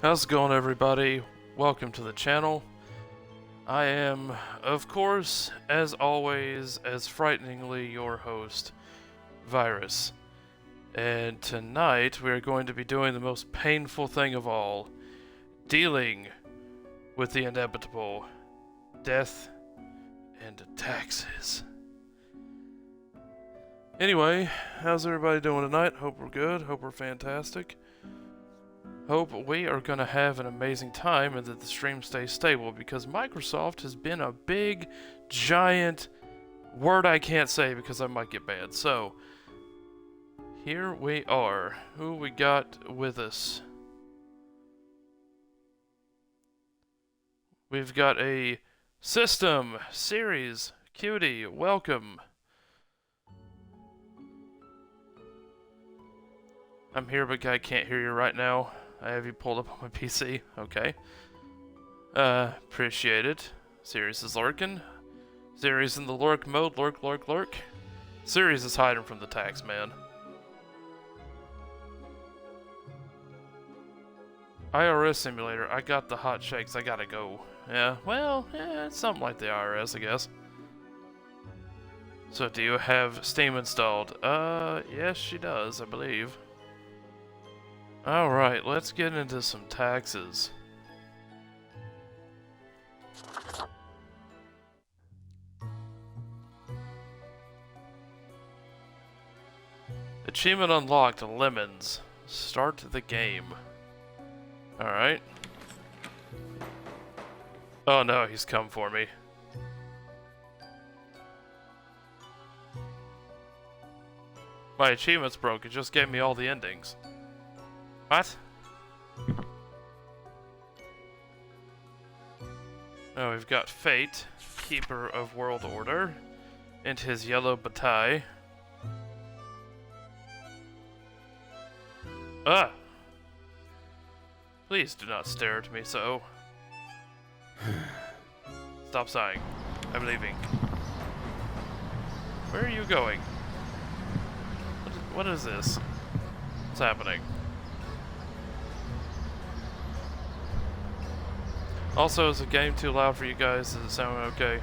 How's it going, everybody? Welcome to the channel. I am, of course, as always, as frighteningly your host, Virus. And tonight we are going to be doing the most painful thing of all, dealing with the inevitable death and taxes. Anyway, how's everybody doing tonight? Hope we're good, hope we're fantastic. Hope we are going to have an amazing time and that the stream stays stable, because Microsoft has been a big, giant word I can't say because I might get banned. So, here we are. Who we got with us? We've got a System Series Cutie. Welcome. I'm here, but I can't hear you right now. I have you pulled up on my PC. Okay. Appreciate it. Sirius is lurking. Sirius in the lurk mode. Lurk, lurk, lurk. Sirius is hiding from the tax man. IRS simulator. I got the hot shakes. I gotta go. Yeah, well, it's something like the IRS, I guess. So, do you have Steam installed? Yes, she does, I believe. Alright, let's get into some taxes. Achievement unlocked, lemons. Start the game. Alright. Oh no, he's come for me. My achievement's broke, it just gave me all the endings. What? Oh, we've got Fate, Keeper of World Order, and his yellow bataille. Ah! Please do not stare at me so. Stop sighing. I'm leaving. Where are you going? What is this? What's happening? Also, is the game too loud for you guys? Does it sound okay?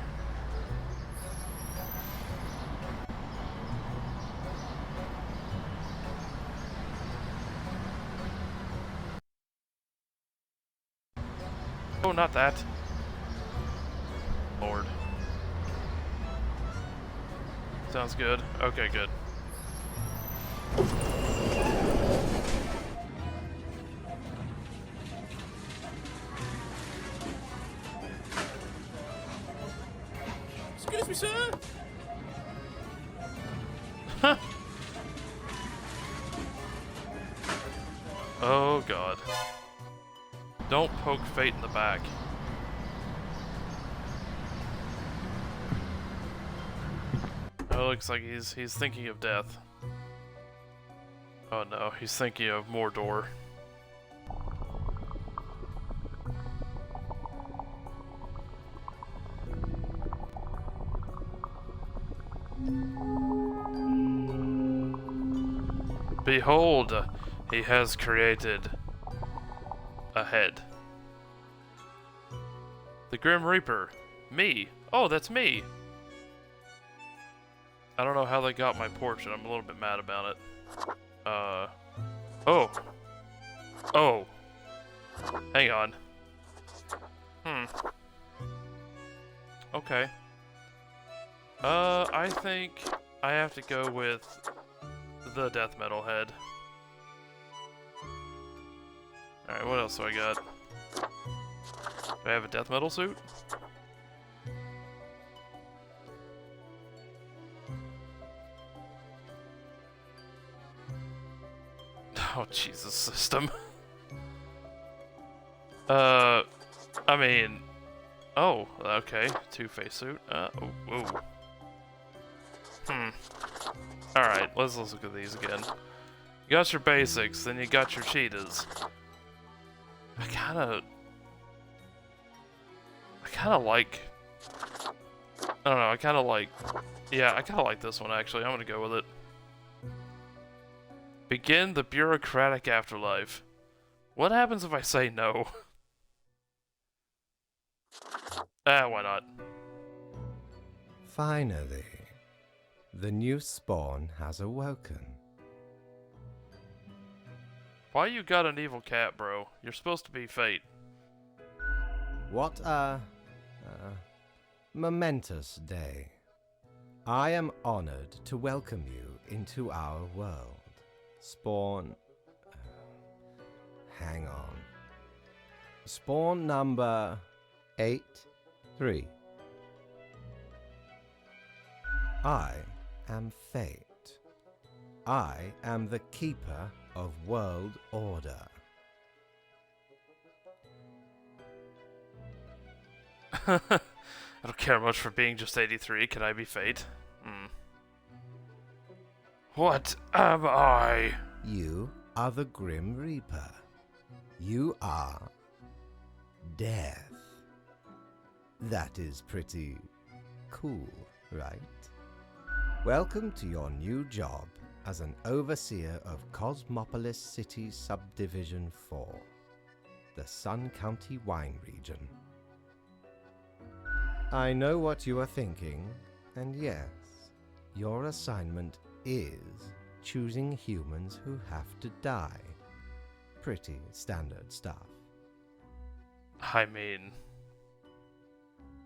Oh, not that. Lord. Sounds good. Okay, good. Excuse me, sir. Oh god. Don't poke Fate in the back. Oh, looks like he's thinking of death. Oh no, he's thinking of Mordor. Behold, he has created a head. The Grim Reaper. Me. Oh, that's me. I don't know how they got my portrait. I'm a little bit mad about it. Oh. Oh. Hang on. Okay. I think I have to go with the death metal head. Alright, what else do I got? Do I have a death metal suit? Oh, Jesus, system. I mean... Oh, okay. Two-face suit. Oh. Alright, let's look at these again. You got your basics, then you got your cheetahs. I kinda like... I don't know, I kinda like... Yeah, I kinda like this one, actually. I'm gonna go with it. Begin the bureaucratic afterlife. What happens if I say no? Why not? Finally, the new spawn has awoken. Why you got an evil cat, bro? You're supposed to be Fate. What a momentous day. I am honored to welcome you into our world. Spawn... hang on. Spawn number 8-3. I am Fate. I am the keeper of world order. I don't care much for being just 83. Can I be Fate? What am I? You are the Grim Reaper. You are Death. That is pretty cool, right? Welcome to your new job as an overseer of Cosmopolis City Subdivision 4, the Sun County Wine Region. I know what you are thinking, and yes, your assignment is choosing humans who have to die. Pretty standard stuff. I mean,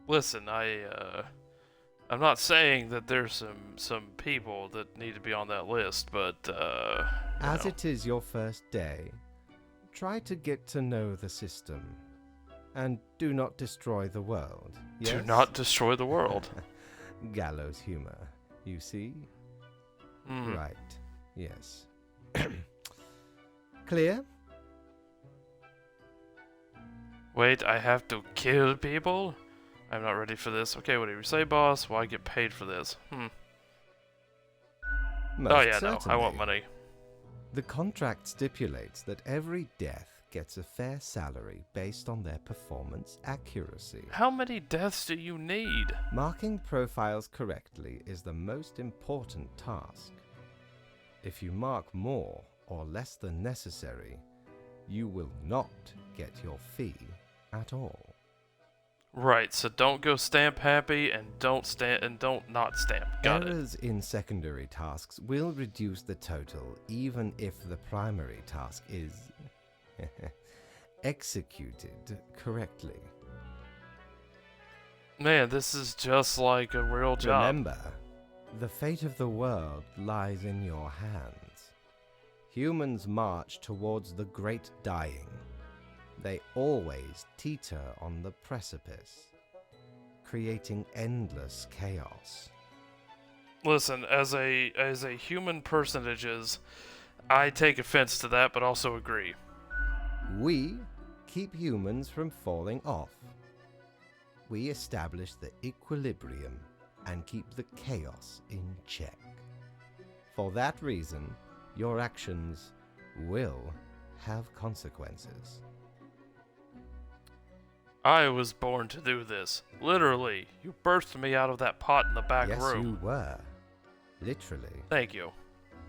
listen, I'm not saying that there's some people that need to be on that list, but As it is your first day, try to get to know the system, and do not destroy the world. Yes? do not destroy the world. Gallows humor, you see? Right, yes. Clear? Wait, I have to kill people? I'm not ready for this. Okay, whatever you say, boss. Well, I get paid for this. Most Oh yeah, certainly. no, I want money. The contract stipulates that every death gets a fair salary based on their performance accuracy. How many deaths do you need? Marking profiles correctly is the most important task. If you mark more or less than necessary, you will not get your fee at all. Right, so don't go stamp happy and don't not stamp. Got it. Errors in secondary tasks will reduce the total even if the primary task is executed correctly. Man, this is just like a real job. Remember, the fate of the world lies in your hands. Humans march towards the great dying. They always teeter on the precipice, creating endless chaos. Listen, as a human personages, I take offense to that, but also agree. We keep humans from falling off. We establish the equilibrium and keep the chaos in check. For that reason, your actions will have consequences. I was born to do this. Literally, you birthed me out of that pot in the back Yes, room. you were. Literally. Thank you.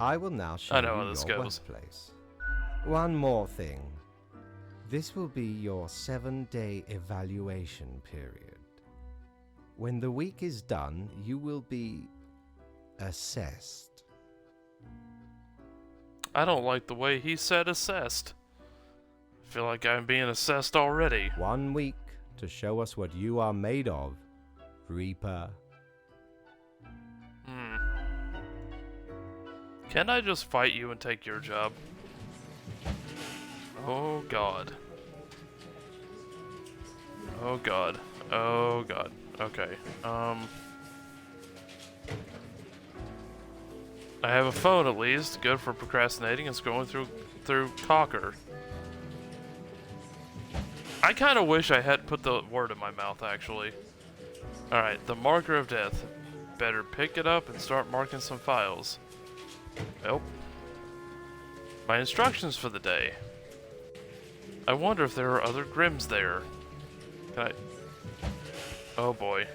I will now show I know you how this your goes. workplace. One more thing. This will be your 7-day evaluation period. When the week is done, you will be assessed. I don't like the way he said assessed. I feel like I'm being assessed already. 1 week to show us what you are made of, Reaper. Can I just fight you and take your job? Oh god. Oh god. Oh god. Okay. I have a phone at least, good for procrastinating and scrolling through Cocker. I kind of wish I had put the word in my mouth, actually. Alright, the marker of death. Better pick it up and start marking some files. Nope. My instructions for the day. I wonder if there are other Grims there. Can I... Oh boy.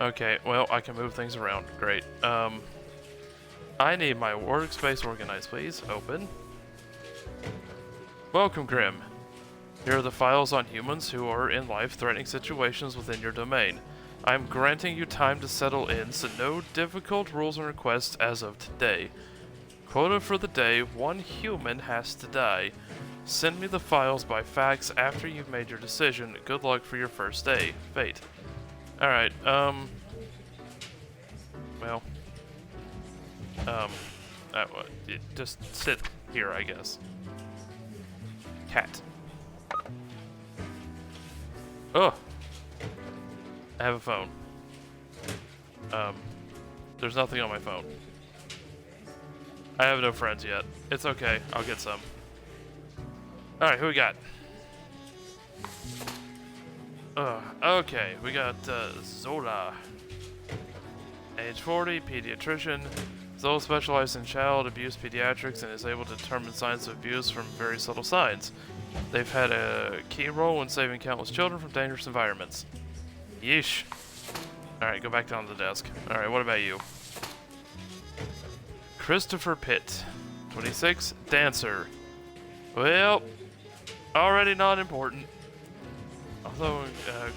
Okay, well, I can move things around. Great. I need my workspace organized, please. Open. Welcome, Grim. Here are the files on humans who are in life-threatening situations within your domain. I'm granting you time to settle in, so no difficult rules and requests as of today. Quota for the day, 1 human has to die. Send me the files by fax after you've made your decision. Good luck for your first day. Fate. Alright, well... just sit here, I guess. Cat. Oh! I have a phone. There's nothing on my phone. I have no friends yet. It's okay, I'll get some. Alright, who we got? Okay, we got Zola. Age 40, pediatrician. Zola specializes in child abuse pediatrics and is able to determine signs of abuse from very subtle signs. They've had a key role in saving countless children from dangerous environments. Yeesh. Alright, go back down to the desk. Alright, what about you? Christopher Pitt. 26, dancer. Well, already not important. Although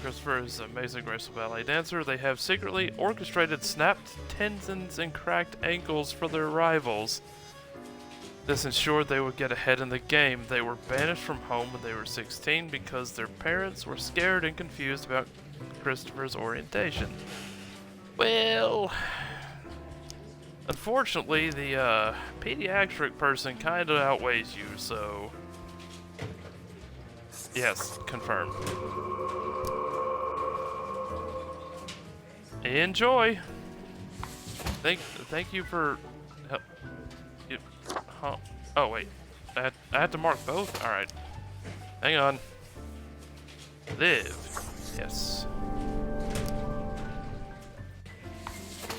Christopher is an amazing graceful ballet dancer, they have secretly orchestrated snapped tendons and cracked ankles for their rivals. This ensured they would get ahead in the game. They were banished from home when they were 16 because their parents were scared and confused about Christopher's orientation. Well, unfortunately, the pediatric person kind of outweighs you, so... Yes, confirmed. Enjoy. Thank you for help. Huh? Oh wait, I had to mark both. All right, hang on. Live. Yes.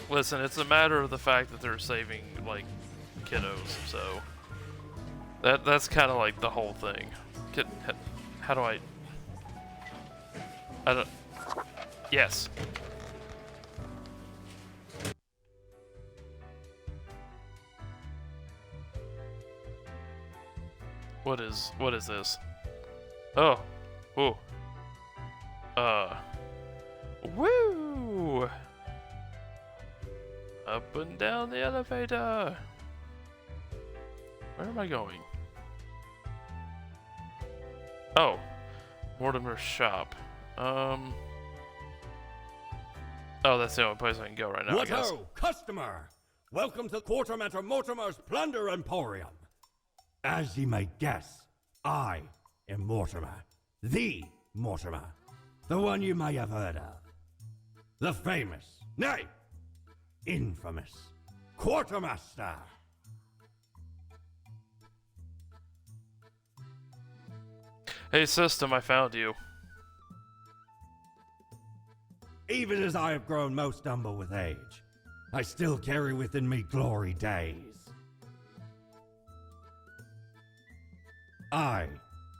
Listen, it's a matter of the fact that they're saving like kiddos, so that's kind of like the whole thing. How do I don't... Yes. What is this? Oh. Whoa. Woo! Up and down the elevator. Where am I going? Oh, Mortimer's shop. Oh, that's the only place I can go right now, I guess. What-ho, customer! Welcome to Quartermaster Mortimer's Plunder Emporium. As ye may guess, I am Mortimer. The Mortimer. The one you may have heard of. The famous, nay, infamous Quartermaster. Hey system, I found you. Even as I have grown most humble with age, I still carry within me glory days.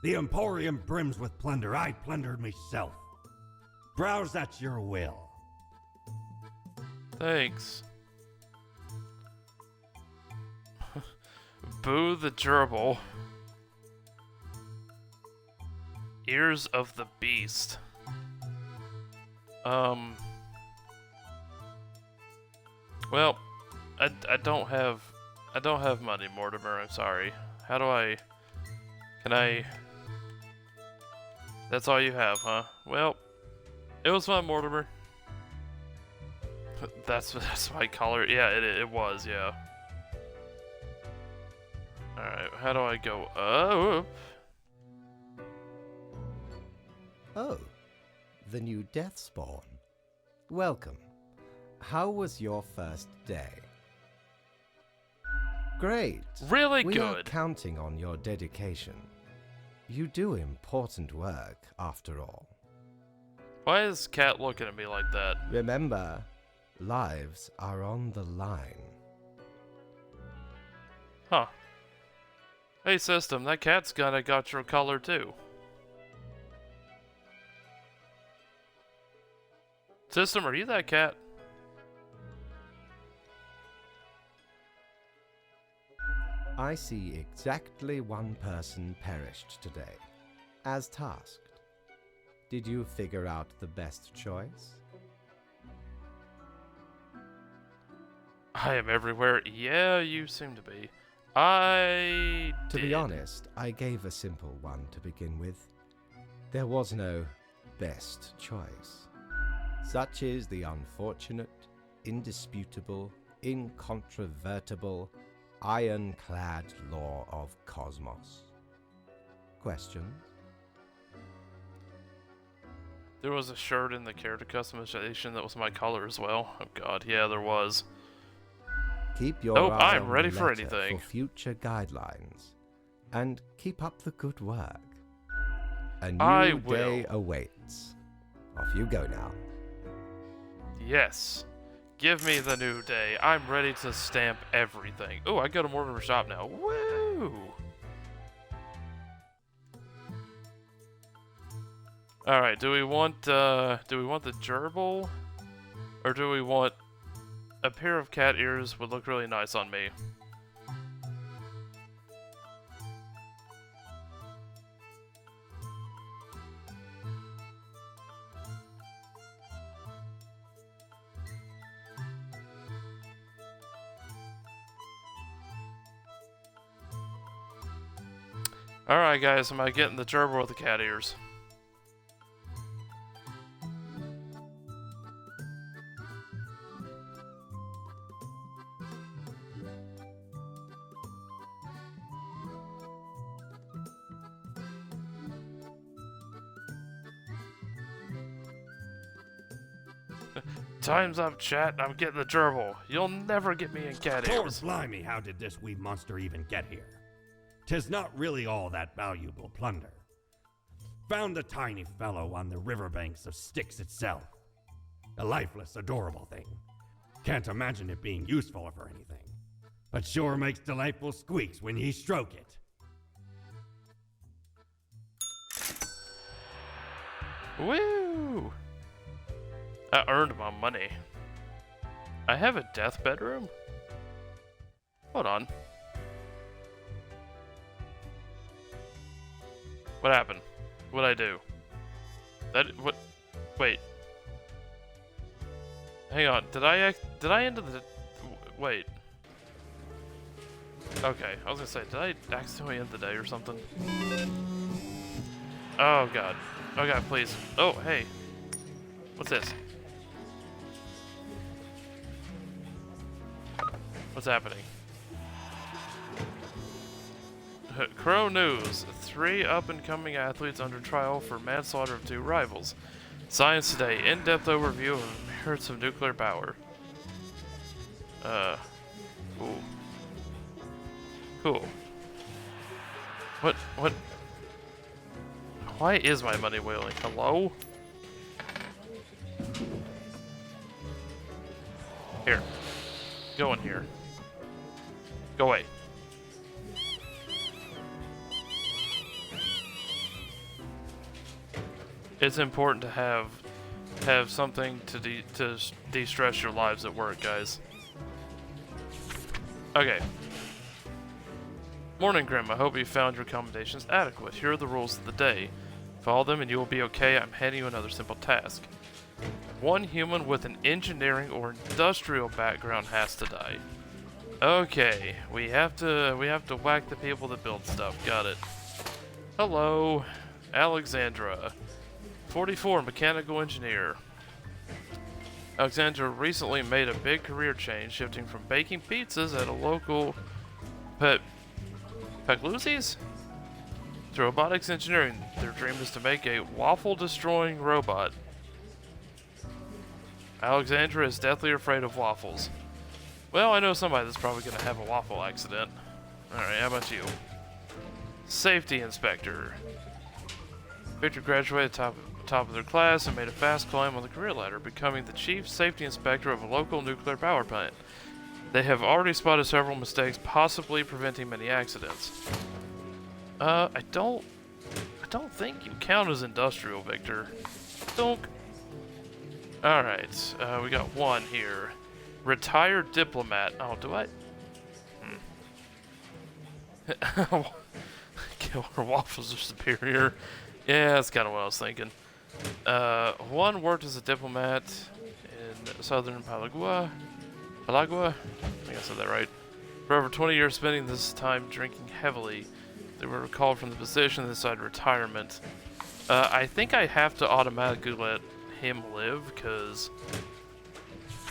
The Emporium brims with plunder. I plundered myself. Browse at your will. Thanks. Boo the gerbil. Ears of the Beast. Well, I don't have money, Mortimer, I'm sorry. How do I... Can I... That's all you have, huh? Well, it was fun, Mortimer. That's my collar. Yeah, it was, yeah. Alright, how do I go up? Oh, the new Deathspawn. Welcome. How was your first day? Great. Really We are good. counting on your dedication. You do important work, after all. Why is Cat looking at me like that? Remember, lives are on the line. Huh. Hey system, that cat's kinda got your color too. System, are you that cat? I see exactly one person perished today. as tasked. Did you figure out the best choice? I am everywhere. Yeah, you seem to be. I To did. be honest, I gave a simple one to begin with. There was no best choice. Such is the unfortunate, indisputable, incontrovertible, ironclad law of cosmos. Questions? There was a shirt in the character customization that was my color as well. Oh god, yeah, there was. Keep your Oh, eye I'm on ready the for letter anything. for future guidelines. And keep up the good work. A I new day will. awaits. Off you go now. Yes. Give me the new day. I'm ready to stamp everything. Oh, I go to Mortimer Shop now. Woo! Alright, do we want the gerbil? Or do we want a pair of cat ears would look really nice on me. Alright guys, am I getting the gerbil with the cat ears? Time's up, chat. I'm getting the gerbil. You'll never get me in cat Lord ears. blimey, how did this wee monster even get here? 'Tis not really all that valuable plunder. Found the tiny fellow on the riverbanks of Styx itself. A lifeless, adorable thing. Can't imagine it being useful for anything. But sure makes delightful squeaks when ye stroke it. Woo! I earned my money. I have a death bedroom? Hold on. What happened? What'd I do? What? Wait. Hang on. Did I enter the... Wait. Okay, I was gonna say, did I accidentally end the day or something? Oh god. Oh god, please. Oh, hey. What's this? What's happening? Crow News. 3 up-and-coming athletes under trial for manslaughter of 2 rivals. Science Today. In-depth overview of the merits of nuclear power. Ooh. Cool. What? Why is my money wailing? Hello? Here. Go in here. Go away. It's important to have something to de-stress your lives at work, guys. Okay. Morning, Grim. I hope you found your accommodations adequate. Here are the rules of the day. Follow them and you will be okay. I'm handing you another simple task. 1 human with an engineering or industrial background has to die. Okay, we have to whack the people that build stuff. Got it. Hello, Alexandra, 44, mechanical engineer. Alexandra recently made a big career change, shifting from baking pizzas at a local Pegluzzi's to robotics engineering. Their dream is to make a waffle-destroying robot. Alexandra is deathly afraid of waffles. Well, I know somebody that's probably going to have a waffle accident. Alright, how about you? Safety inspector. Victor graduated top of their class and made a fast climb on the career ladder, becoming the chief safety inspector of a local nuclear power plant. They have already spotted several mistakes, possibly preventing many accidents. I don't think you count as industrial, Victor. Donk. Alright, we got 1 here. Retired diplomat. Oh, do I? Killer waffles are superior. Yeah, that's kind of what I was thinking. One worked as a diplomat in southern Palagua. I think I said that right. For over 20 years, spending this time drinking heavily, they were recalled from the position and decided retirement. I think I have to automatically let him live, because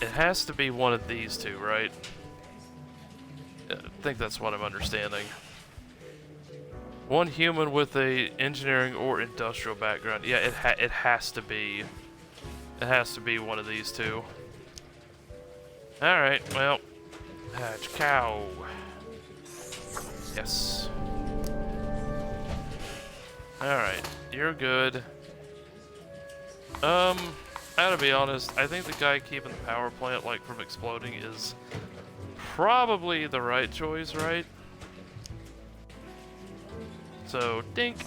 it has to be one of these two, right? I think that's what I'm understanding. One human with a engineering or industrial background. Yeah, it has to be. It has to be one of these two. All right, well, cow. Yes. All right, you're good. I gotta be honest. I think the guy keeping the power plant like from exploding is probably the right choice, right? So, dink.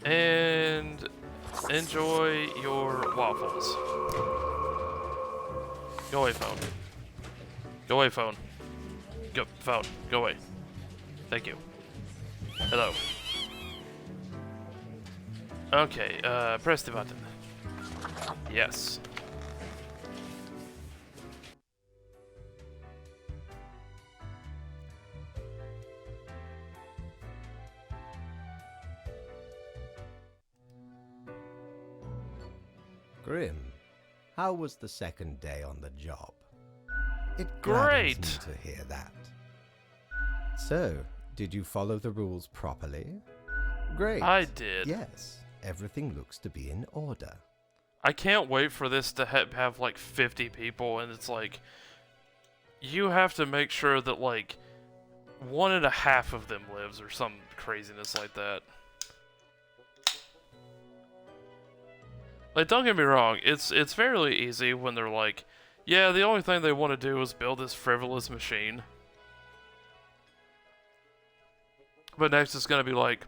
And enjoy your waffles. Go away, phone. Go away, phone. Go, phone. Go away. Thank you. Hello. Okay, press the button. Yes. Grim, how was the second day on the job? It Great. gladdens me to hear that. So, did you follow the rules properly? Great. I did. Yes, everything looks to be in order. I can't wait for this to have like 50 people, and it's like, you have to make sure that like 1.5 of them lives or some craziness like that. Like, don't get me wrong, it's fairly easy when they're like, yeah, the only thing they want to do is build this frivolous machine. But next it's gonna be like,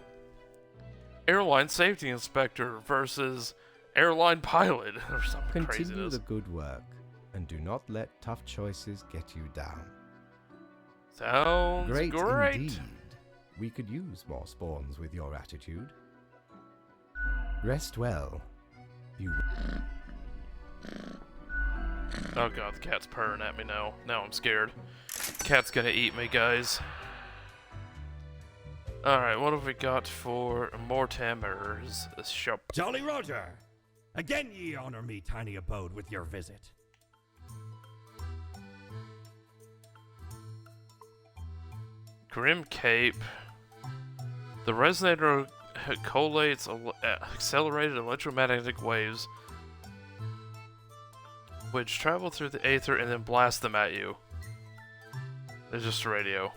airline safety inspector versus airline pilot or something Continue craziness. the good work, and do not let tough choices get you down. Sounds Great great. indeed. We could use more spawns with your attitude. Rest well. You. Oh god, the cat's purring at me now. Now I'm scared. Cat's gonna eat me, guys. Alright, what have we got for Mortimer's shop? Jolly Roger! Again ye honor me tiny abode with your visit. Grim Cape. The resonator collates accelerated electromagnetic waves which travel through the aether and then blast them at you. There's just a radio.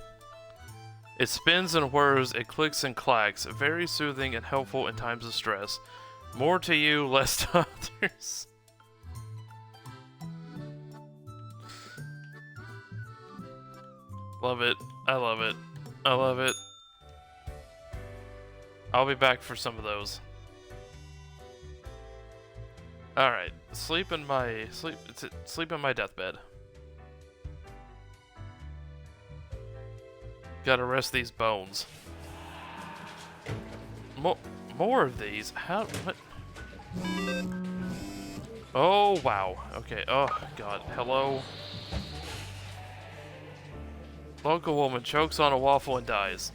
It spins and whirs, it clicks and clacks, very soothing and helpful in times of stress. More to you, less to others. Love it. I love it. I love it. I'll be back for some of those. Alright, sleep in my deathbed. Gotta rest these bones. More of these? How? What? Oh, wow. Okay. Oh, God. Hello? Local woman chokes on a waffle and dies.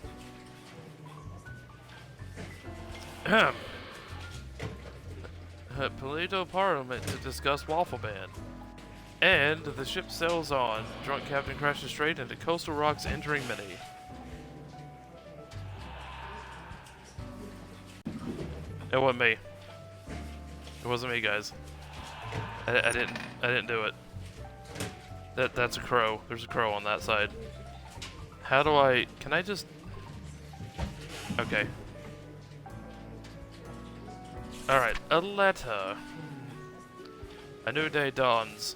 Polito Parliament to discuss waffle ban. And the ship sails on. Drunk captain crashes straight into coastal rocks, injuring many. It wasn't me. It wasn't me, guys. I didn't do it. That's a crow. There's a crow on that side. How do I... Can I just... Okay. Alright, a letter. A new day dawns.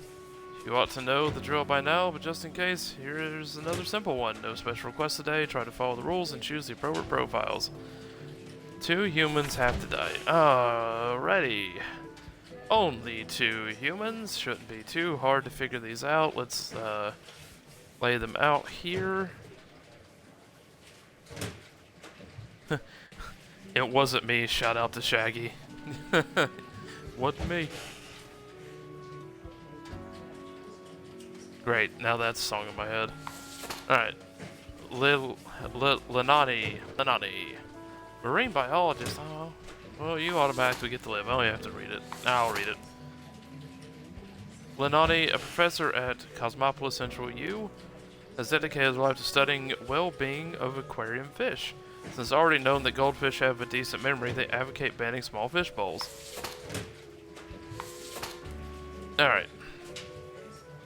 You ought to know the drill by now, but just in case, here's another simple one. No special requests today. Try to follow the rules and choose the appropriate profiles. 2 humans have to die. Alrighty. Only 2 humans. Shouldn't be too hard to figure these out. Let's lay them out here. It wasn't me. Shout out to Shaggy. Wasn't me. Great, now that's a song in my head. Alright. Lenani. Marine biologist. Oh, well, you automatically get to live. I only have to read it. I'll read it. Lenani, a professor at Cosmopolis Central U, has dedicated his life to studying well-being of aquarium fish. Since it's already known that goldfish have a decent memory, they advocate banning small fish bowls. Alright.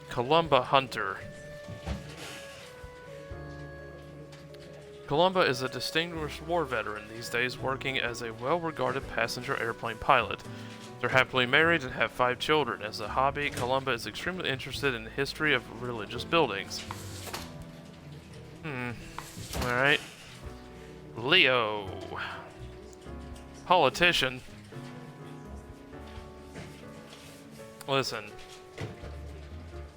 Columba Hunter. Columba is a distinguished war veteran these days, working as a well-regarded passenger airplane pilot. They're happily married and have 5 children. As a hobby, Columba is extremely interested in the history of religious buildings. Alright. Leo. Politician. Listen.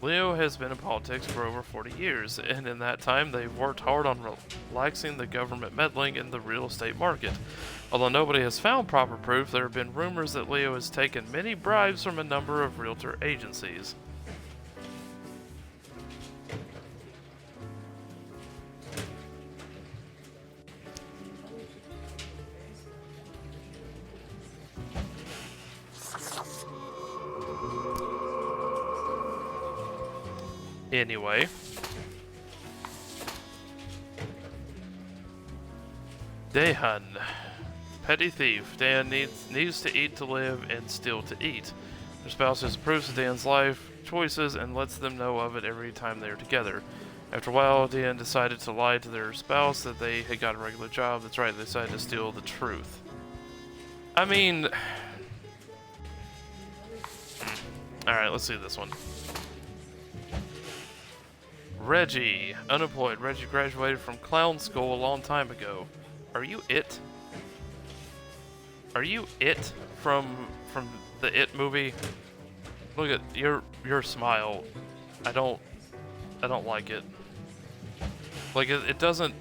Leo has been in politics for over 40 years, and in that time they've worked hard on relaxing the government meddling in the real estate market. Although nobody has found proper proof, there have been rumors that Leo has taken many bribes from a number of realtor agencies. Anyway. Dahan. Petty thief. Dan needs to eat to live and steal to eat. Their spouse disapproves of Dan's life choices and lets them know of it every time they're together. After a while, Dan decided to lie to their spouse that they had got a regular job. That's right, they decided to steal the truth. I mean... Alright, let's see this one. Reggie, unemployed. Reggie graduated from clown school a long time ago. Are you it? Are you it from the It movie? Look at your smile. I don't like it. Like it doesn't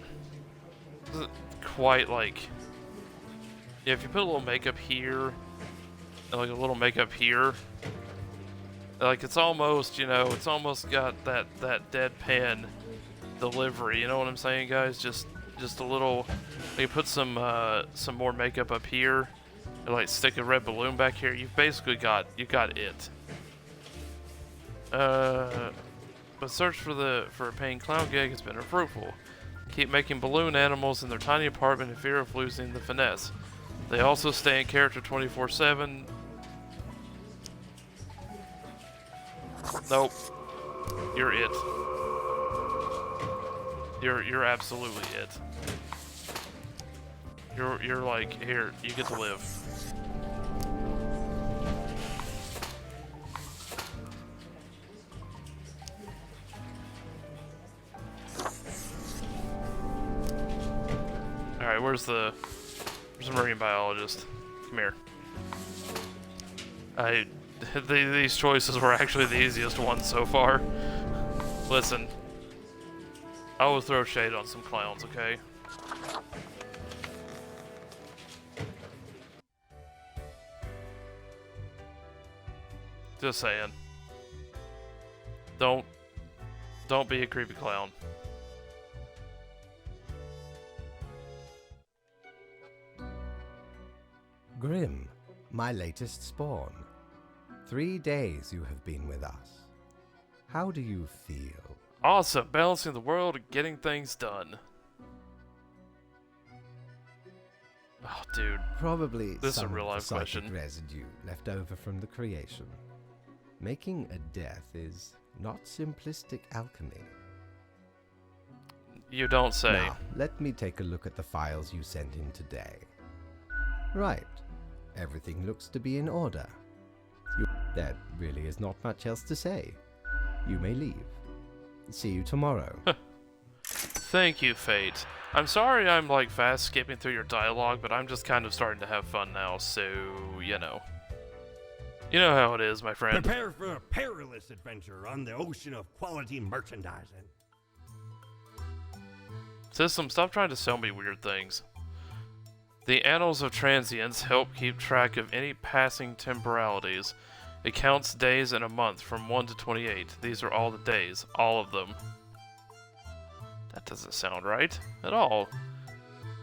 quite like. Yeah, if you put a little makeup here and like a little makeup here. Like it's almost, you know, it's almost got that deadpan delivery. You know what I'm saying, guys? Just a little. You put some more makeup up here, and like stick a red balloon back here. You've basically got it. But search for a paying clown gig has been unfruitful. Keep making balloon animals in their tiny apartment in fear of losing the finesse. They also stay in character 24/7. Nope. You're it. You're absolutely it. You're like, here, you get to live. Alright, where's the marine biologist? Come here. These choices were actually the easiest ones so far. Listen. I will throw shade on some clowns, okay? Just saying. Don't be a creepy clown. Grim, my latest spawn. 3 days you have been with us. How do you feel? Awesome, balancing the world and getting things done. Oh, dude. Probably this is a some real life psychic question. Residue left over from the creation. Making a death is not simplistic alchemy. You don't say. Now, let me take a look at the files you sent in today. Right. Everything looks to be in order. There really is not much else to say. You may leave. See you tomorrow. Thank you, Fate. I'm sorry I'm like fast skipping through your dialogue, but I'm just kind of starting to have fun now, so, you know. You know how it is, my friend. Prepare for a perilous adventure on the ocean of quality merchandising. System, stop trying to sell me weird things. The Annals of Transience help keep track of any passing temporalities. It counts days in a month from 1 to 28. These are all the days. All of them. That doesn't sound right at all.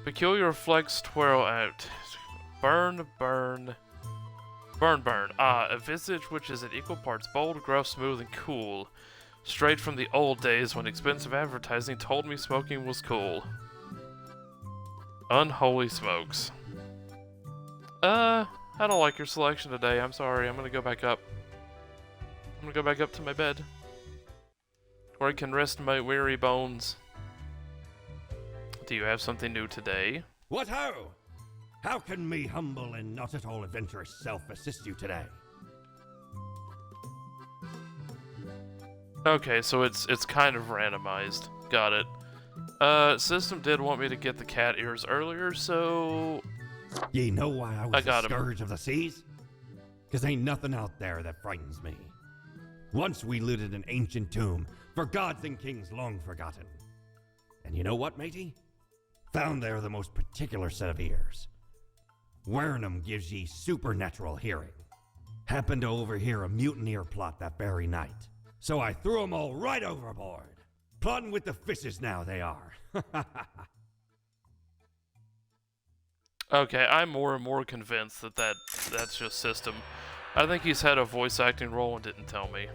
Peculiar flex twirl out. Burn, burn. Burn, burn. Ah, a visage which is in equal parts bold, gruff, smooth, and cool. Straight from the old days when expensive advertising told me smoking was cool. Unholy smokes. I don't like your selection today. I'm sorry. I'm gonna go back up. I'm gonna go back up to my bed, where I can rest my weary bones. Do you have something new today? What ho! How can me humble and not at all adventurous self assist you today? Okay, so it's kind of randomized. Got it. System did want me to get the cat ears earlier, so Ye know why I was got the him. scourge of the seas? 'Cause ain't nothing out there that frightens me. Once we looted an ancient tomb for gods and kings long forgotten. And you know what, matey? Found there the most particular set of ears. Wearing 'em gives ye supernatural hearing. Happened to overhear a mutineer plot that very night. So I threw 'em all right overboard. Plotting with the fishes now they are. okay, I'm more and more convinced that that's just System. I think he's had a voice acting role and didn't tell me.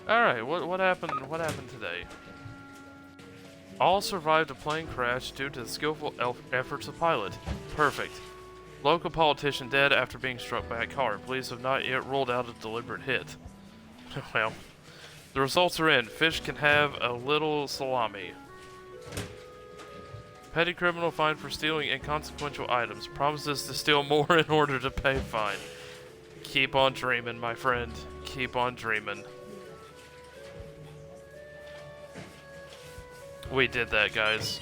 Alright, what happened? What happened today? All survived a plane crash due to the skillful efforts of pilot. Perfect. Local politician dead after being struck by a car. Police have not yet ruled out a deliberate hit. Well, the results are in. Fish can have a little salami. Petty criminal fined for stealing inconsequential items. Promises to steal more in order to pay fine. Keep on dreaming, my friend. Keep on dreaming. We did that, guys.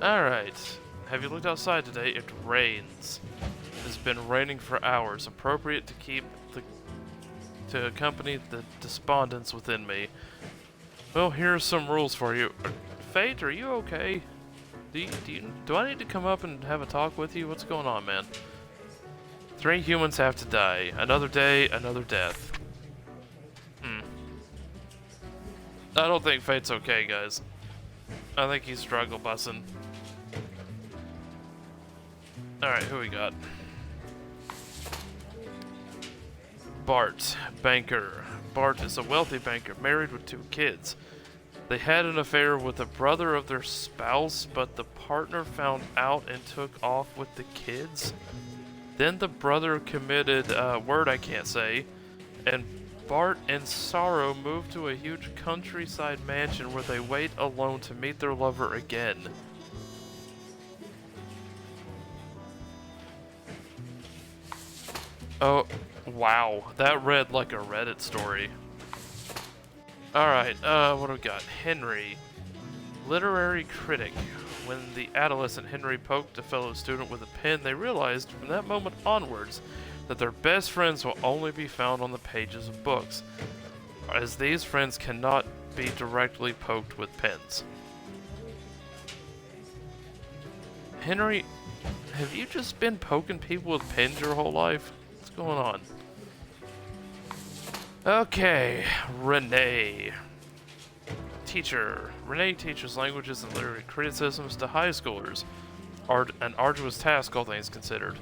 Alright. Have you looked outside today? It rains. It's been raining for hours. Appropriate to keep to accompany the despondence within me. Well, here are some rules for you. Fate, are you okay? Do I need to come up and have a talk with you? What's going on, man? 3 humans have to die. Another day, another death. I don't think Fate's okay, guys. I think he's struggle bussing. Alright, who we got? Bart, banker. Bart is a wealthy banker, married with 2 kids. They had an affair with the brother of their spouse, but the partner found out and took off with the kids. Then the brother committed a word I can't say, and Bart and Sorrow move to a huge countryside mansion where they wait alone to meet their lover again. Oh, wow. That read like a Reddit story. Alright, what do we got? Henry. Literary critic. When the adolescent Henry poked a fellow student with a pen, they realized from that moment onwards that their best friends will only be found on the pages of books, as these friends cannot be directly poked with pens. Henry, have you just been poking people with pens your whole life? What's going on? Okay, Renee. Teacher. Renee teaches languages and literary criticisms to high schoolers. An arduous task, all things considered.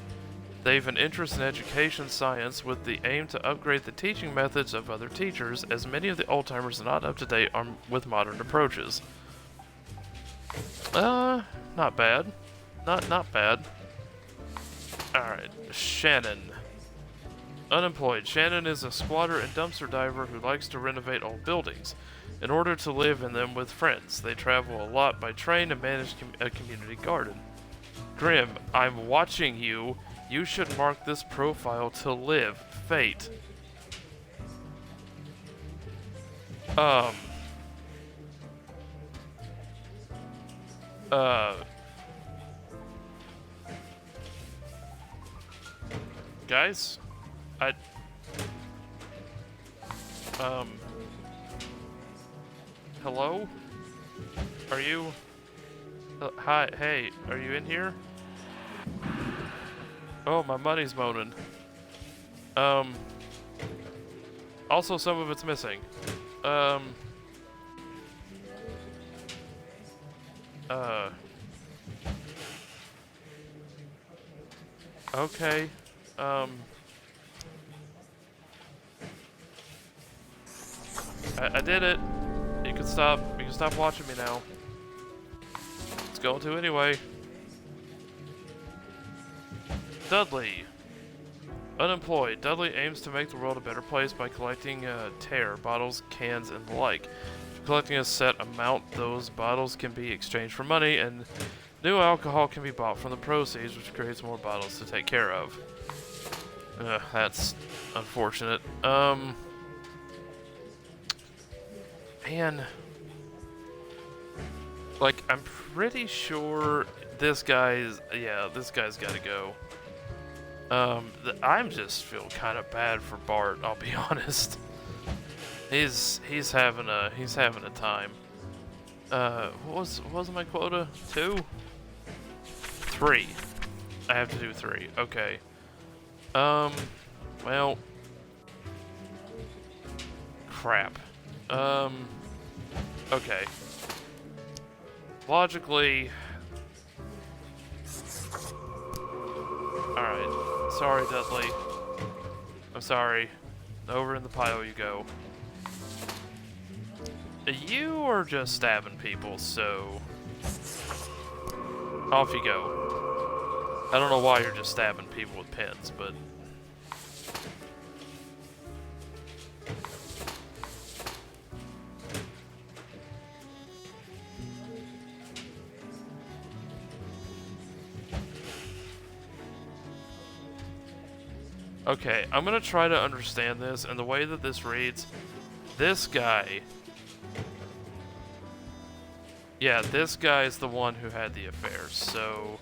They've an interest in education science with the aim to upgrade the teaching methods of other teachers, as many of the old-timers are not up to date with modern approaches. Not bad. Not bad. Alright, Shannon. Unemployed. Shannon is a squatter and dumpster diver who likes to renovate old buildings in order to live in them with friends. They travel a lot by train and manage a community garden. Grim, I'm watching you. You should mark this profile to live. Fate. Guys? Hello? Are you... hi, hey, are you in here? Oh, my money's moaning. Also some of it's missing. Okay, I did it. You can stop watching me now. It's going to anyway. Dudley. Unemployed. Dudley aims to make the world a better place by collecting tear, bottles, cans, and the like. If collecting a set amount, those bottles can be exchanged for money, and new alcohol can be bought from the proceeds, which creates more bottles to take care of. That's unfortunate. Man. Like, I'm pretty sure this guy's... yeah, this guy's gotta go. I'm just feel kind of bad for Bart, I'll be honest. He's having a time. What was my quota? 2? 3. I have to do 3. Okay. Well, crap. Okay. Logically, alright. Sorry, Dudley. I'm sorry. Over in the pile you go. You are just stabbing people, so... off you go. I don't know why you're just stabbing people with pins, but... okay, I'm gonna try to understand this, and the way that this reads, this guy... yeah, this guy is the one who had the affair, so...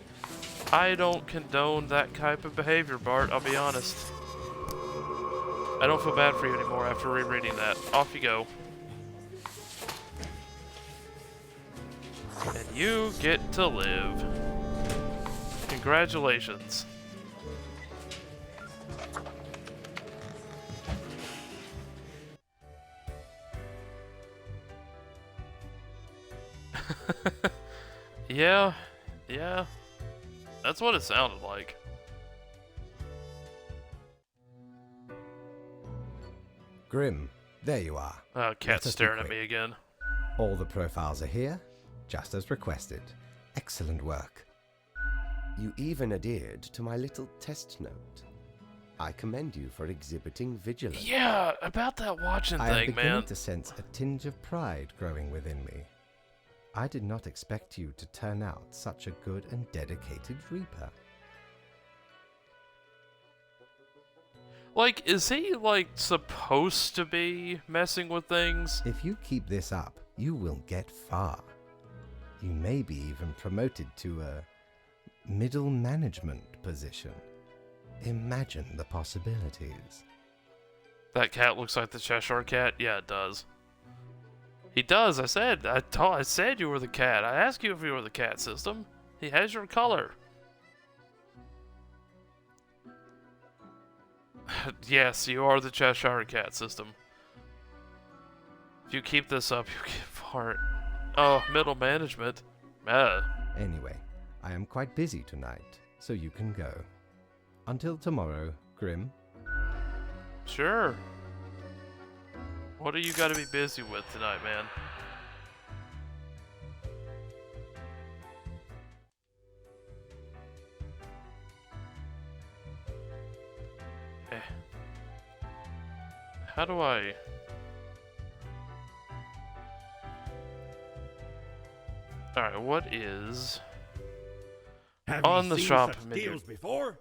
I don't condone that type of behavior, Bart, I'll be honest. I don't feel bad for you anymore after rereading that. Off you go. And you get to live. Congratulations. Yeah. That's what it sounded like. Grim, there you are. Cat's staring at me again. All the profiles are here, just as requested. Excellent work. You even adhered to my little test note. I commend you for exhibiting vigilance. Yeah, about that watching I am thing, beginning man. to sense a tinge of pride growing within me. I did not expect you to turn out such a good and dedicated Reaper. Like, is he, like, supposed to be messing with things? If you keep this up, you will get far. You may be even promoted to a middle management position. Imagine the possibilities. That cat looks like the Cheshire Cat? Yeah, it does. He does, I said. I said you were the cat. I asked you if you were the cat, system. He has your color. Yes, you are the Cheshire Cat, system. If you keep this up, you get far. Oh, middle management. Anyway, I am quite busy tonight, so you can go. Until tomorrow, Grim. Sure. What do you got to be busy with tonight, man? How do I... Alright, what is... Have on ye the seen shop such menu? deals before?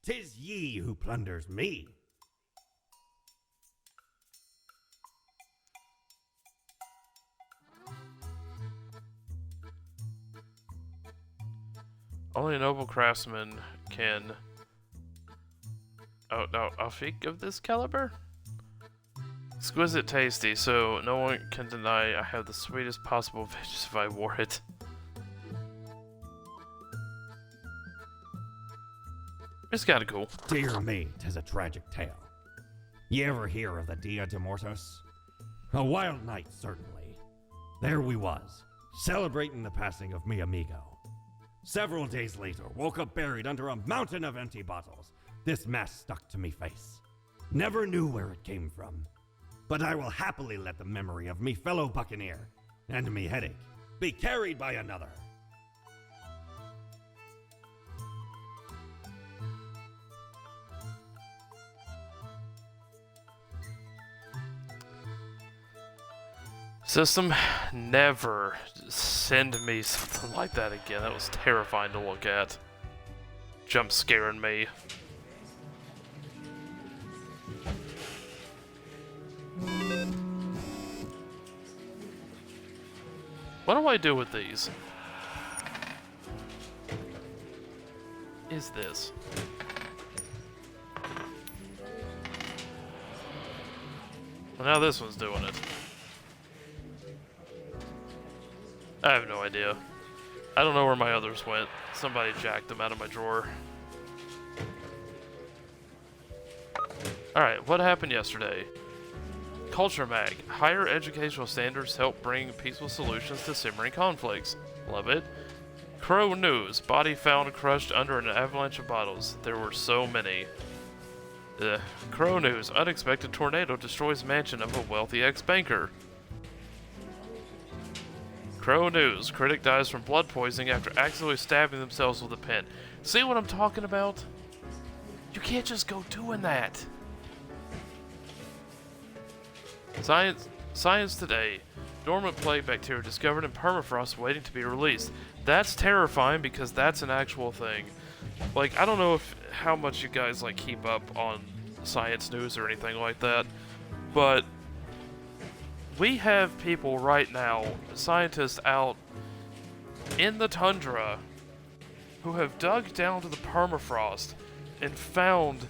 'Tis ye who plunders me. Only a noble craftsman can Oh no, a fig of this caliber? Exquisite tasty, so no one can deny I have the sweetest possible veggies if I wore it. It's kinda cool. Dear me, 'tis a tragic tale. You ever hear of the Dia de Muertos? A wild night, certainly. There we was, celebrating the passing of mi amigo. Several days later, woke up buried under a mountain of empty bottles. This mess stuck to me face. Never knew where it came from. But I will happily let the memory of me fellow buccaneer and me headache be carried by another. System, never send me something like that again. That was terrifying to look at. Jump scaring me. What do I do with these? Is this? Well, now this one's doing it. I have no idea. I don't know where my others went. Somebody jacked them out of my drawer. Alright, what happened yesterday? Culture Mag. Higher educational standards help bring peaceful solutions to simmering conflicts. Love it. Crow News. Body found crushed under an avalanche of bottles. There were so many. Crow News. Unexpected tornado destroys mansion of a wealthy ex-banker. Crow News. Critic dies from blood poisoning after accidentally stabbing themselves with a pen. See what I'm talking about? You can't just go doing that. Science Today. Dormant plague bacteria discovered in permafrost waiting to be released. That's terrifying because that's an actual thing. Like, I don't know how much you guys like keep up on science news or anything like that, but we have people right now, scientists out in the tundra, who have dug down to the permafrost and found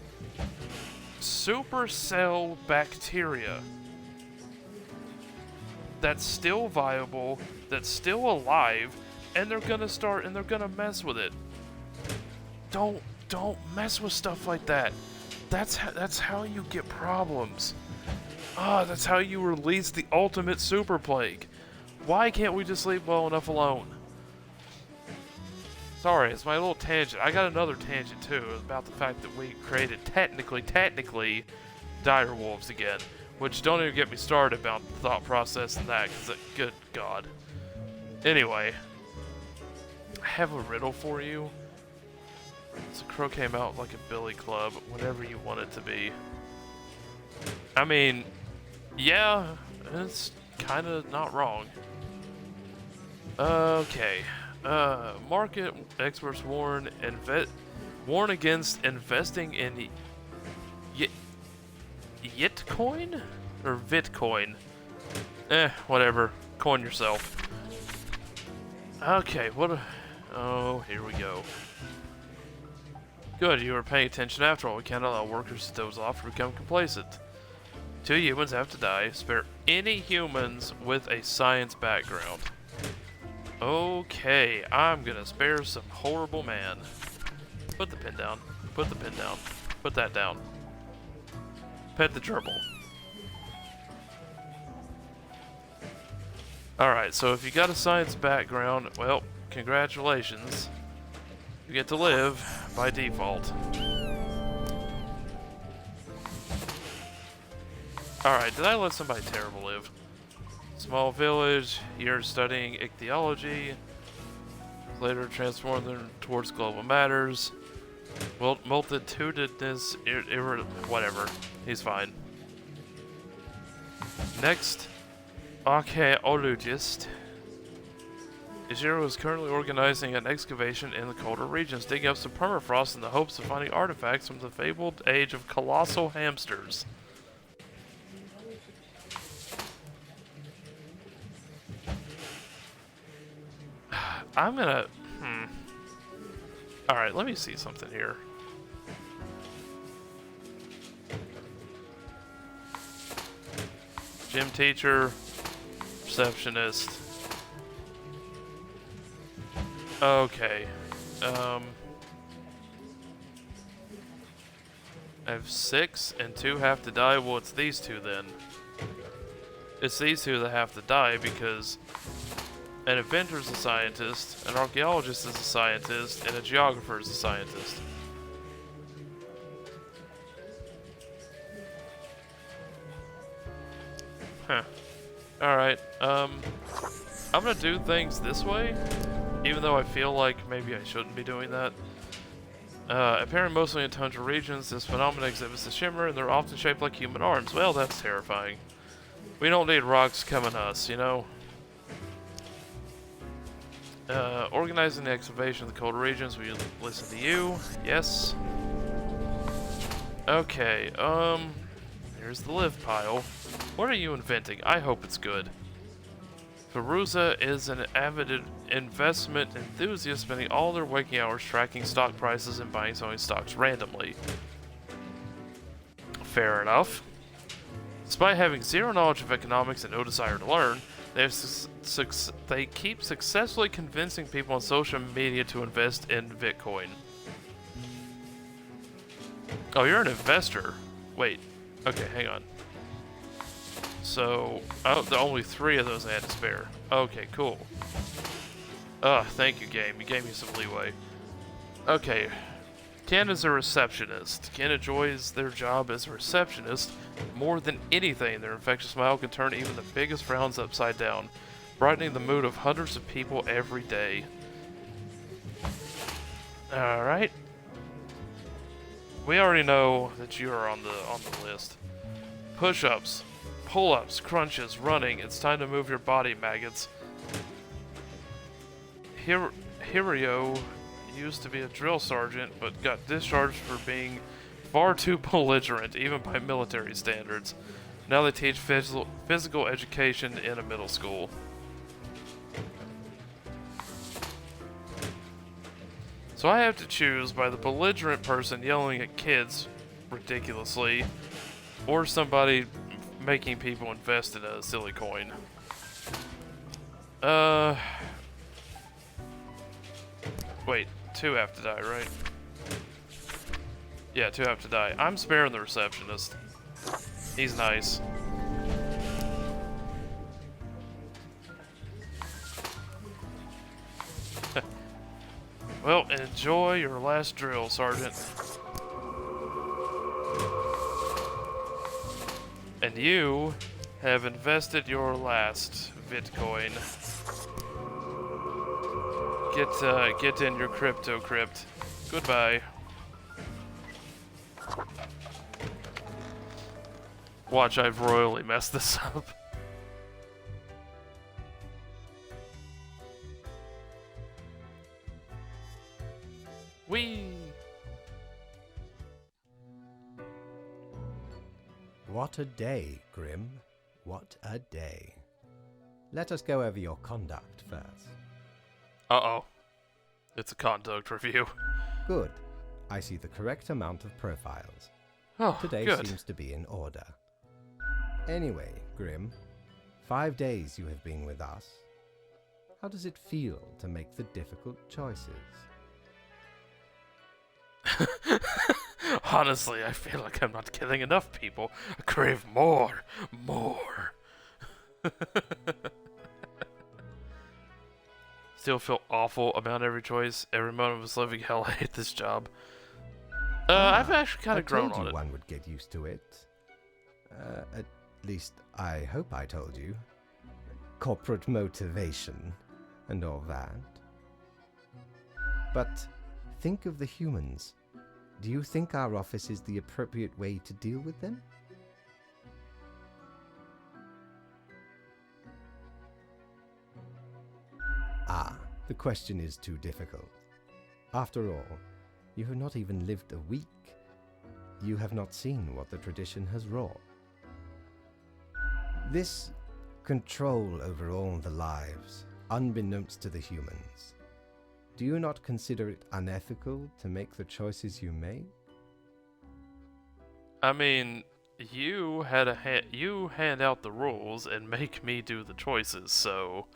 supercell bacteria that's still viable, that's still alive, and they're gonna mess with it. Don't mess with stuff like that. That's how you get problems. That's how you release the ultimate super plague. Why can't we just leave well enough alone? Sorry, it's my little tangent. I got another tangent too about the fact that we created technically dire wolves again. Which, don't even get me started about the thought process and that, because, good God. Anyway, I have a riddle for you. So Crow came out like a billy club, whatever you want it to be. I mean, yeah, it's kind of not wrong. Okay. Market experts warn against investing in Yitcoin? Or Vitcoin? Whatever. Coin yourself. Okay, oh, here we go. Good, you were paying attention after all. We can't allow workers to doze off or become complacent. 2 humans have to die. Spare any humans with a science background. Okay, I'm gonna spare some horrible man. Put the pen down. Put the pen down. Put that down. Pet the gerbil. Alright, so if you got a science background, well, congratulations. You get to live by default. Alright, did I let somebody terrible live? Small village, you're studying ichthyology. Later transform them towards global matters. Multitudinous, whatever. He's fine. Next, archaeologist. Ishiro is currently organizing an excavation in the colder regions, digging up some permafrost in the hopes of finding artifacts from the fabled age of colossal hamsters. I'm gonna... Alright, let me see something here. Gym teacher, receptionist. Okay. I have 6 and 2 have to die. Well, it's these two then. It's these two that have to die because an inventor's a scientist, an archaeologist is a scientist, and a geographer is a scientist. Huh. Alright, I'm gonna do things this way, even though I feel like maybe I shouldn't be doing that. Appearing mostly in tundra regions, this phenomenon exhibits a shimmer, and they're often shaped like human arms. Well, that's terrifying. We don't need rocks coming us, you know? Organizing the excavation of the cold regions, we listen to you. Yes. Okay, here's the live pile. What are you inventing? I hope it's good. Veruza is an avid investment enthusiast, spending all their waking hours tracking stock prices and buying selling stocks randomly. Fair enough. Despite having zero knowledge of economics and no desire to learn, they keep successfully convincing people on social media to invest in Bitcoin. Oh, you're an investor. Wait. Okay, hang on. So, only 3 of those I had to spare. Okay, cool. Thank you, game. You gave me some leeway. Okay. Ken is a receptionist. Ken enjoys their job as a receptionist more than anything. Their infectious smile can turn even the biggest frowns upside down, brightening the mood of hundreds of people every day. Alright. We already know that you are on the list. Push-ups, pull-ups, crunches, running. It's time to move your body, maggots. Hirio used to be a drill sergeant, but got discharged for being far too belligerent, even by military standards. Now they teach physical education in a middle school. So I have to choose by the belligerent person yelling at kids ridiculously, or somebody making people invest in a silly coin. Wait, 2 have to die, right? Yeah, 2 have to die. I'm sparing the receptionist. He's nice. Well, enjoy your last drill, Sergeant. And you have invested your last Bitcoin. Get in your crypto crypt. Goodbye. Watch, I've royally messed this up. Whee! What a day, Grim. What a day. Let us go over your conduct first. Uh-oh. It's a conduct review. Good. I see the correct amount of profiles. Oh, Today good. seems to be in order. Anyway, Grim, 5 days you have been with us. How does it feel to make the difficult choices? Honestly, I feel like I'm not killing enough people. I crave more. More. Still feel awful about every choice. Every moment of this living hell, I hate this job. I've actually kind of grown I told on you it. one would get used to it. At least, I hope I told you. Corporate motivation and all that. But think of the humans. Do you think our office is the appropriate way to deal with them? Ah, the question is too difficult. After all, you have not even lived a week. You have not seen what the tradition has wrought. This control over all the lives, unbeknownst to the humans. Do you not consider it unethical to make the choices you make? I mean, you had you hand out the rules and make me do the choices, so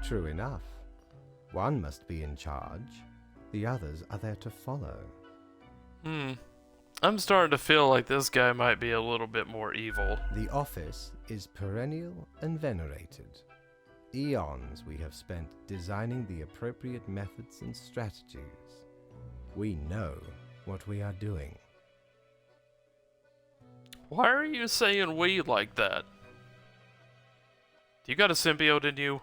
True enough. One must be in charge. The others are there to follow. I'm starting to feel like this guy might be a little bit more evil. The office is perennial and venerated. Eons we have spent designing the appropriate methods and strategies. We know what we are doing. Why are you saying we like that? You got a symbiote in you?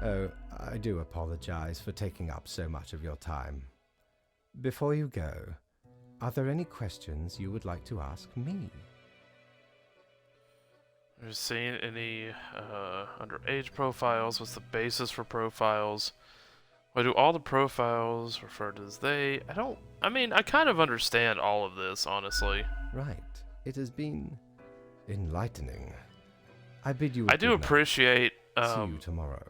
Oh, I do apologize for taking up so much of your time. Before you go, are there any questions you would like to ask me? Have you seen any underage profiles? What's the basis for profiles? Why do all the profiles refer to as they? I mean, I kind of understand all of this, honestly. Right. It has been enlightening. I bid you I do good night. appreciate... See you tomorrow.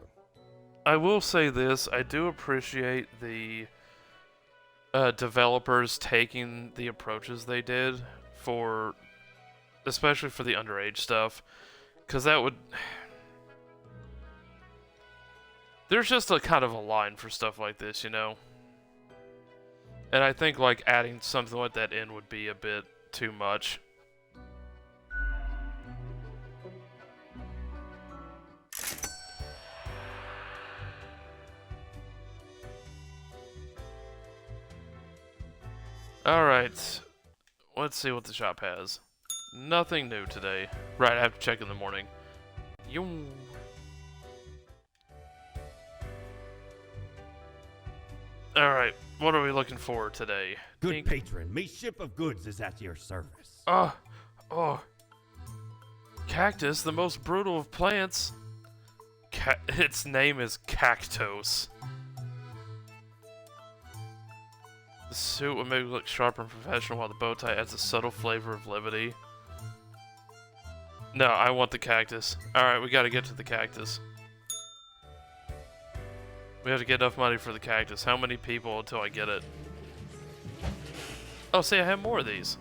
I will say this, I do appreciate the developers taking the approaches they did for, especially for the underage stuff, because that would, there's just a kind of a line for stuff like this, you know? And I think like adding something like that in would be a bit too much. Alright, let's see what the shop has. Nothing new today. Right, I have to check in the morning. Yoom. Alright, what are we looking for today? Good patron, me ship of goods is at your service. Oh. Cactus, the most brutal of plants. Its name is Cactos. The suit will make it look sharp and professional, while the bow tie adds a subtle flavor of levity. No, I want the cactus. Alright, we gotta get to the cactus. We have to get enough money for the cactus. How many people until I get it? Oh, see, I have more of these.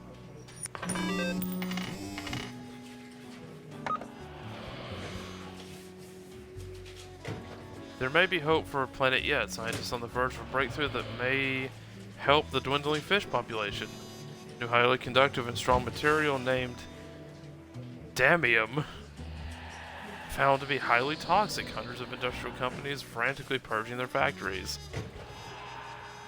There may be hope for a planet yet. Scientists on the verge of a breakthrough that may help the dwindling fish population. New highly conductive and strong material named Damium, found to be highly toxic. Hundreds of industrial companies frantically purging their factories.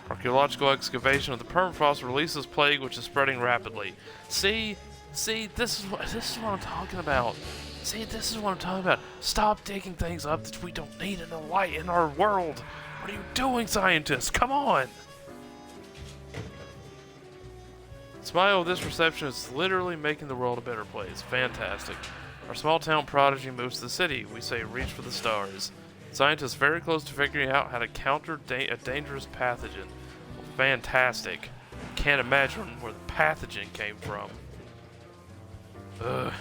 Archaeological excavation of the permafrost releases plague, which is spreading rapidly. See, this is what I'm talking about. See, this is what I'm talking about. Stop digging things up that we don't need in our world. What are you doing, scientists? Come on. Smile, this reception is literally making the world a better place. Fantastic. Our small town prodigy moves to the city. We say reach for the stars. Scientists very close to figuring out how to counter a dangerous pathogen. Well, fantastic. Can't imagine where the pathogen came from. Ugh.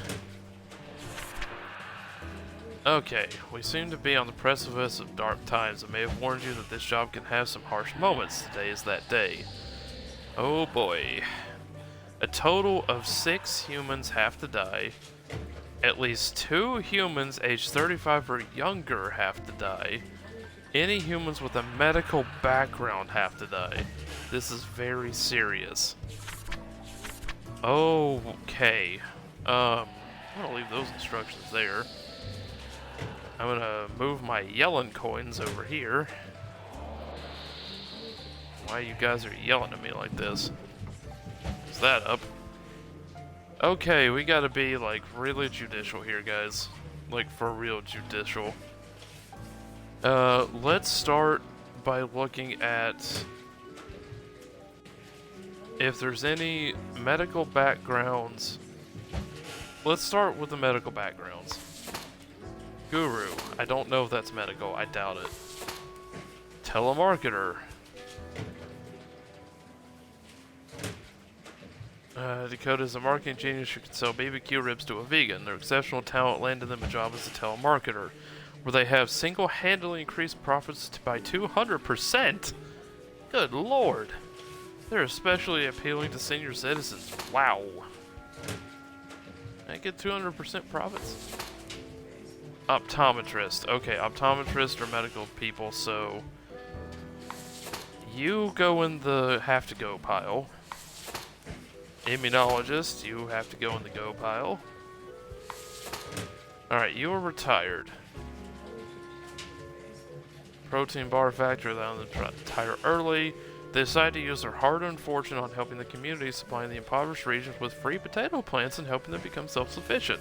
Okay, we seem to be on the precipice of dark times. I may have warned you that this job can have some harsh moments. Today is that day. Oh boy. A total of 6 humans have to die. At least 2 humans aged 35 or younger have to die. Any humans with a medical background have to die. This is very serious. Okay. I'm gonna leave those instructions there. I'm gonna move my yelling coins over here. Why you guys are yelling at me like this? Is that up? Okay, we gotta be like really judicial here, guys. Like for real judicial. Let's start by looking at if there's any medical backgrounds. Let's start with the medical backgrounds. Guru. I don't know if that's medical. I doubt it. Telemarketer. Dakota is a marketing genius who can sell BBQ ribs to a vegan. Their exceptional talent landed them a job as a telemarketer, where they have single-handedly increased profits by 200%. Good lord. They're especially appealing to senior citizens. Wow. I get 200% profits. Optometrist. Okay, optometrists are medical people, so you go in the have to go pile. Immunologist, you have to go in the go pile. Alright, you are retired. Protein bar factory, allowing them to retire early. They decide to use their hard-earned fortune on helping the community, supplying the impoverished regions with free potato plants and helping them become self-sufficient.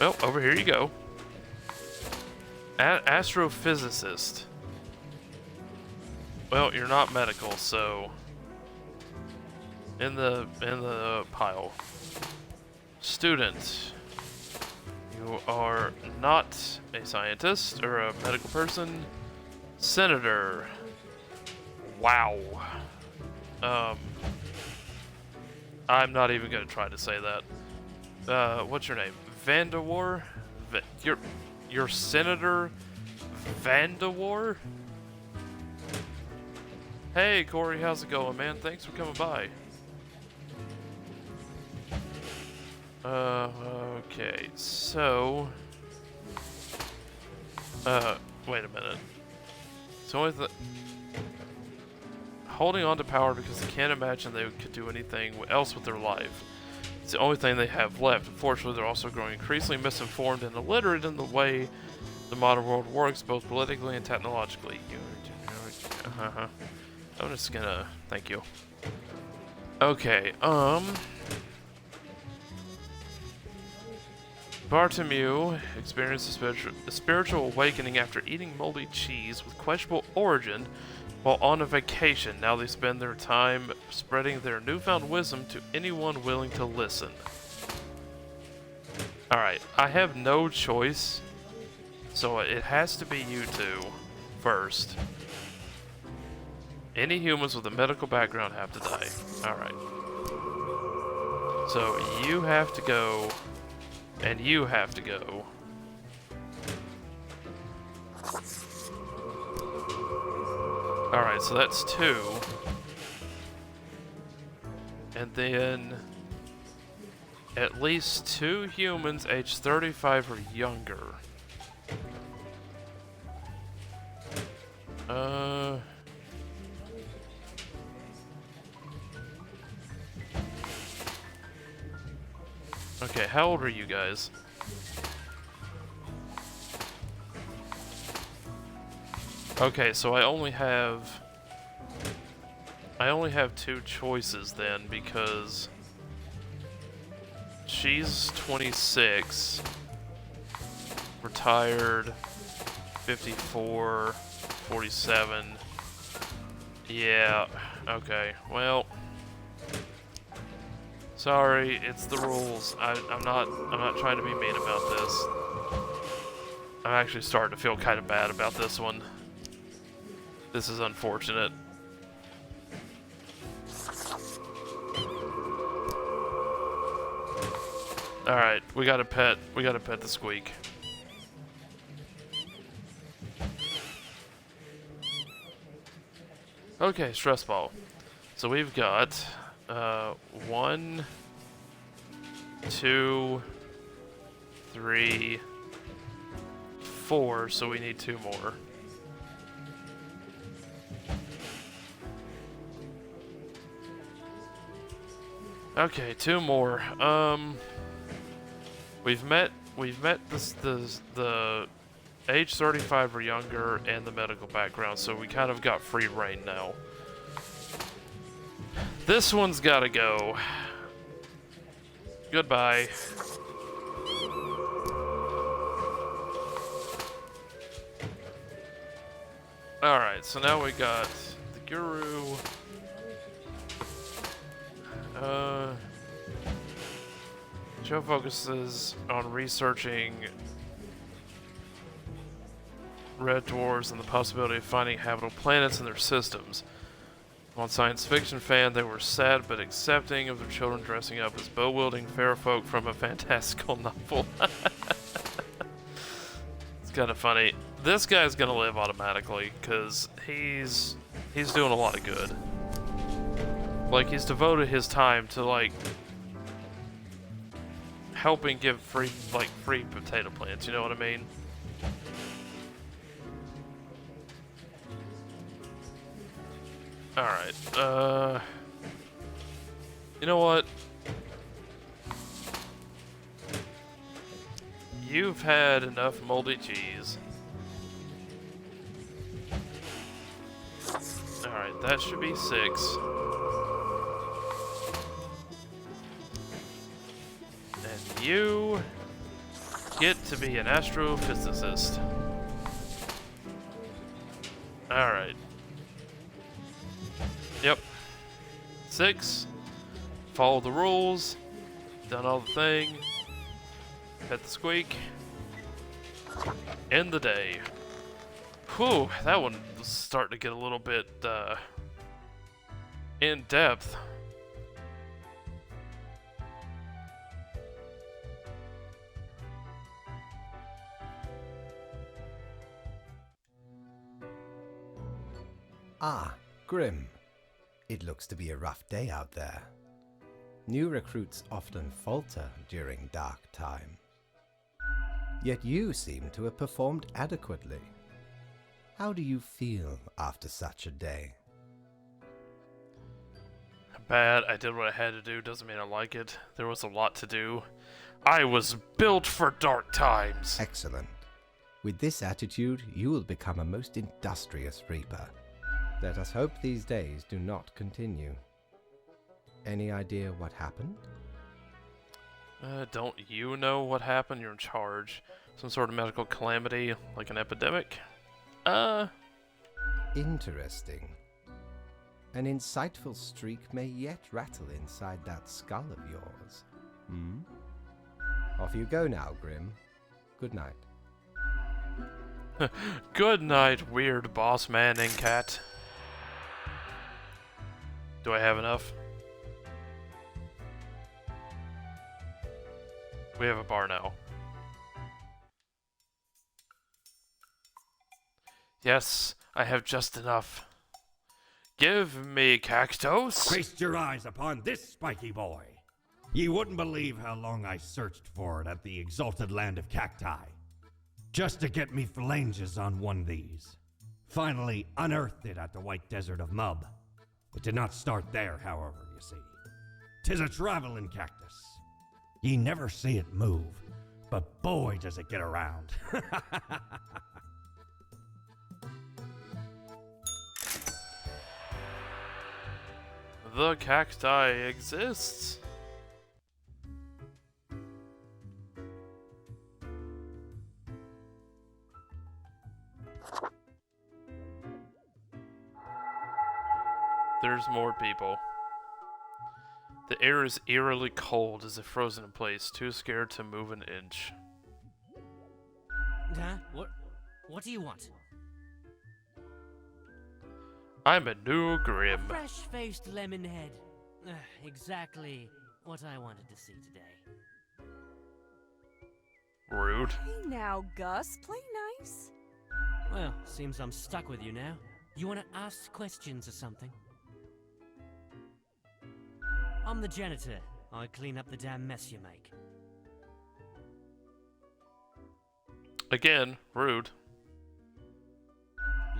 Well, over here you go. Astrophysicist. Well, you're not medical, so in the pile. Student. You are not a scientist or a medical person. Senator. Wow. I'm not even gonna try to say that. What's your name? Vandawar? You're Senator Vandawar? Hey Corey, how's it going, man? Thanks for coming by. Okay, so wait a minute. So holding on to power because they can't imagine they could do anything else with their life. It's the only thing they have left. Unfortunately, they're also growing increasingly misinformed and illiterate in the way the modern world works, both politically and technologically. I'm just gonna... Thank you. Okay, Bartomeu experienced a spiritual awakening after eating moldy cheese with questionable origin while on a vacation. Now they spend their time spreading their newfound wisdom to anyone willing to listen. Alright, I have no choice, so it has to be you two first. Any humans with a medical background have to die. Alright. So you have to go, and you have to go. Alright, so that's 2. And then at least 2 humans aged 35 or younger. Okay, how old are you guys? Okay, so I only have 2 choices then, because she's 26, retired, 54, 47. Yeah, okay, well, sorry, it's the rules. I'm not trying to be mean about this. I'm actually starting to feel kind of bad about this one. This is unfortunate. Alright, we gotta pet the squeak. Okay, stress ball. So we've got 1, 2, 3, 4, so we need 2 more. Okay, 2 more. We've met the age 35 or younger and the medical background, so we kind of got free reign now. This one's gotta go. Goodbye. Alright, so now we got the Guru. Joe focuses on researching red dwarves and the possibility of finding habitable planets in their systems. On science fiction fan, they were sad but accepting of their children dressing up as bow-wielding fair folk from a fantastical novel. It's kind of funny. This guy's gonna live automatically, because he's doing a lot of good. Like, he's devoted his time to, like, helping give free potato plants, you know what I mean? Alright, you know what? You've had enough moldy cheese. Alright, that should be 6. And you get to be an astrophysicist. Alright. Yep. 6. Follow the rules. Done all the thing. Pet the squeak. End the day. Whew, that one was starting to get a little bit, in depth. Ah, Grim. It looks to be a rough day out there. New recruits often falter during dark time. Yet you seem to have performed adequately. How do you feel after such a day? Bad. I did what I had to do. Doesn't mean I like it. There was a lot to do. I was built for dark times. Excellent. With this attitude, you will become a most industrious reaper. Let us hope these days do not continue. Any idea what happened? Don't you know what happened? You're in charge. Some sort of medical calamity, like an epidemic? Interesting. An insightful streak may yet rattle inside that skull of yours. Hmm? Off you go now, Grim. Good night. Good night, weird boss man and cat. Do I have enough? We have a bar now. Yes, I have just enough. Give me Cactos. Feast your eyes upon this spiky boy. Ye wouldn't believe how long I searched for it at the exalted land of cacti, just to get me phalanges on one of these. Finally unearthed it at the White Desert of Mub. It did not start there, however, you see. 'Tis a traveling cactus. Ye never see it move, but boy does it get around. The cacti exists. There's more people. The air is eerily cold as if frozen in place, too scared to move an inch. Huh? What do you want? I'm a new Grim. Fresh-faced lemon head. Exactly what I wanted to see today. Rude. Hey now, Gus, play nice. Well, seems I'm stuck with you now. You want to ask questions or something? I'm the janitor. I clean up the damn mess you make. Again, rude.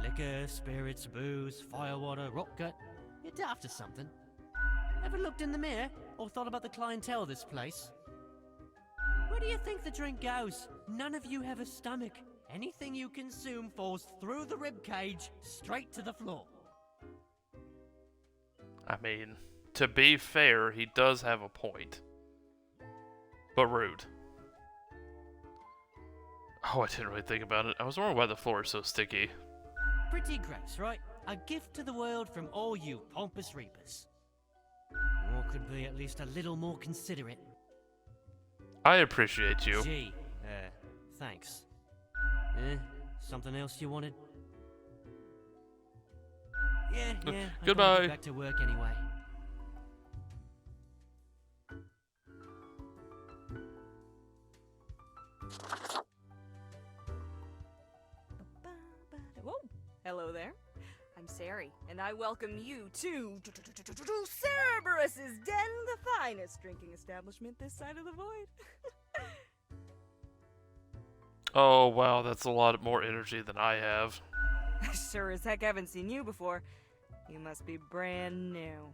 Liquor, spirits, booze, firewater, rock gut. You're daft or something. Ever looked in the mirror or thought about the clientele of this place? Where do you think the drink goes? None of you have a stomach. Anything you consume falls through the rib cage straight to the floor. I mean, to be fair, he does have a point. But rude. Oh, I didn't really think about it. I was wondering why the floor is so sticky. Pretty gross, right? A gift to the world from all you pompous reapers. Or could be at least a little more considerate. I appreciate you. Gee, thanks. Something else you wanted? Yeah, I gotta Goodbye. get back to work anyway. Mary, and I welcome you to Cerberus's Den, the finest drinking establishment this side of the void. Oh, wow, that's a lot more energy than I have. I sure as heck haven't seen you before. You must be brand new.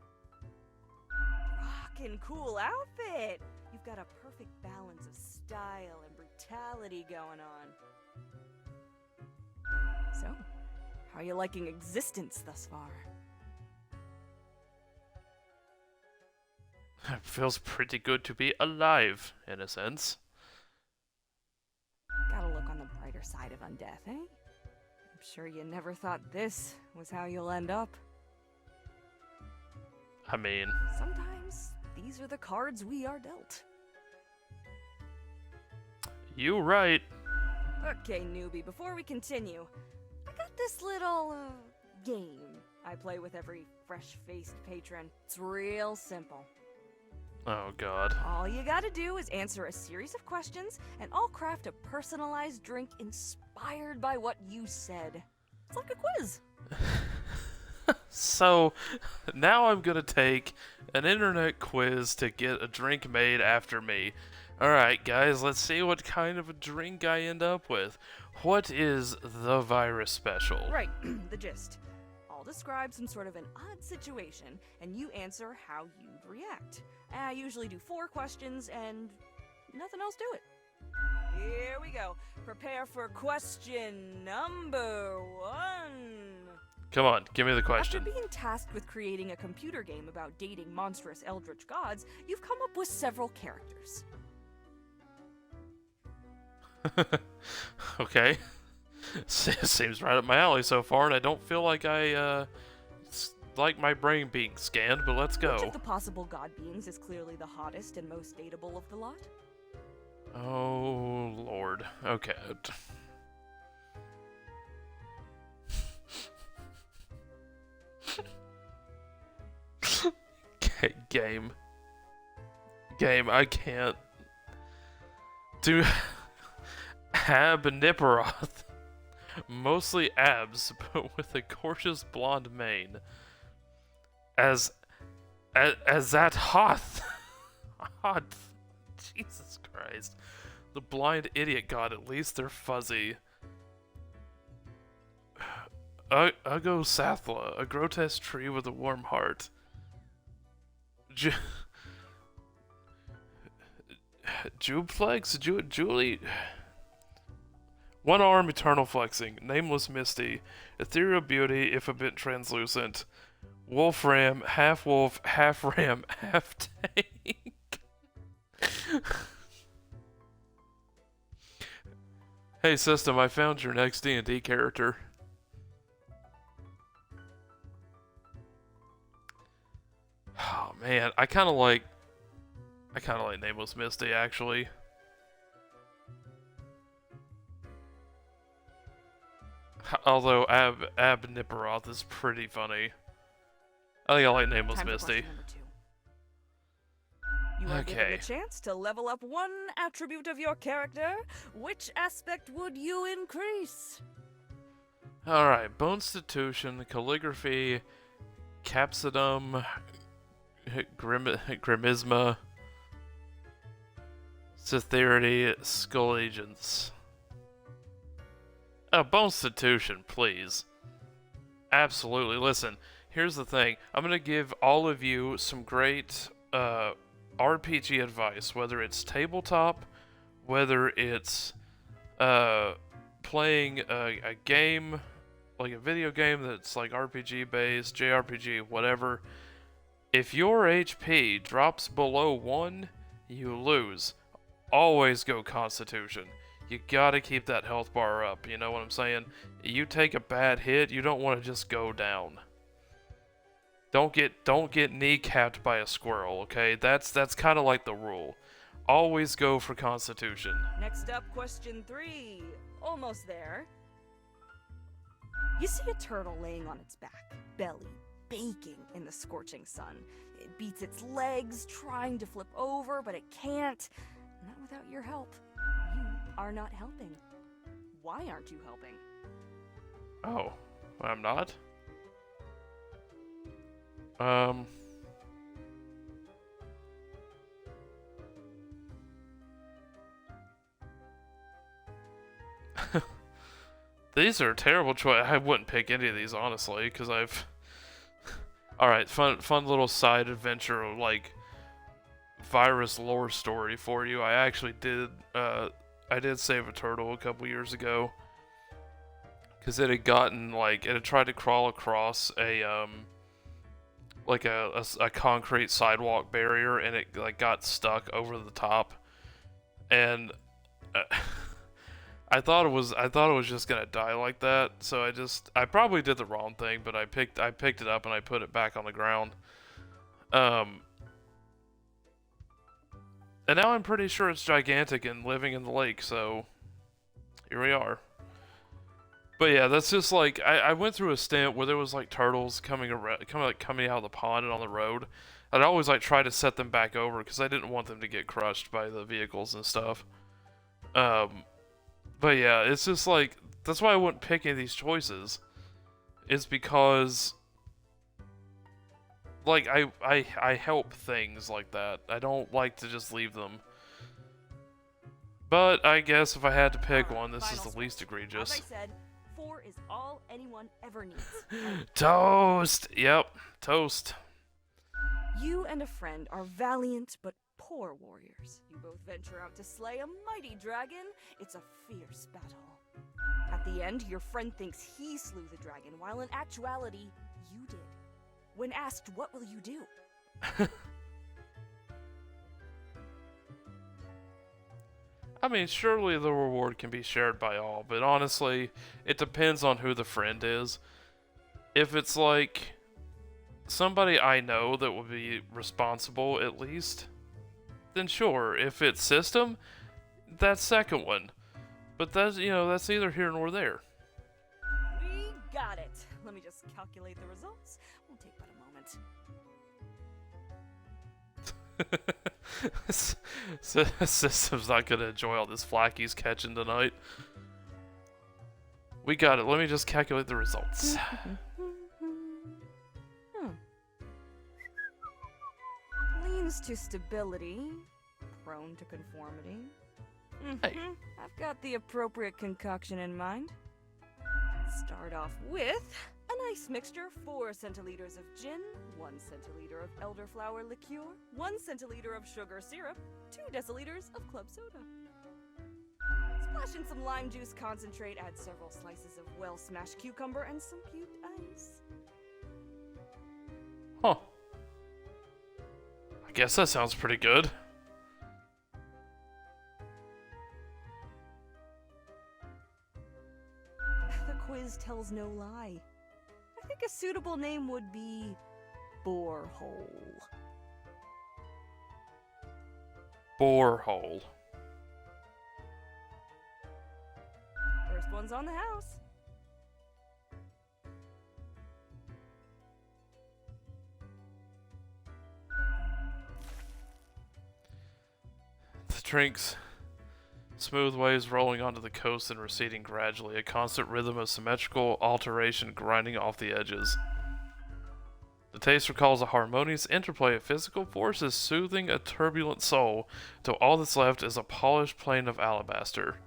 Rockin' cool outfit! You've got a perfect balance of style and brutality going on. So, how are you liking existence thus far? It feels pretty good to be alive, in a sense. Gotta look on the brighter side of undeath, eh? I'm sure you never thought this was how you'll end up. I mean, Sometimes these are the cards we are dealt. you right. Okay, newbie, before we continue, I got this little, game I play with every fresh-faced patron. It's real simple. Oh, God. All you gotta do is answer a series of questions, and I'll craft a personalized drink inspired by what you said. It's like a quiz. So, now I'm gonna take an internet quiz to get a drink made after me. Alright, guys, let's see what kind of a drink I end up with. What is the virus special? Right, the gist. I'll describe some sort of an odd situation, and you answer how you'd react. I usually do 4 questions, and nothing else to it. Here we go. Prepare for question number 1. Come on, give me the question. After being tasked with creating a computer game about dating monstrous eldritch gods, you've come up with several characters. Okay. Seems right up my alley so far, and I don't feel like like my brain being scanned, but let's Which go. of the possible god beings is clearly the hottest and most dateable of the lot? Oh, Lord. Okay. Okay, game, I can't do Ab Nipperoth. Mostly abs, but with a gorgeous blonde mane. As that Hoth. Hoth. Jesus Christ. The blind idiot god, at least they're fuzzy. Ugo Sathla, a grotesque tree with a warm heart. Jubeflex? Julie? One arm, eternal flexing. Nameless Misty. Ethereal beauty, if a bit translucent. Wolf ram, half wolf, half ram, half tank. Hey system, I found your next D&D character. Oh man, I kind of like Nameless Misty actually. Although Ab Nipperoth is pretty funny. I think I like Nameless Time for Misty. question number 2. You are given Okay. the chance to level up one attribute of your character. Which aspect would you increase? Alright, Bonstitution, Calligraphy, Capsidum, Grimisma, Cytheridity, Skull Agents. Bonstitution, please. Absolutely. Listen, here's the thing. I'm going to give all of you some great RPG advice, whether it's tabletop, whether it's playing a game, like a video game that's like RPG based, JRPG, whatever. If your HP drops below 1, you lose. Always go Constitution. You gotta keep that health bar up, you know what I'm saying? You take a bad hit, you don't want to just go down. Don't get kneecapped by a squirrel, okay? That's kind of like the rule. Always go for Constitution. Next up, question 3. Almost there. You see a turtle laying on its back, belly baking in the scorching sun. It beats its legs, trying to flip over, but it can't. Not without your help. You are not helping. Why aren't you helping? Oh, I'm not? Um. These are terrible choice. I wouldn't pick any of these honestly, because I've. All right, fun little side adventure, like virus lore story for you. I actually did. I did save a turtle a couple years ago, because it had gotten like it had tried to crawl across a like a concrete sidewalk barrier, and it like got stuck over the top, and. I thought it was just gonna die like that, so I probably did the wrong thing, but I picked it up and I put it back on the ground. And now I'm pretty sure it's gigantic and living in the lake, so here we are. But yeah, that's just like I went through a stint where there was like turtles coming out of the pond and on the road. I'd always like try to set them back over because I didn't want them to get crushed by the vehicles and stuff. But yeah, it's just like, that's why I wouldn't pick any of these choices. It's because, like, I help things like that. I don't like to just leave them. But I guess if I had to pick one, this is the least egregious. As I said, 4 is all anyone ever needs. Toast! Yep, toast. You and a friend are valiant but poor warriors. You both venture out to slay a mighty dragon. It's a fierce battle. At the end, your friend thinks he slew the dragon, while in actuality, you did. When asked, what will you do? I mean, surely the reward can be shared by all, but honestly, it depends on who the friend is. If it's like somebody I know that will be responsible at least, then sure. If it's system, that second one. But that's, that's neither here nor there. We got it. Let me just calculate the results. Won't take but a moment. System's not gonna enjoy all this flack he's catching tonight. We got it. Let me just calculate the results. Leans to stability, prone to conformity. Hey. I've got the appropriate concoction in mind. Start off with a nice mixture: 4 centiliters of gin, 1 centiliter of elderflower liqueur, 1 centiliter of sugar syrup, 2 deciliters of club soda. Splash in some lime juice concentrate, add several slices of well-smashed cucumber, and some cubed ice. Huh. I guess that sounds pretty good. The quiz tells no lie. I think a suitable name would be Borehole. Borehole. First one's on the house. The drinks. Smooth waves rolling onto the coast and receding gradually, a constant rhythm of symmetrical alteration grinding off the edges. The taste recalls a harmonious interplay of physical forces soothing a turbulent soul, till all that's left is a polished plane of alabaster.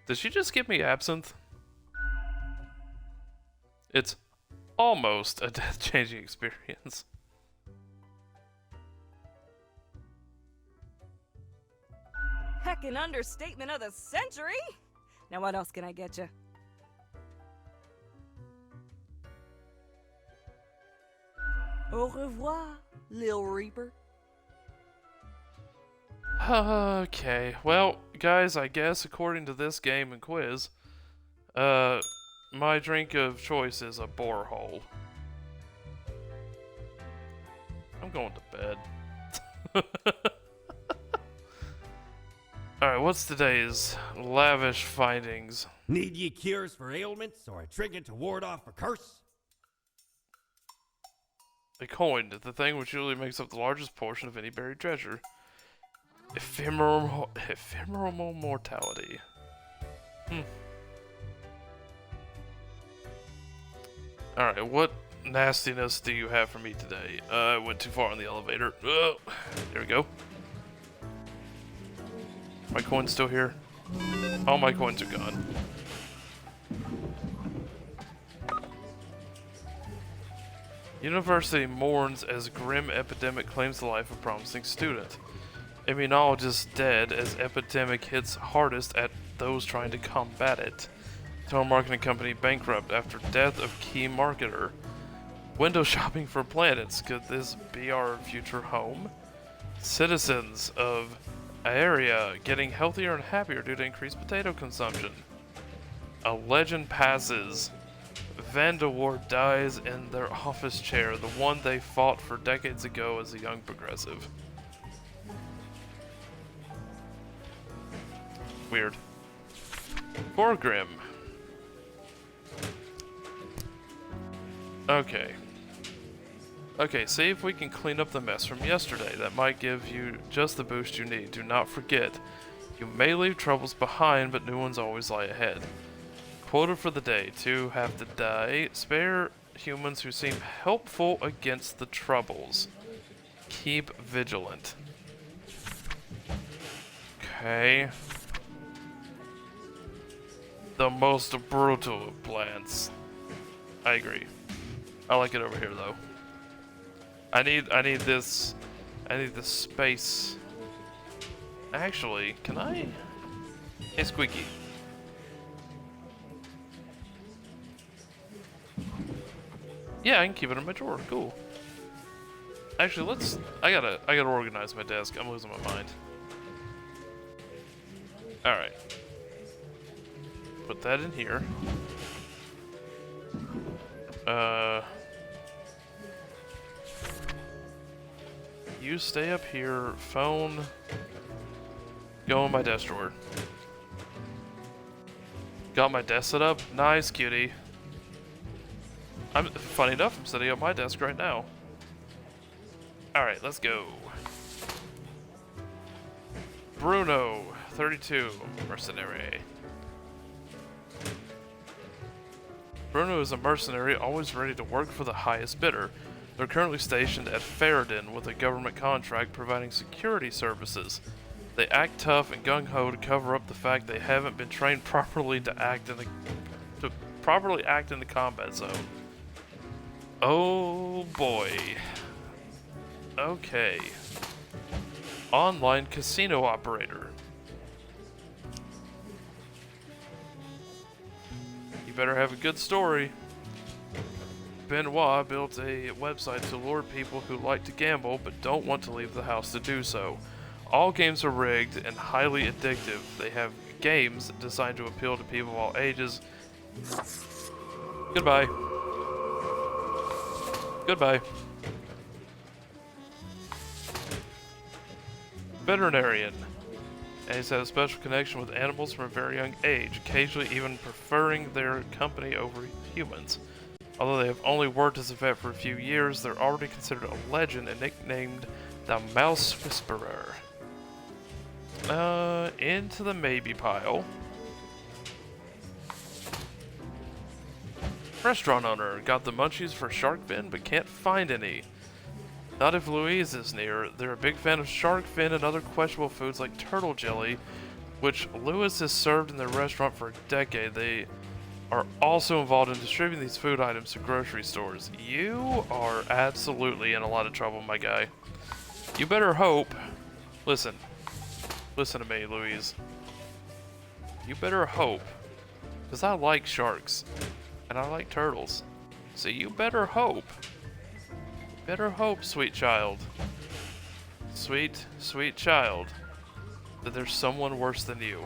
Did she just give me absinthe? It's almost a death-changing experience. Heckin' understatement of the century! Now what else can I get you? Au revoir, Lil Reaper. Okay, well, guys, I guess according to this game and quiz, my drink of choice is a borehole. I'm going to bed. Alright, what's today's lavish findings? Need ye cures for ailments or a trinket to ward off a curse? A coin, the thing which usually makes up the largest portion of any buried treasure. Ephemeral mortality. Alright, what nastiness do you have for me today? I went too far on the elevator. Oh, there we go. My coin's still here? All my coins are gone. University mourns as grim epidemic claims the life of promising student. Immunologist dead as epidemic hits hardest at those trying to combat it. Telemarketing company bankrupt after death of key marketer. Window shopping for planets. Could this be our future home? Citizens of area getting healthier and happier due to increased potato consumption. A legend passes. Vandalwar dies in their office chair, the one they fought for decades ago as a young progressive. Weird. Gorgrim. Okay. Okay, see if we can clean up the mess from yesterday. That might give you just the boost you need. Do not forget, you may leave troubles behind, but new ones always lie ahead. Quota for the day. 2 have to die. Spare humans who seem helpful against the troubles. Keep vigilant. Okay. The most brutal of plants. I agree. I like it over here though. I need this space. Actually, can I? Hey Squeaky. Yeah, I can keep it in my drawer. Cool. Actually, I gotta organize my desk. I'm losing my mind. Alright. Put that in here. You stay up here. Phone. Go in my desk drawer. Got my desk set up. Nice, cutie. Funny enough, I'm sitting at my desk right now. Alright, let's go. Bruno, 32, mercenary. Bruno is a mercenary always ready to work for the highest bidder. They're currently stationed at Faradin with a government contract providing security services. They act tough and gung-ho to cover up the fact they haven't been trained properly to act in the combat zone. Oh boy. Okay. Online casino operator. You better have a good story. Benoit built a website to lure people who like to gamble but don't want to leave the house to do so. All games are rigged and highly addictive. They have games designed to appeal to people of all ages. Goodbye. Goodbye. Veterinarian. And he's had a special connection with animals from a very young age, occasionally even preferring their company over humans. Although they have only worked as a vet for a few years, they're already considered a legend and nicknamed the Mouse Whisperer. Into the maybe pile. Restaurant owner. Got the munchies for shark fin, but can't find any. Not if Louise is near. They're a big fan of shark fin and other questionable foods like turtle jelly, which Lewis has served in their restaurant for a decade. They are also involved in distributing these food items to grocery stores. You are absolutely in a lot of trouble, my guy. You better hope. Listen to me, Louise. You better hope, because I like sharks. And I like turtles. So you better hope. Better hope, sweet child. Sweet, sweet child. That there's someone worse than you.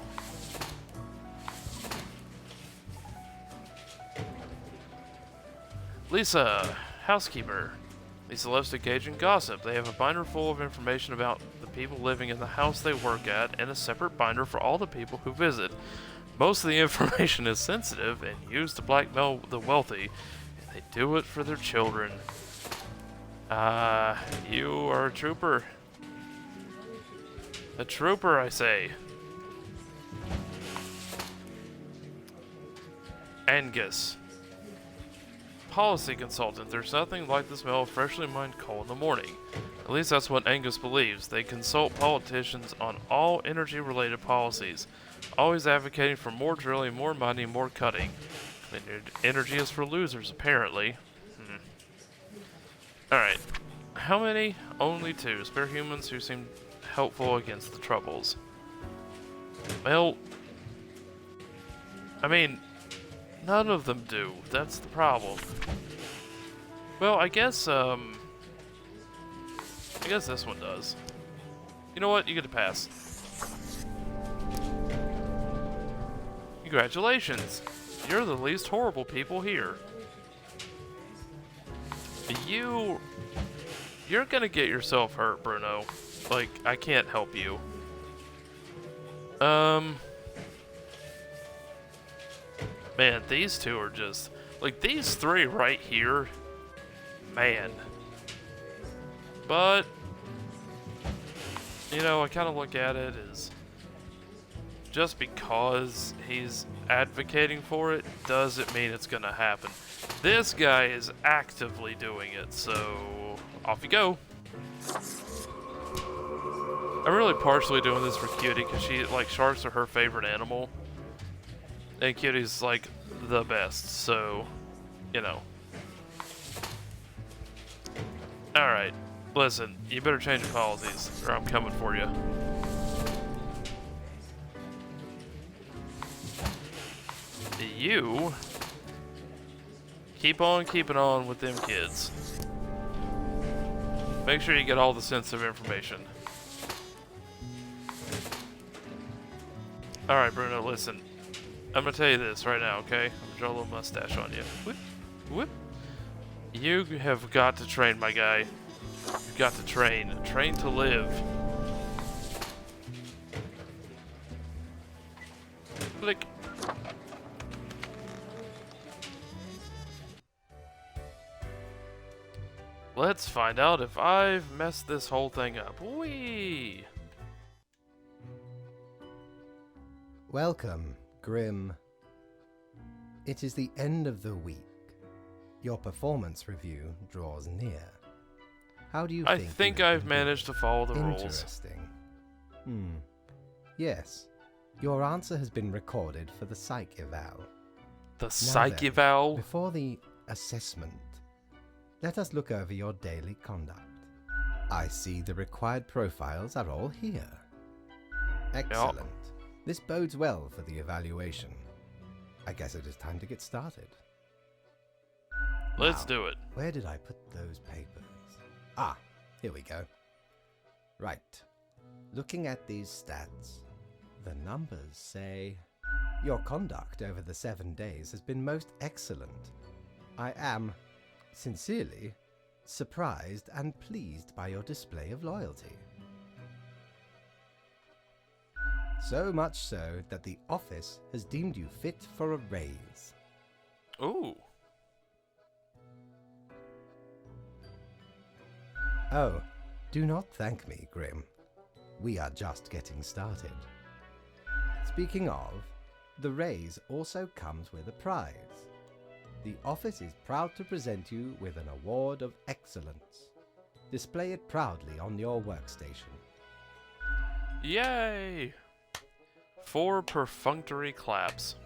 Lisa, housekeeper. Lisa loves to engage in gossip. They have a binder full of information about the people living in the house they work at, and a separate binder for all the people who visit. Most of the information is sensitive and used to blackmail the wealthy, and they do it for their children. You are a trooper. A trooper, I say. Angus. policy consultant. There's nothing like the smell of freshly mined coal in the morning. At least that's what Angus believes. They consult politicians on all energy-related policies, always advocating for more drilling, more mining, more cutting. Energy is for losers, apparently. Alright. How many? Only 2. Spare humans who seem helpful against the troubles. Well, I mean, none of them do. That's the problem. Well, I guess this one does. You know what? You get a pass. Congratulations! You're the least horrible people here. You're gonna get yourself hurt, Bruno. Like, I can't help you. Man, these two are just... Like, these 3 right here... Man. But... You know, I kind of look at it as... Just because he's advocating for it, doesn't mean it's gonna happen. This guy is actively doing it, so... Off you go. I'm really partially doing this for Cutie, because sharks are her favorite animal. And Cutie's, like, the best, so, you know. Alright, listen, you better change your policies, or I'm coming for you. You keep on keeping on with them kids. Make sure you get all the sensitive information. Alright, Bruno, listen. I'm gonna tell you this right now, okay? I'm gonna draw a little mustache on you. Whoop, whoop. You have got to train, my guy. You've got to train. Train to live. Click. Let's find out if I've messed this whole thing up. Whee! Welcome, Grim. It is the end of the week. Your performance review draws near. How do you think? I think I've managed to follow the rules. Interesting. Yes. Your answer has been recorded for the psych eval. The psych eval? Before the assessment, let us look over your daily conduct. I see the required profiles are all here. Excellent. Yep. This bodes well for the evaluation. I guess it is time to get started. Let's Now, do it. Where did I put those papers? Ah, here we go. Right. Looking at these stats, the numbers say your conduct over the 7 days has been most excellent. I am, sincerely, surprised and pleased by your display of loyalty. So much so that the office has deemed you fit for a raise. Ooh. Oh, do not thank me, Grim. We are just getting started. Speaking of, the raise also comes with a prize. The office is proud to present you with an award of excellence. Display it proudly on your workstation. Yay! 4 perfunctory claps.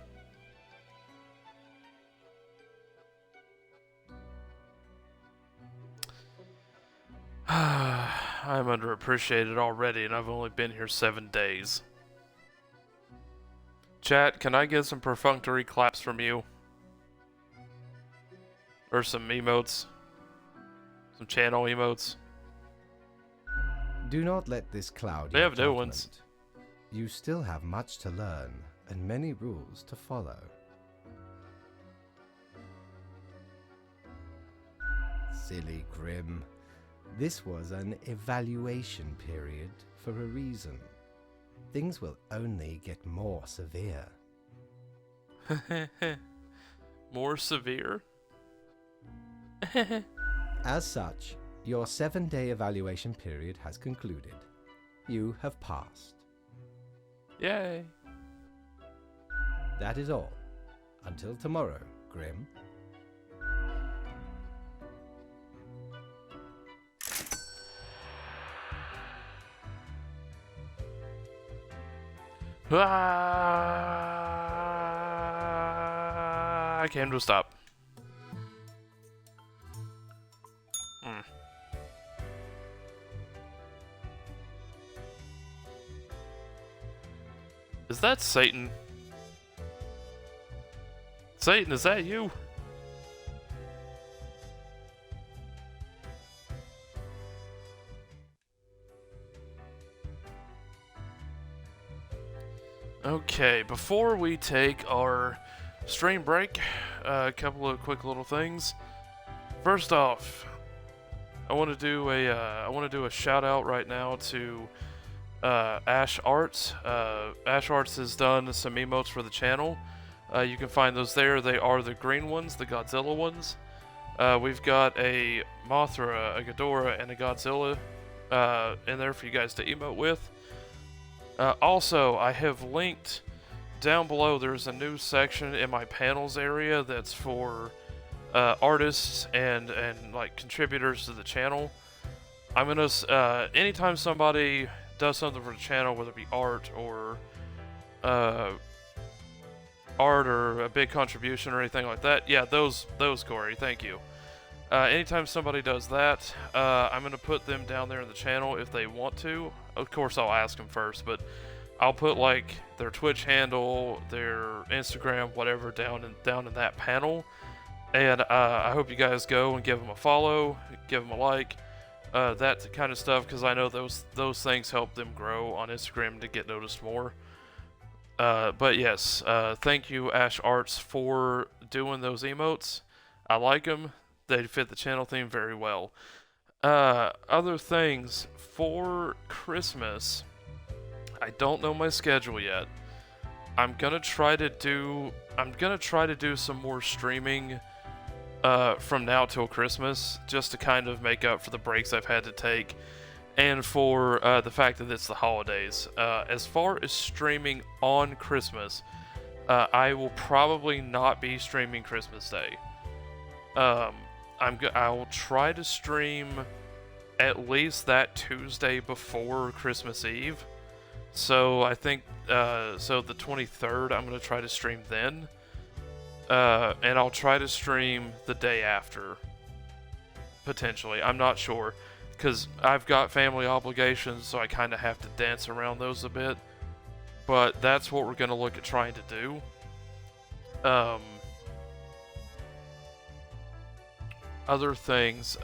I'm underappreciated already, and I've only been here 7 days. Chat, can I get some perfunctory claps from you? Or some emotes? Some channel emotes? Do not let this cloud They your have new ones. judgment. You still have much to learn and many rules to follow. Silly Grim. This was an evaluation period for a reason. Things will only get more severe. More severe? As such, your 7-day evaluation period has concluded. You have passed. Yay! That is all. Until tomorrow, Grim. I came to a stop. Is that Satan? Satan, is that you? Okay, before we take our stream break, a couple of quick little things. First off, I want to do a shout out right now to Ash Arts. Ash Arts has done some emotes for the channel. You can find those there. They are the green ones, the Godzilla ones. We've got a Mothra, a Ghidorah, and a Godzilla in there for you guys to emote with. Also, I have linked down below, there's a new section in my panels area that's for artists and like contributors to the channel. I'm gonna anytime somebody does something for the channel, whether it be art or a big contribution or anything like that, yeah, those Corey, thank you. Anytime somebody does that, I'm gonna put them down there in the channel if they want to. Of course, I'll ask them first, but I'll put like their Twitch handle, their Instagram, whatever, down in that panel. And I hope you guys go and give them a follow, give them a like, that kind of stuff, because I know those things help them grow on Instagram to get noticed more. But yes, thank you Ash Arts for doing those emotes. I like them. They fit the channel theme very well. Other things for Christmas, I don't know my schedule yet. I'm gonna try to do some more streaming from now till Christmas, just to kind of make up for the breaks I've had to take, and for the fact that it's the holidays. As far as streaming on Christmas, I will probably not be streaming Christmas Day. I will try to stream at least that Tuesday before Christmas Eve. So I think so the 23rd I'm going to try to stream then. And I'll try to stream the day after, potentially. I'm not sure, because I've got family obligations, so I kind of have to dance around those a bit. But that's what we're going to look at trying to do. Other things.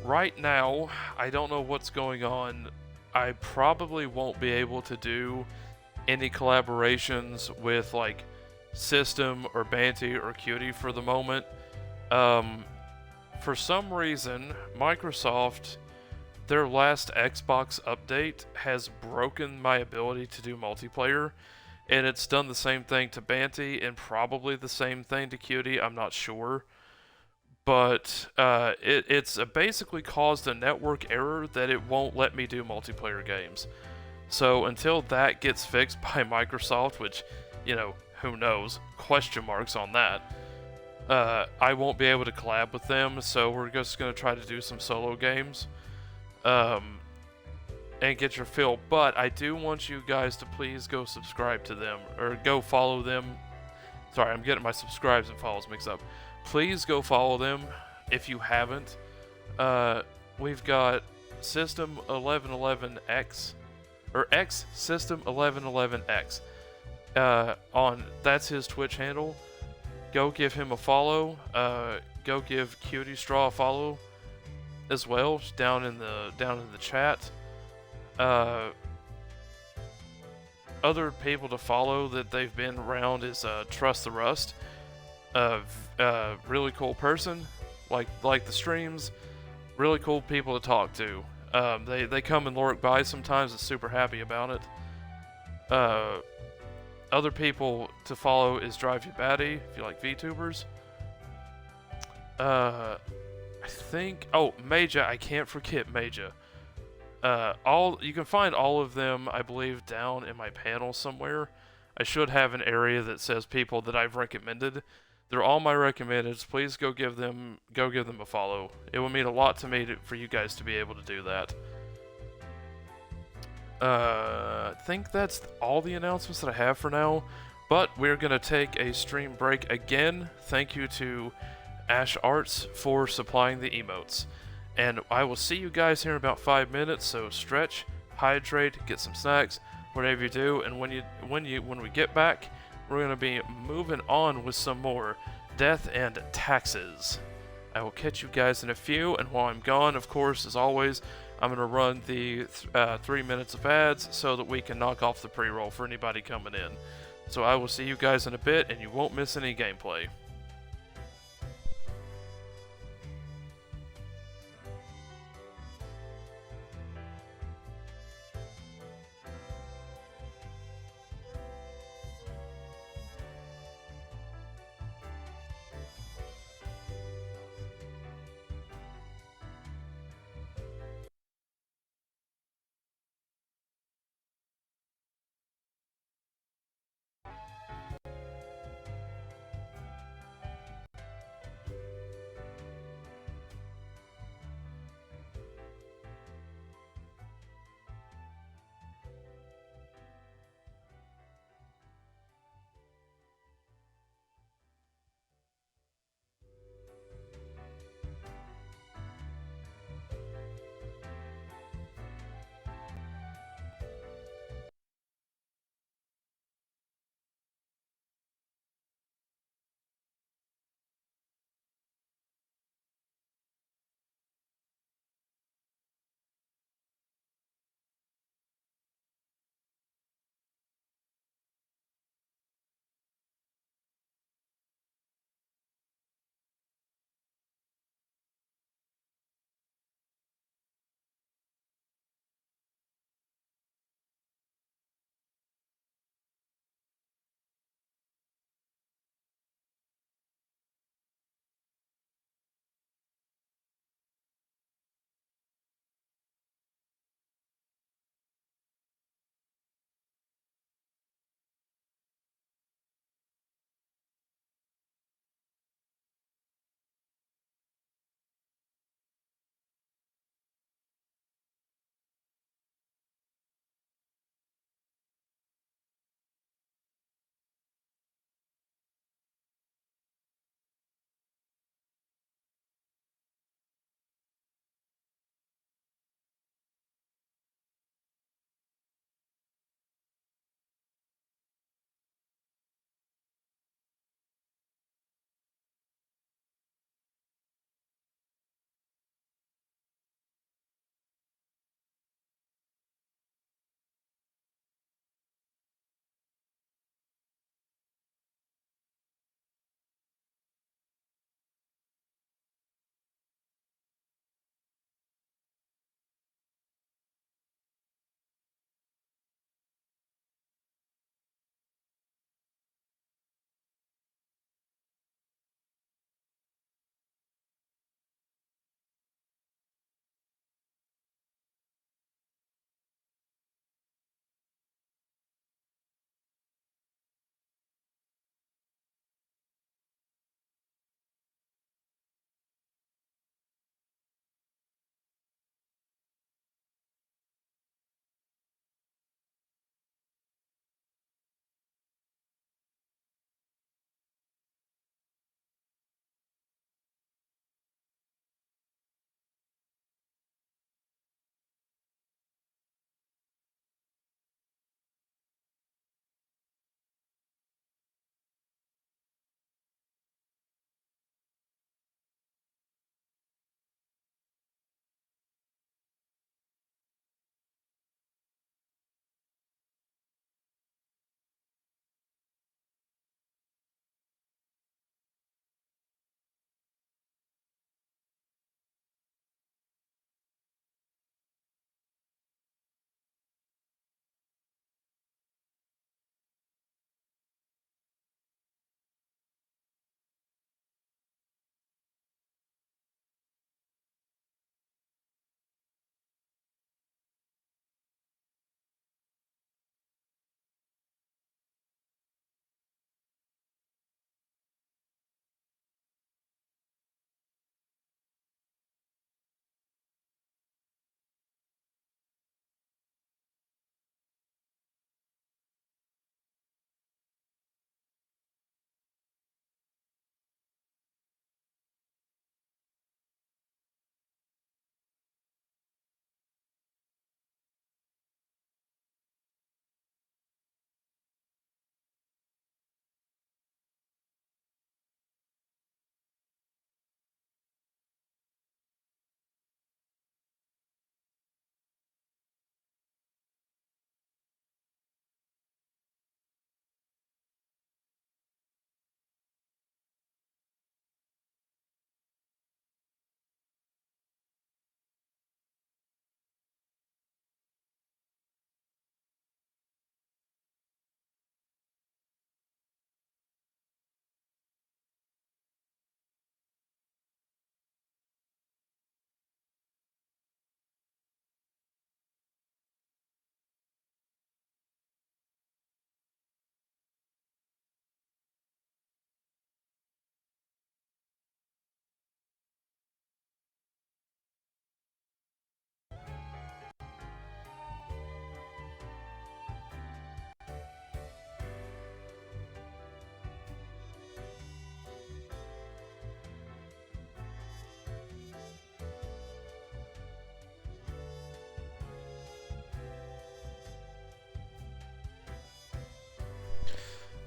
Right now, I don't know what's going on. I probably won't be able to do any collaborations with like System or Banty or Cutie for the moment. For some reason, Microsoft, their last Xbox update has broken my ability to do multiplayer, and it's done the same thing to Banty and probably the same thing to Cutie, I'm not sure. But it's basically caused a network error that it won't let me do multiplayer games. So until that gets fixed by Microsoft, which, you know, who knows, question marks on that, I won't be able to collab with them, so we're just going to try to do some solo games and get your fill. But I do want you guys to please go subscribe to them, or go follow them. Sorry, I'm getting my subscribes and follows mixed up. Please go follow them if you haven't. We've got System 1111X, or X System 1111X. That's his Twitch handle. Go give him a follow. Go give Cutie Straw a follow as well, down in the chat. Other people to follow that they've been around is Trust the Rust. Really cool person, like the streams, really cool people to talk to. They come and lurk by sometimes, and super happy about it. Other people to follow is Drive You Batty, if you like VTubers. I think, Major, I can't forget Major. You can find all of them, I believe, down in my panel somewhere. I should have an area that says people that I've recommended. They're all my recommendeds. Please go give them a follow. It will mean a lot to me for you guys to be able to do that. I think that's all the announcements that I have for now. But we're going to take a stream break again. Thank you to Ash Arts for supplying the emotes. And I will see you guys here in about 5 minutes, so stretch, hydrate, get some snacks, whatever you do. And when we get back, we're going to be moving on with some more death and taxes. I will catch you guys in a few, and while I'm gone, of course, as always, I'm going to run the 3 minutes of ads so that we can knock off the pre-roll for anybody coming in. So I will see you guys in a bit, and you won't miss any gameplay.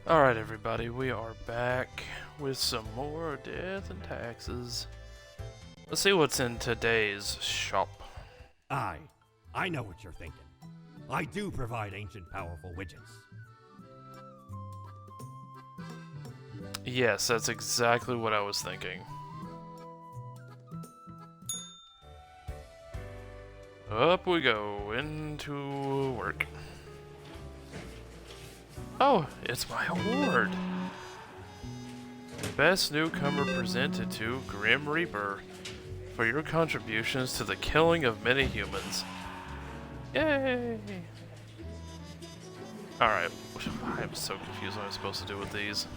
Alright, everybody, we are back with some more Death and Taxes. Let's see what's in today's shop. I know what you're thinking. I do provide ancient powerful widgets. Yes, that's exactly what I was thinking. Up we go, into work. Oh, it's my award! Best Newcomer presented to Grim Reaper for your contributions to the killing of many humans. Yay! Alright, I'm so confused what I'm supposed to do with these.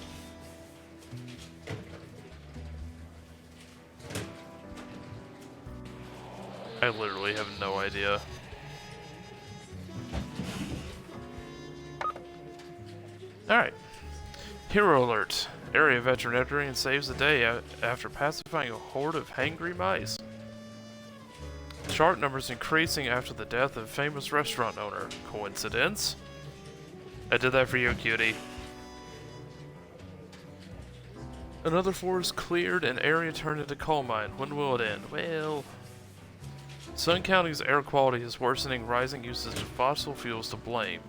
I literally have no idea. Alright. Hero alert. Area veterinarian saves the day after pacifying a horde of hangry mice. Shark numbers increasing after the death of famous restaurant owner. Coincidence? I did that for you, cutie. Another forest cleared and area turned into coal mine. When will it end? Well... Sun County's air quality is worsening, rising usage of fossil fuels to blame.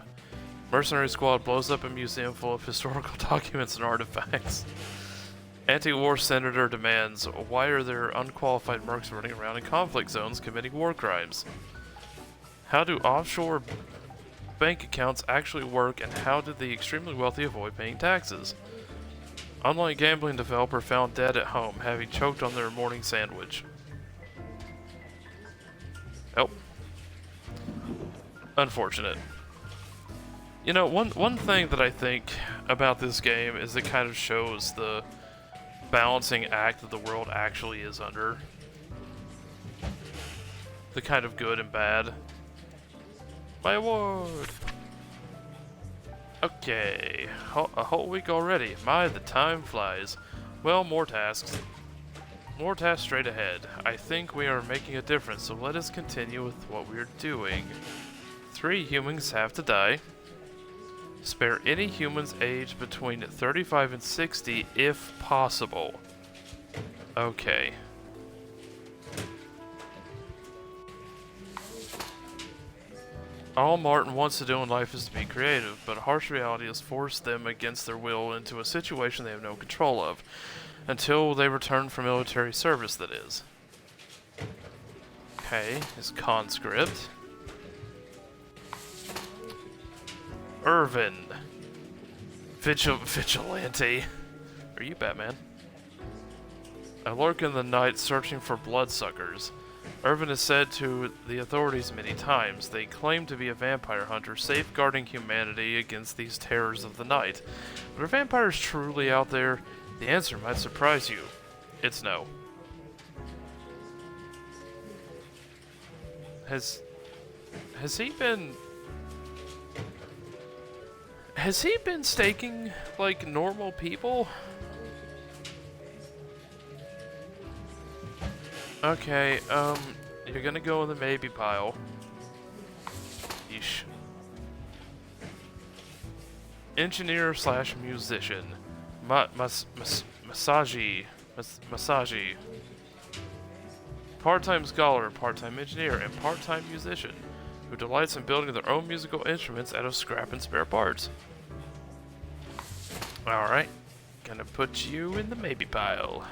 Mercenary squad blows up a museum full of historical documents and artifacts. Anti-war senator demands, why are there unqualified mercs running around in conflict zones committing war crimes? How do offshore bank accounts actually work, and how did the extremely wealthy avoid paying taxes? Online gambling developer found dead at home, having choked on their morning sandwich. Oh. Unfortunate. You know, one thing that I think about this game is it kind of shows the balancing act that the world actually is under. The kind of good and bad. My award! Okay, a whole week already. My, the time flies. Well, more tasks. More tasks straight ahead. I think we are making a difference, so let us continue with what we're doing. 3 humans have to die. Spare any humans aged between 35 and 60 if possible. Okay. All Martin wants to do in life is to be creative, but harsh reality has forced them against their will into a situation they have no control of. Until they return from military service, that is. Okay, his conscript. Irvin. Vigilante. Are you Batman? I lurk in the night searching for bloodsuckers. Irvin has said to the authorities many times they claim to be a vampire hunter safeguarding humanity against these terrors of the night. But are vampires truly out there? The answer might surprise you. It's no. Has he been staking like normal people? Okay, you're gonna go in the maybe pile. Yeesh. Engineer slash musician. Massage. Part-time scholar, part-time engineer, and part-time musician who delights in building their own musical instruments out of scrap and spare parts. Alright, gonna put you in the maybe pile.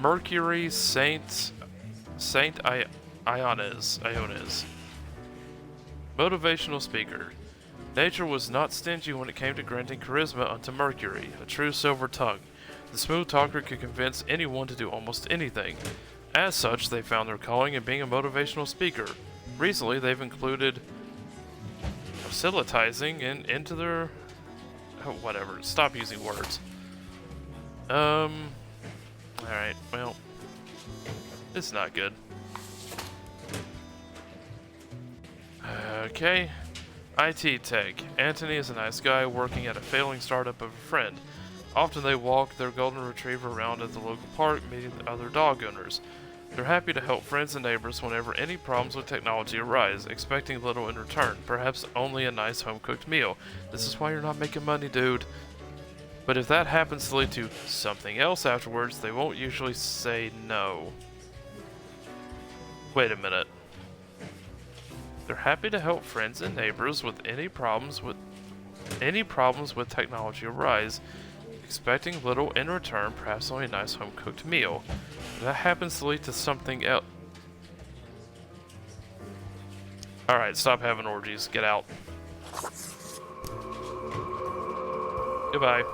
Mercury Saint Iones. Motivational speaker. Nature was not stingy when it came to granting charisma unto Mercury, a true silver tongue. The smooth talker could convince anyone to do almost anything. As such, they found their calling in being a motivational speaker. Recently, they've included facilitizing into their... Oh, whatever, stop using words. Alright, well, this is not good. Okay. IT Tech. Anthony is a nice guy working at a failing startup of a friend. Often they walk their golden retriever around at the local park, meeting the other dog owners. They're happy to help friends and neighbors whenever any problems with technology arise, expecting little in return, perhaps only a nice home-cooked meal. This is why you're not making money, dude. But if that happens to lead to something else afterwards, they won't usually say no. Wait a minute. They're happy to help friends and neighbors with any problems with technology arise, expecting little in return, perhaps only a nice home-cooked meal. If that happens to lead to something else. Alright, stop having orgies. Get out. Goodbye.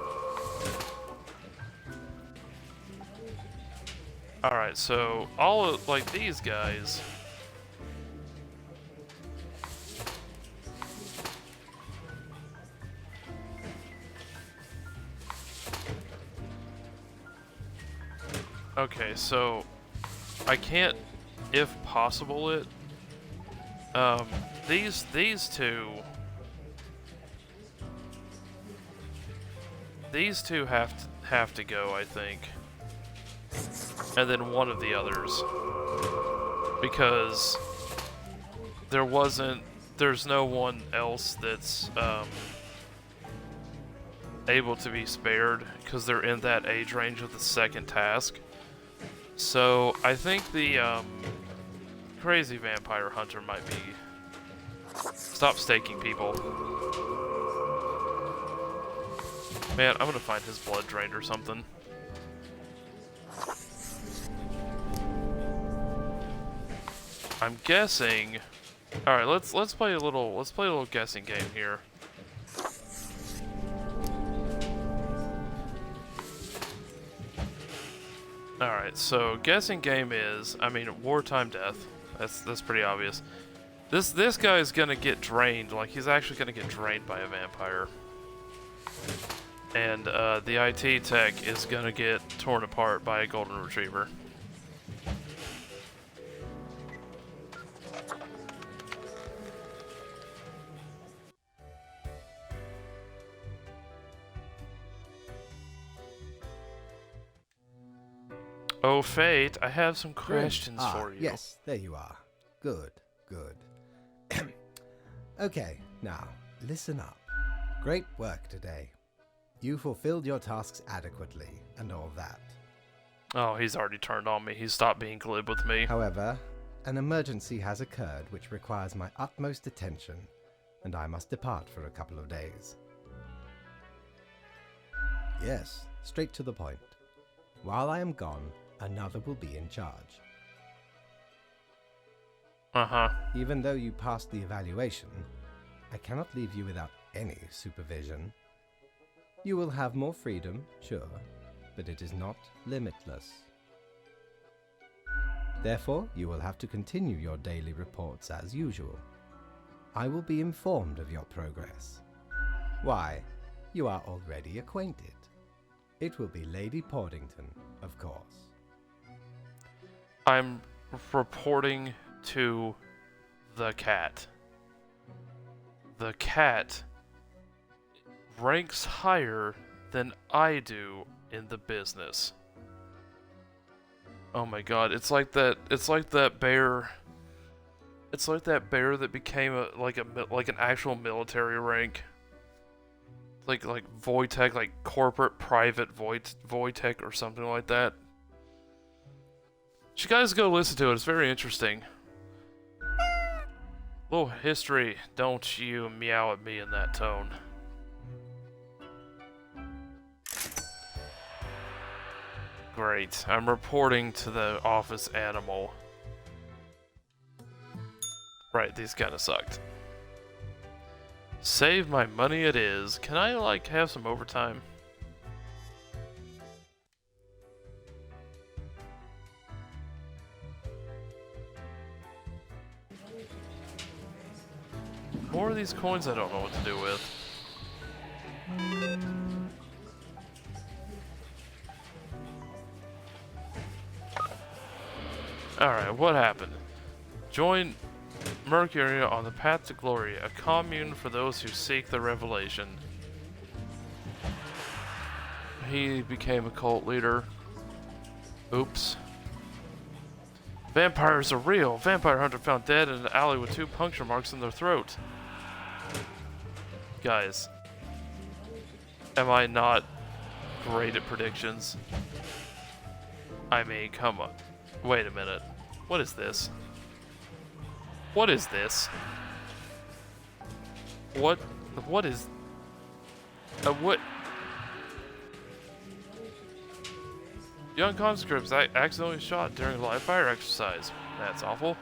Alright, so all of, like, these guys. Okay, so I can't, if possible, it. These two have to go, I think, and then one of the others, because there's no one else that's able to be spared because they're in that age range of the second task. So I think the crazy vampire hunter might be. Stop staking people. Man, I'm gonna find his blood drained or something. I'm guessing. All right, let's play a little guessing game here. Alright, so guessing game is, I mean, wartime death. That's pretty obvious. This guy is gonna get drained, like he's actually gonna get drained by a vampire. And the IT tech is gonna get torn apart by a golden retriever. Oh, Fate, I have some questions for you. Yes, there you are. Good, good. Okay, now, listen up. Great work today. You fulfilled your tasks adequately, and all that. Oh, he's already turned on me. He stopped being glib with me. However, an emergency has occurred which requires my utmost attention, and I must depart for a couple of days. Yes, straight to the point. While I am gone, another will be in charge. Uh-huh. Even though you passed the evaluation, I cannot leave you without any supervision. You will have more freedom, sure, but it is not limitless. Therefore, you will have to continue your daily reports as usual. I will be informed of your progress. Why, you are already acquainted. It will be Lady Portington, of course. I'm reporting to the cat. The cat ranks higher than I do in the business. Oh my god, it's like that bear. It's like that bear that became like an actual military rank. Like Wojtek, like corporate private Wojtek or something like that. You guys go listen to it, it's very interesting. Little history, don't you meow at me in that tone. Great, I'm reporting to the office animal. Right, these kinda sucked. Save my money it is. Can I, like, have some overtime? More of these coins I don't know what to do with. Alright, what happened? Join Mercury on the Path to Glory, a commune for those who seek the revelation. He became a cult leader. Oops. Vampires are real. Vampire hunter found dead in an alley with 2 puncture marks in their throat. Guys, am I not great at predictions? I mean, come on. Wait a minute. What is this? What is this? What is... what? Young conscripts accidentally shot during a live fire exercise. That's awful.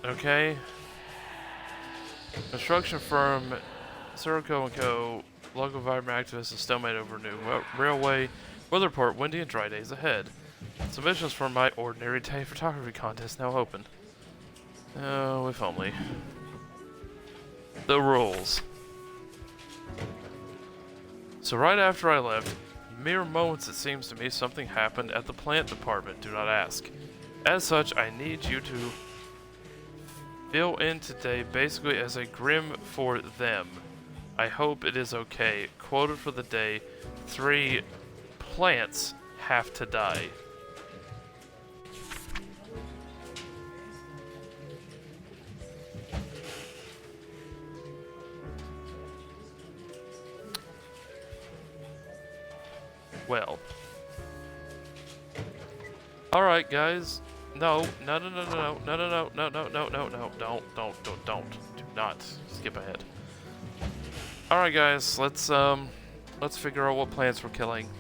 Okay. Construction firm Sirocco & Co. Local environment activist is stalemate over new railway. Weather report, windy and dry days ahead. Submissions for my ordinary day photography contest now open. Oh, if only. The rules. So right after I left, mere moments it seems to me, something happened at the plant department. Do not ask. As such, I need you to fill in today basically as a grim for them. I hope it is okay. Quoted for the day, 3 plants have to die. Well. Alright, guys. No. No. Do not skip ahead. Alright, guys. Let's figure out what plants we're killing.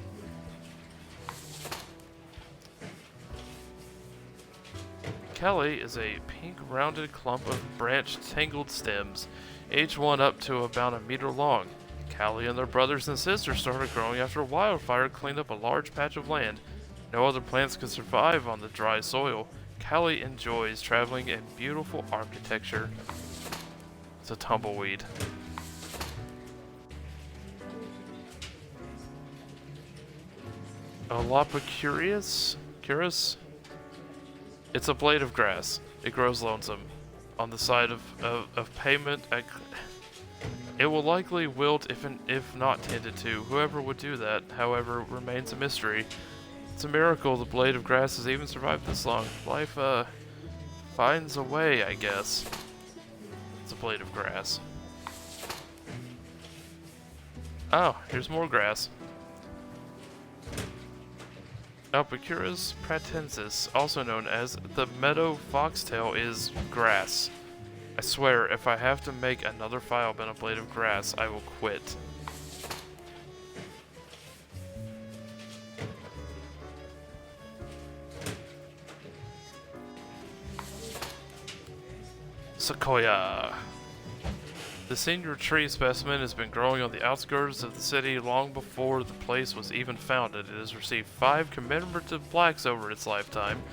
Kelly is a pink rounded clump of branched tangled stems, each one up to about a meter long. Callie and their brothers and sisters started growing after a wildfire cleaned up a large patch of land. No other plants could survive on the dry soil. Callie enjoys traveling in beautiful architecture. It's a tumbleweed. Lopicurius? Curus? It's a blade of grass. It grows lonesome. On the side of pavement it will likely wilt if not tended to. Whoever would do that, however, remains a mystery. It's a miracle the blade of grass has even survived this long. Life, finds a way, I guess. It's a blade of grass. Oh, here's more grass. Albicurus pratensis, also known as the meadow foxtail, is grass. I swear, if I have to make another file about a blade of grass, I will quit. Sequoia. The senior tree specimen has been growing on the outskirts of the city long before the place was even founded. It has received 5 commemorative plaques over its lifetime,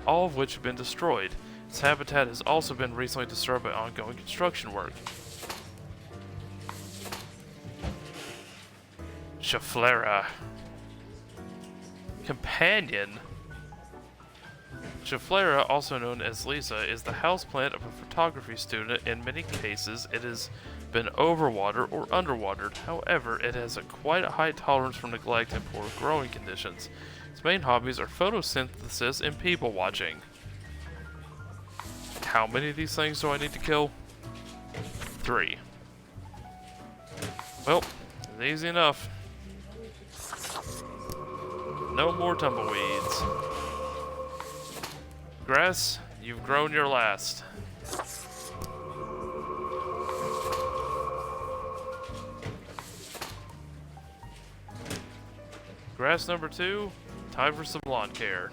all of which have been destroyed. Its habitat has also been recently disturbed by ongoing construction work. Schefflera. Companion. Schefflera, also known as Lisa, is the houseplant of a photography student. In many cases, it has been overwatered or underwatered. However, it has quite a high tolerance for neglect and poor growing conditions. Its main hobbies are photosynthesis and people watching. How many of these things do I need to kill? 3. Well, it's easy enough. No more tumbleweeds. Grass, you've grown your last. Grass number 2, time for some lawn care.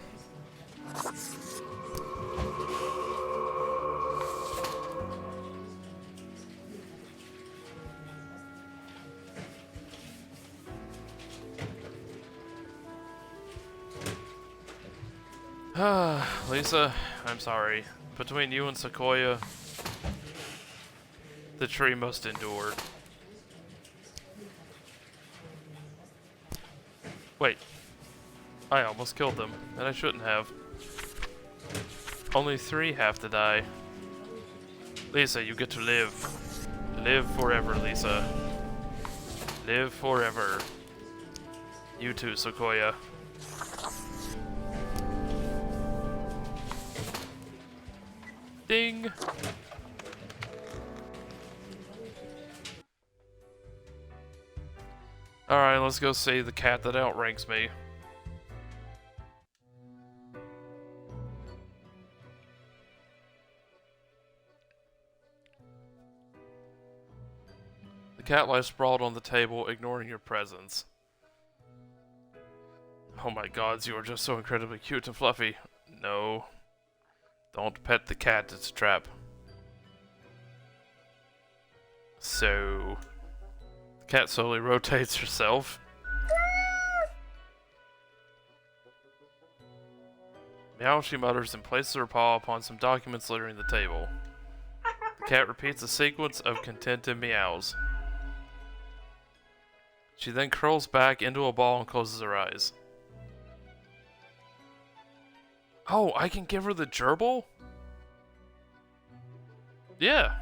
Lisa, I'm sorry. Between you and Sequoia, the tree must endure. Wait. I almost killed them, and I shouldn't have. Only 3 have to die. Lisa, you get to live. Live forever, Lisa. Live forever. You too, Sequoia. Ding! Alright, let's go see the cat that outranks me. The cat lies sprawled on the table, ignoring your presence. Oh my gods, you are just so incredibly cute and fluffy. No. Don't pet the cat, it's a trap. So... the cat slowly rotates herself. Meow, she mutters and places her paw upon some documents littering the table. The cat repeats a sequence of contented meows. She then curls back into a ball and closes her eyes. Oh, I can give her the gerbil? Yeah.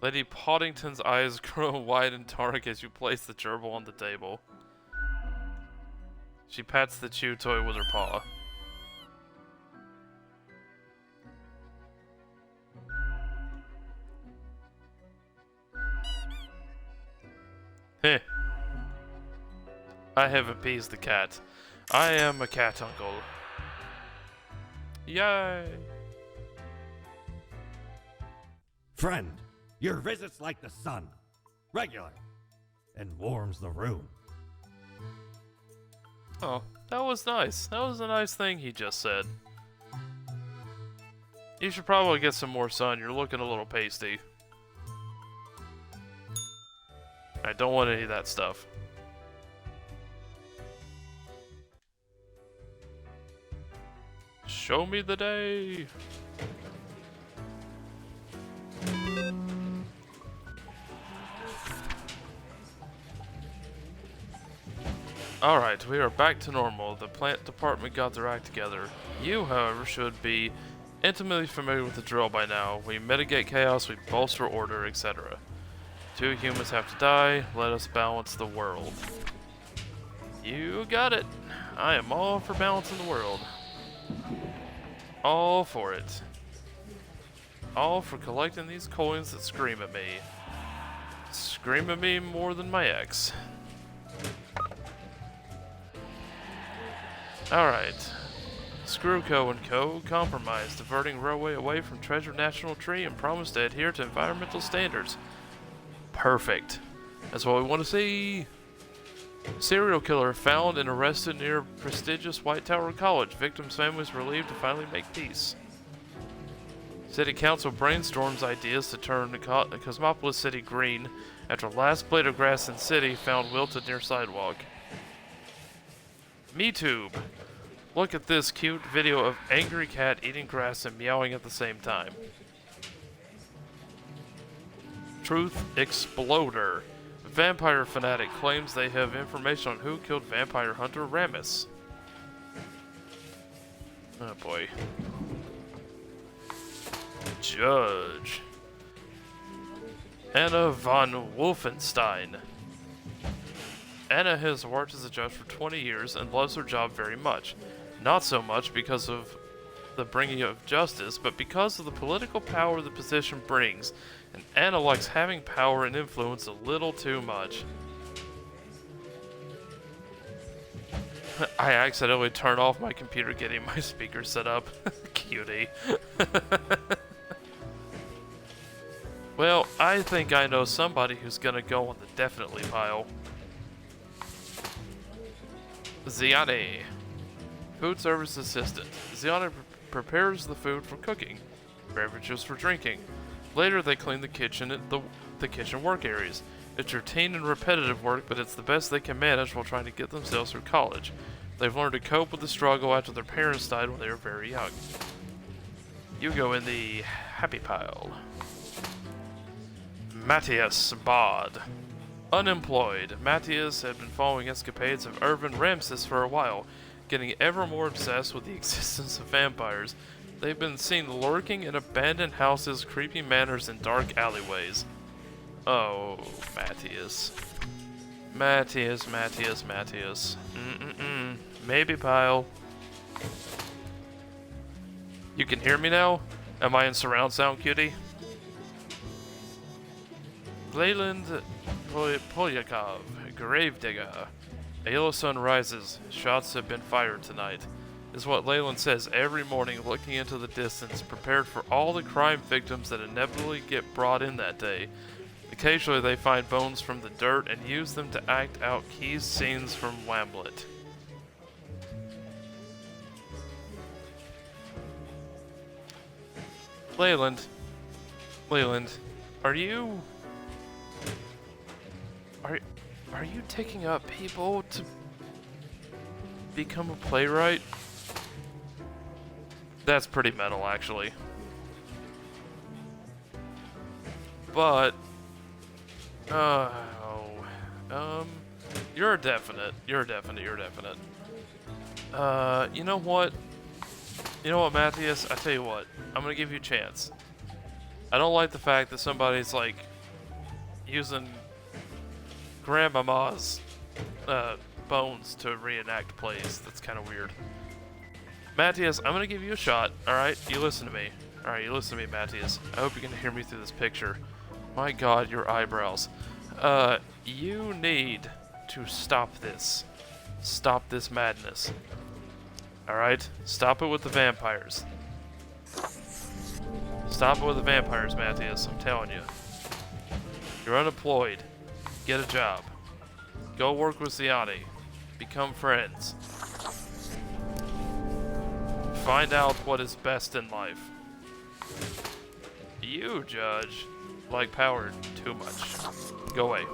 Lady Poddington's eyes grow wide and dark as you place the gerbil on the table. She pats the chew toy with her paw. Heh. I have appeased the cat. I am a cat uncle. Yay! Friend, your visit's like the sun. Regular. And warms the room. Oh, that was nice. That was a nice thing he just said. You should probably get some more sun. You're looking a little pasty. I don't want any of that stuff. Show me the day! Alright, we are back to normal. The plant department got their act together. You, however, should be intimately familiar with the drill by now. We mitigate chaos, we bolster order, etc. 2 humans have to die. Let us balance the world. You got it. I am all for balancing the world. All for it. All for collecting these coins that scream at me. Scream at me more than my ex. Alright. Screwco and Co. compromised, diverting railway away from Treasure National Tree and promised to adhere to environmental standards. Perfect. That's what we want to see. Serial killer found and arrested near prestigious White Tower College. Victims' families relieved to finally make peace. City Council brainstorms ideas to turn Cosmopolis City green after last blade of grass in city found wilted near sidewalk. MeTube. Look at this cute video of angry cat eating grass and meowing at the same time. Truth Exploder. Vampire fanatic claims they have information on who killed vampire hunter Ramus. Oh boy. Judge. Anna von Wolfenstein. Anna has worked as a judge for 20 years and loves her job very much. Not so much because of the bringing of justice, but because of the political power the position brings. And Anna likes having power and influence a little too much. I accidentally turned off my computer getting my speaker set up. Cutie. Well, I think I know somebody who's gonna go on the definitely pile. Ziane. Food service assistant. Ziane prepares the food for cooking, beverages for drinking. Later, they clean the kitchen and the kitchen work areas. It's routine and repetitive work, but it's the best they can manage while trying to get themselves through college. They've learned to cope with the struggle after their parents died when they were very young. You go in the happy pile. Matthias Bard. Unemployed, Matthias had been following escapades of Irvin Ramses for a while, getting ever more obsessed with the existence of vampires. They've been seen lurking in abandoned houses, creepy manors, and dark alleyways. Oh, Matthias. Matthias. Maybe, pile. You can hear me now? Am I in surround sound, cutie? Leyland Polyakov, Gravedigger. A yellow sun rises. Shots have been fired tonight. Is what Leyland says every morning, looking into the distance, prepared for all the crime victims that inevitably get brought in that day. Occasionally they find bones from the dirt and use them to act out key scenes from Whamlet. Leyland, are you taking up people to become a playwright? That's pretty metal, actually. But you're a definite. You know what, Matthias? I tell you what, I'm gonna give you a chance. I don't like the fact that somebody's like using grandmama's bones to reenact plays. That's kind of weird. Matthias, I'm gonna give you a shot. All right, you listen to me. All right, you listen to me, Matthias. I hope you can hear me through this picture. My God, your eyebrows. You need to stop this. Stop this madness. Alright? Stop it with the vampires. Stop it with the vampires, Matthias. I'm telling you. You're unemployed. Get a job. Go work with Ziani. Become friends. Find out what is best in life. You, Judge, like power too much. Go away.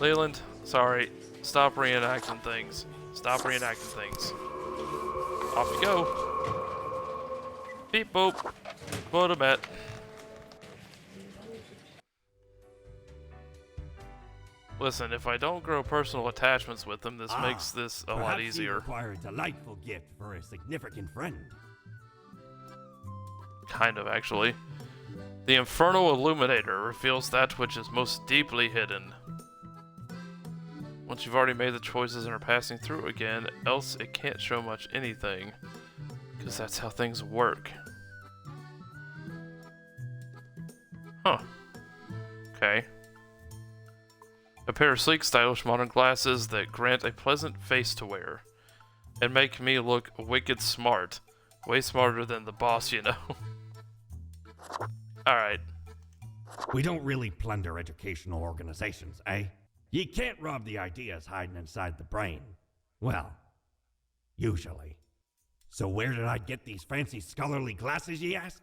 Leyland, sorry. Stop reenacting things. Stop reenacting things. Off you go. Beep boop. Go to bed. Listen, if I don't grow personal attachments with them, this makes this a lot easier. Require a delightful gift for a significant friend. Kind of, actually. The Infernal Illuminator reveals that which is most deeply hidden. Once you've already made the choices and are passing through again, else it can't show much anything. Because that's how things work. Huh. Okay. A pair of sleek, stylish, modern glasses that grant a pleasant face to wear. And make me look wicked smart. Way smarter than the boss, you know. Alright. We don't really plunder educational organizations, eh? You can't rob the ideas hiding inside the brain. Well, usually. So where did I get these fancy scholarly glasses, ye ask?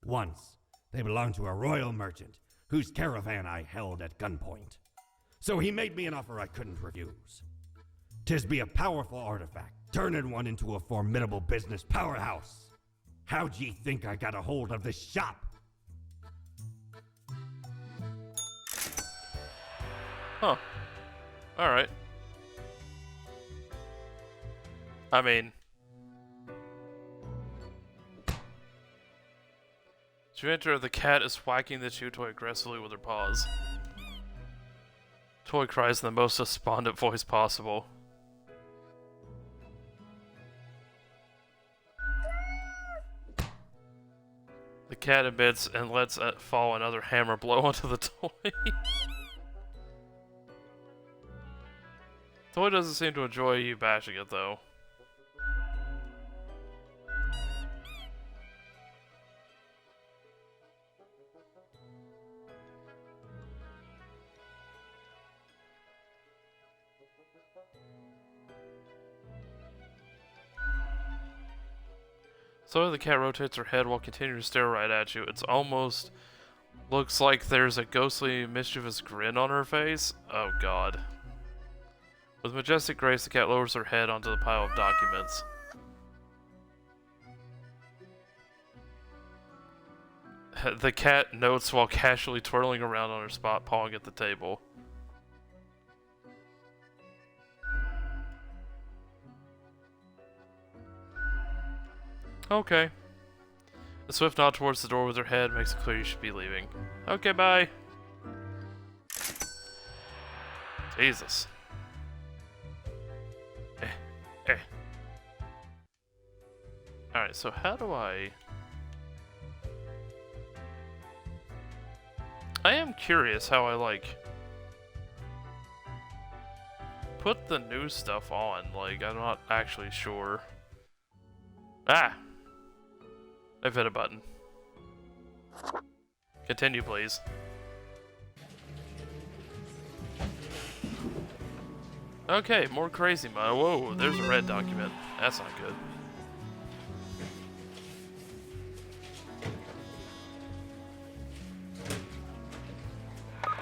Once, they belonged to a royal merchant, whose caravan I held at gunpoint. So he made me an offer I couldn't refuse. 'Tis be a powerful artifact, turning one into a formidable business powerhouse. How'd ye think I got a hold of this shop? Huh. Alright. I mean... As you enter, the cat is whacking the chew toy aggressively with her paws. Toy cries in the most despondent voice possible. The cat emits and lets fall another hammer blow onto the toy. Toy doesn't seem to enjoy you bashing it, though. So the cat rotates her head while continuing to stare right at you. It's almost looks like there's a ghostly, mischievous grin on her face. Oh god. With majestic grace, the cat lowers her head onto the pile of documents. The cat notes while casually twirling around on her spot, pawing at the table. Okay. A swift nod towards the door with her head makes it clear you should be leaving. Okay, bye. Jesus. Alright, so how do I am curious how I, like, put the new stuff on. Like, I'm not actually sure. Ah! I've hit a button. Continue, please. Okay, more crazy mode. Whoa, there's a red document. That's not good.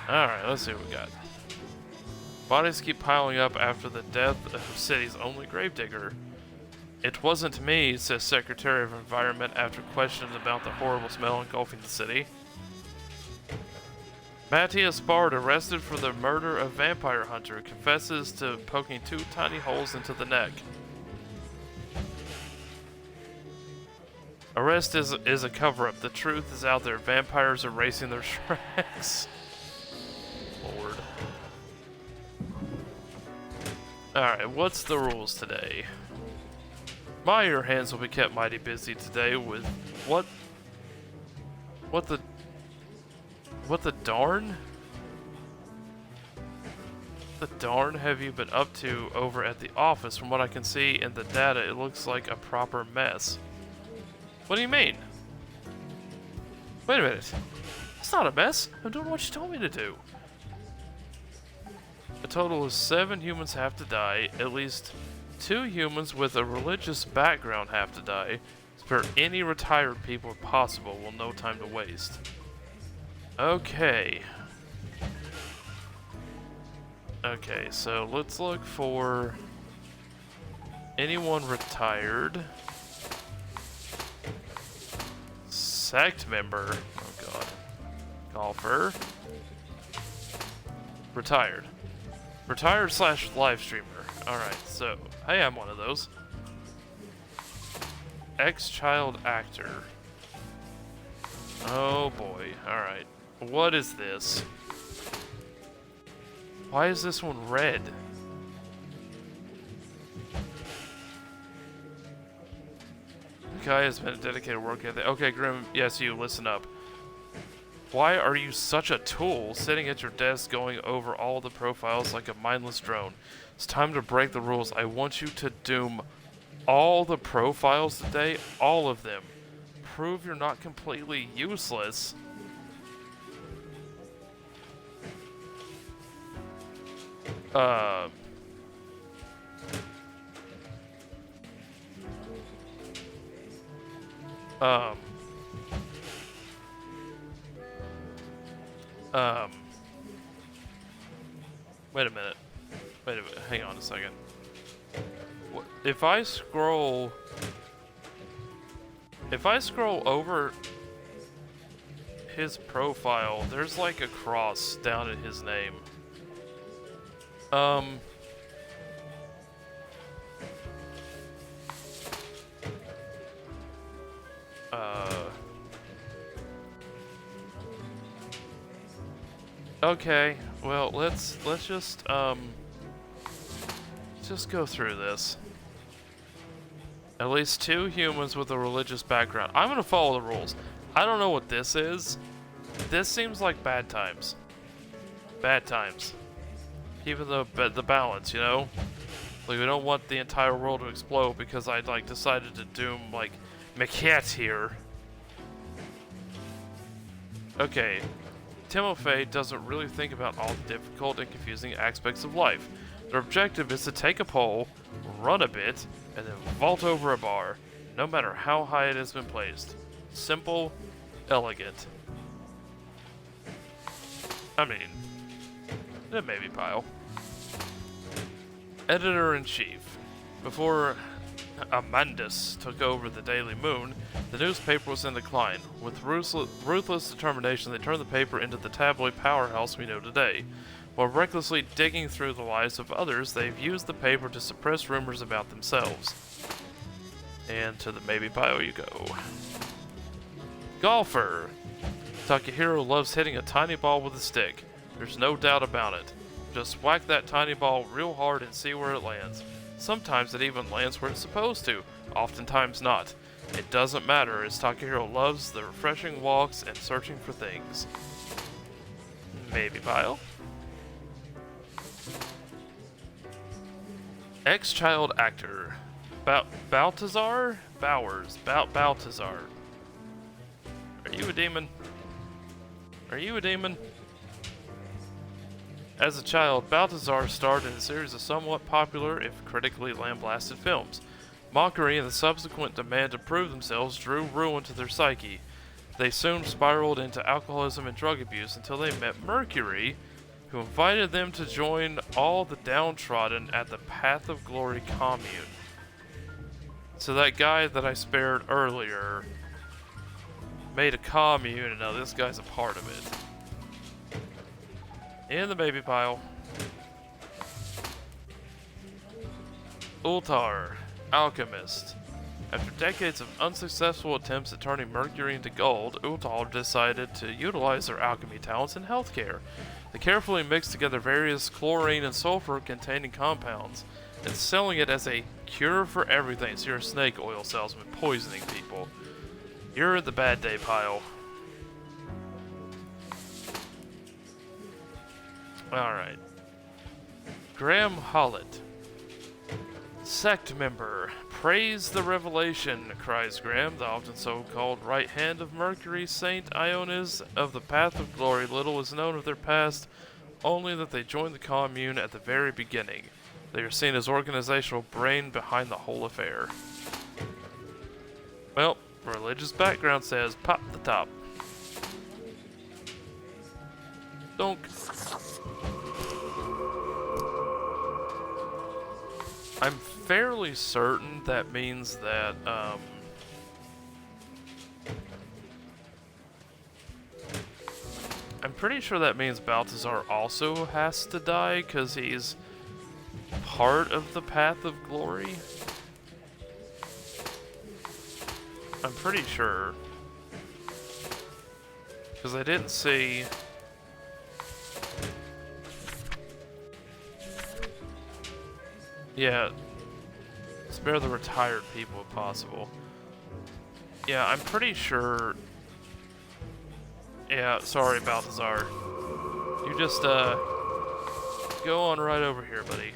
Alright, let's see what we got. Bodies keep piling up after the death of the city's only gravedigger. It wasn't me, says Secretary of Environment after questions about the horrible smell engulfing the city. Matthias Bard, arrested for the murder of vampire hunter, confesses to poking 2 tiny holes into the neck. Arrest is a cover-up. The truth is out there. Vampires are racing their Shreks. Lord. Alright, what's the rules today? Your hands will be kept mighty busy today with what the darn? The darn have you been up to over at the office? From what I can see in the data, it looks like a proper mess. What do you mean? Wait a minute. It's not a mess. I'm doing what you told me to do. A total of 7 humans have to die. At least 2 humans with a religious background have to die. Spare any retired people if possible. Well, no time to waste. Okay. Okay, so let's look for anyone retired. Sect member. Oh god. Golfer. Retired. Retired / live streamer. Alright, so hey, I'm one of those. Ex-child actor. Oh boy. Alright. What is this? Why is this one red? The guy has been a dedicated work ethic. Okay, Grim, yes, you, listen up. Why are you such a tool, sitting at your desk going over all the profiles like a mindless drone? It's time to break the rules. I want you to doom all the profiles today, all of them. Prove you're not completely useless. Wait a minute. Wait a minute. Hang on a second. If I scroll over his profile, there's like a cross down in his name. Okay, well, let's just go through this. At least 2 humans with a religious background. I'm gonna follow the rules. I don't know what this is. This seems like bad times. Bad times. Keeping the balance, you know? Like, we don't want the entire world to explode because I, like, decided to doom, like, Maquette here. Okay. Timofey doesn't really think about all the difficult and confusing aspects of life. Their objective is to take a pole, run a bit, and then vault over a bar, no matter how high it has been placed. Simple, elegant. I mean, it may be Pyle. Editor-in-Chief. Before Amandus took over the Daily Moon, the newspaper was in decline. With ruthless determination, they turned the paper into the tabloid powerhouse we know today. While recklessly digging through the lives of others, they've used the paper to suppress rumors about themselves. And to the maybe bio you go. Golfer. Takahiro loves hitting a tiny ball with a stick. There's no doubt about it. Just whack that tiny ball real hard and see where it lands. Sometimes it even lands where it's supposed to, oftentimes not. It doesn't matter, as Takahiro loves the refreshing walks and searching for things. Maybe pile? Ex-child actor. Baltazar? Bowers. Baltazar. Are you a demon? Are you a demon? As a child, Baltazar starred in a series of somewhat popular, if critically lambasted films. Mockery and the subsequent demand to prove themselves drew ruin to their psyche. They soon spiraled into alcoholism and drug abuse until they met Mercury, who invited them to join all the downtrodden at the Path of Glory commune. So that guy that I spared earlier made a commune, and now this guy's a part of it. In the baby pile. Ultar, alchemist. After decades of unsuccessful attempts at turning mercury into gold, Ultar decided to utilize their alchemy talents in healthcare. They carefully mixed together various chlorine and sulfur containing compounds, and selling it as a cure for everything. So you're a snake oil salesman poisoning people. You're in the bad day pile. Alright. Graham Hollett. Sect member. Praise the revelation, cries Graham, the often so-called right hand of Mercury. Saint Ionis of the Path of Glory. Little is known of their past, only that they joined the commune at the very beginning. They are seen as organizational brain behind the whole affair. Well, religious background says pop the top. Donk. I'm fairly certain that means that, I'm pretty sure that means Baltazar also has to die, because he's part of the Path of Glory. I'm pretty sure. Because I didn't see... Yeah, spare the retired people if possible. Yeah, I'm pretty sure... Yeah, sorry, Baltazar. You just, go on right over here, buddy.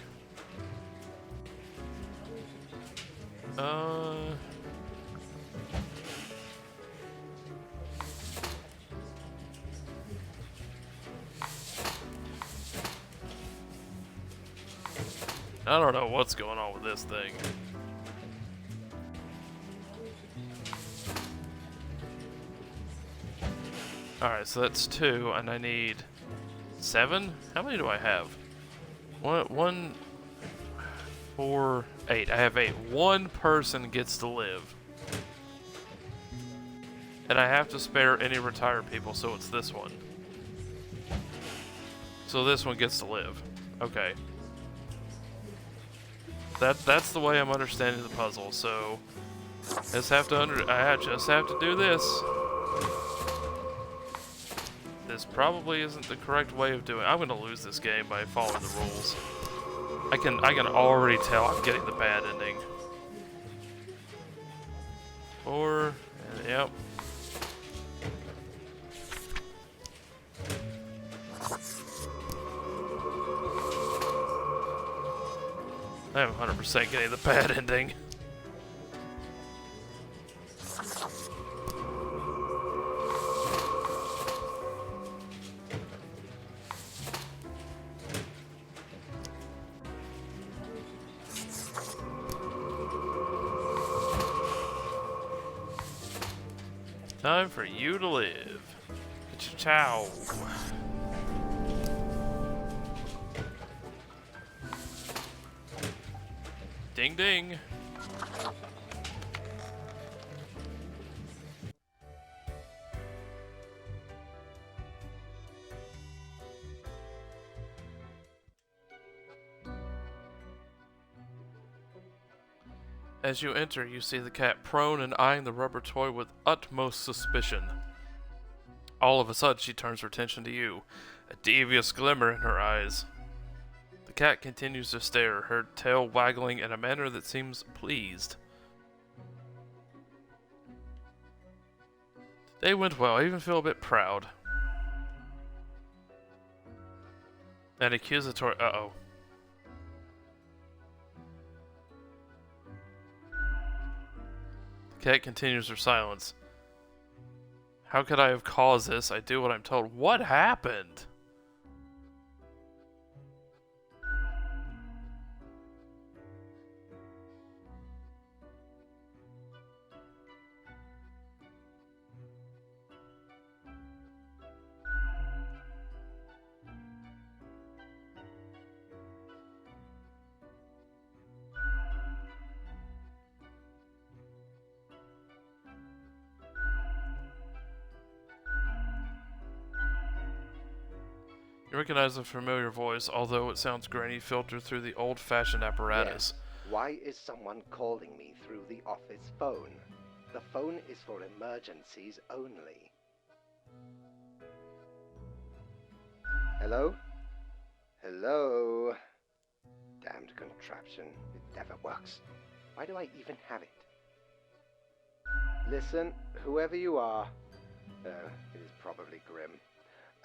I don't know what's going on with this thing. Alright, so that's 2, and I need 7? How many do I have? 1, 4, 8. I have 8. One person gets to live. And I have to spare any retired people, so it's this one. So this one gets to live. Okay. That's the way I'm understanding the puzzle, so I just have to do this. This probably isn't the correct way of doing it. I'm gonna lose this game by following the rules. I can already tell I'm getting the bad ending. 4, yep. I am 100% getting the bad ending. Time for you to live. Ciao. Ding ding. As you enter, you see the cat prone and eyeing the rubber toy with utmost suspicion. All of a sudden, she turns her attention to you, a devious glimmer in her eyes. cat continues to stare, her tail waggling in a manner that seems pleased. Today went well. I even feel a bit proud. And accusatory. Uh-oh. The cat continues her silence. How could I have caused this? I do what I'm told. What happened? You recognize a familiar voice, although it sounds grainy, filtered through the old-fashioned apparatus. Yes. Why is someone calling me through the office phone? The phone is for emergencies only. Hello? Hello? Damned contraption. It never works. Why do I even have it? Listen, whoever you are. Oh, it is probably Grim.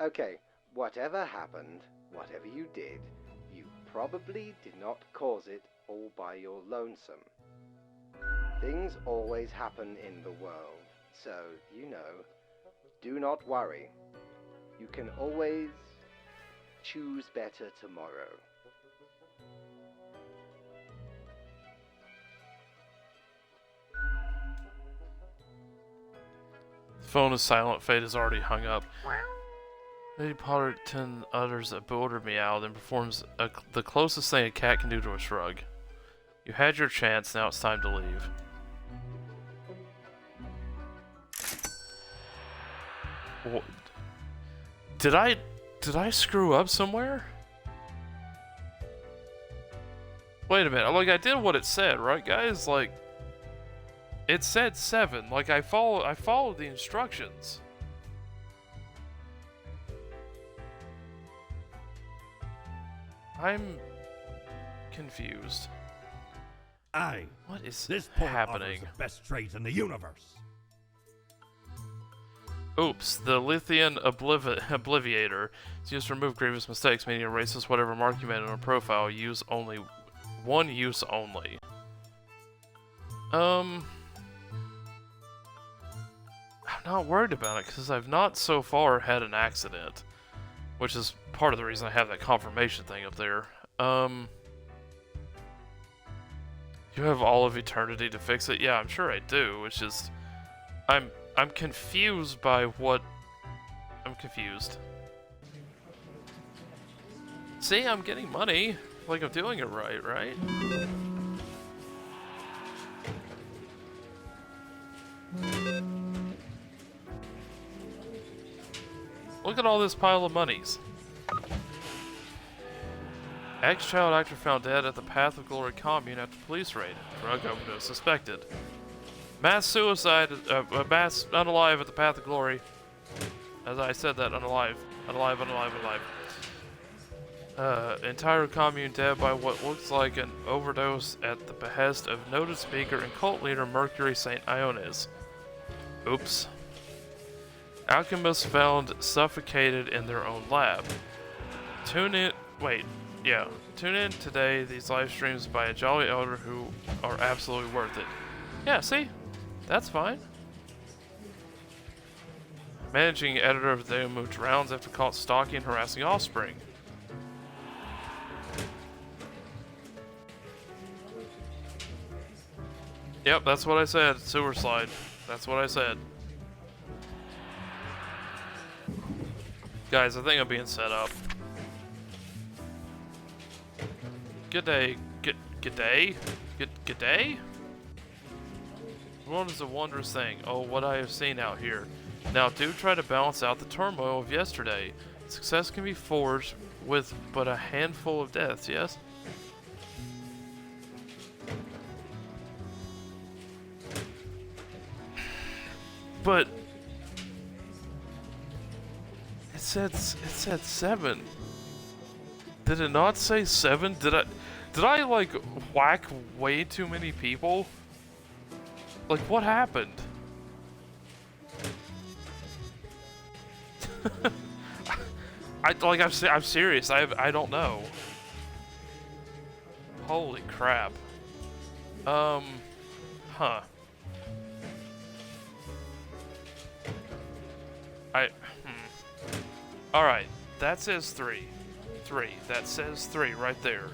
Okay. Whatever happened, whatever you did, you probably did not cause it all by your lonesome. Things always happen in the world, so, you know, do not worry. You can always choose better tomorrow. The phone is silent. Fate has already hung up. Lady Potterton utters a bewildered meow, then performs the closest thing a cat can do to a shrug. You had your chance, now it's time to leave. What? Did I screw up somewhere? Wait a minute, like I did what it said, right guys? Like, it said 7, like I followed the instructions. I'm confused. Aye. What is This port happening? offers the best trade in the universe. Oops, the Lithian Obliviator is used to remove grievous mistakes, meaning erases whatever mark you made on a profile. Use only. One use only. I'm not worried about it because I've not so far had an accident, which is part of the reason I have that confirmation thing up there. You have all of eternity to fix it? Yeah, I'm sure I do. It's just I'm confused by what I'm confused. See, I'm getting money. Like I'm doing it right? Look at all this pile of monies. Ex-child actor found dead at the Path of Glory commune after police raid. Drug overdose suspected. Mass suicide, mass unalive at the Path of Glory. As I said that, unalive. Entire commune dead by what looks like an overdose at the behest of noted speaker and cult leader Mercury St. Ionis. Oops. Alchemists found suffocated in their own lab. Tune in today, these live streams by a jolly elder who are absolutely worth it. Yeah, see? That's fine. Managing editor of the Daily moved rounds after caught stalking and harassing offspring. Yep, that's what I said. Sewer slide. That's what I said. Guys, I think I'm being set up. Good day. Good day? Good day? The world is a wondrous thing. Oh, what I have seen out here. Now, do try to balance out the turmoil of yesterday. Success can be forged with but a handful of deaths, yes? But it said 7. Did it not say 7? Did I like whack way too many people? Like, what happened? I'm serious. I don't know. Holy crap. Huh. Alright, that says 3. 3. That says 3 right there.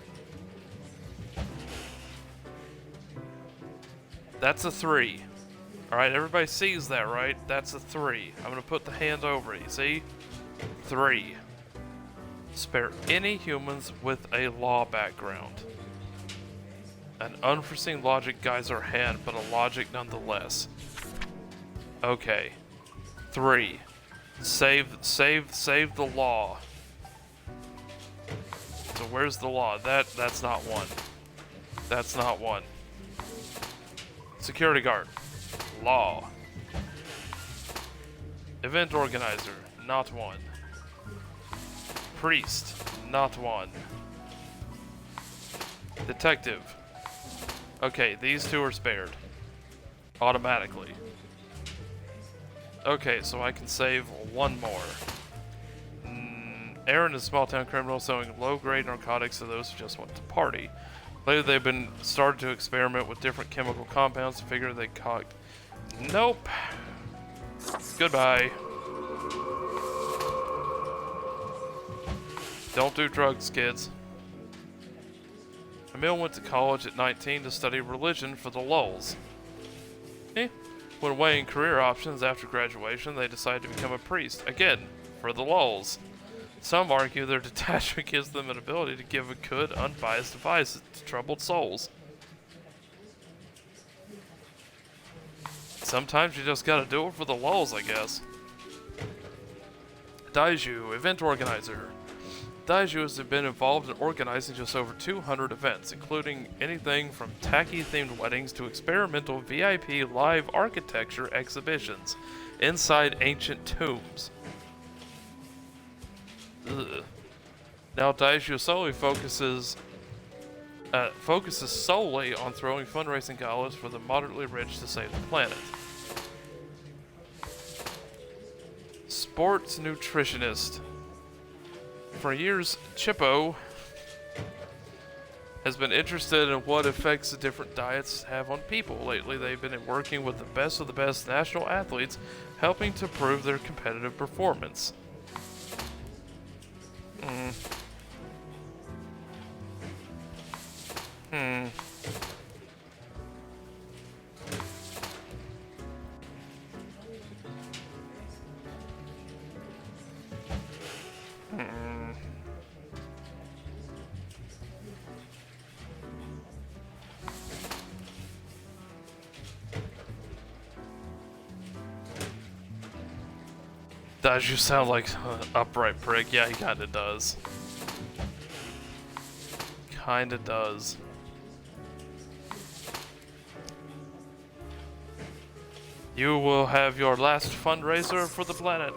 That's a 3. Alright, everybody sees that, right? That's a 3. I'm gonna put the hand over it, you see? 3. Spare any humans with a law background. An unforeseen logic guides our hand, but a logic nonetheless. Okay. 3. Save the law. So where's the law? That's not 1. That's not 1. Security guard. Law. Event organizer. Not 1. Priest. Not 1. Detective. Okay, these 2 are spared. Automatically. Okay, so I can save 1 more. Aaron is a small-town criminal selling low-grade narcotics to those who just want to party. Later, they've been started to experiment with different chemical compounds to figure they caught. Nope. Goodbye. Don't do drugs, kids. Emil went to college at 19 to study religion for the lulz. When weighing career options after graduation, they decided to become a priest, again, for the lulz. Some argue their detachment gives them an ability to give a good, unbiased advice to troubled souls. Sometimes you just gotta do it for the lulz, I guess. Daiju, event organizer. Daiju has been involved in organizing just over 200 events, including anything from tacky-themed weddings to experimental VIP live architecture exhibitions inside ancient tombs. Ugh. Now Daiju solely focuses solely on throwing fundraising galas for the moderately rich to save the planet. Sports nutritionist. For years, Chippo has been interested in what effects the different diets have on people. Lately, they've been working with the best of the best national athletes, helping to prove their competitive performance. Does you sound like an upright prick? Yeah, he kinda does. Kinda does. You will have your last fundraiser for the planet.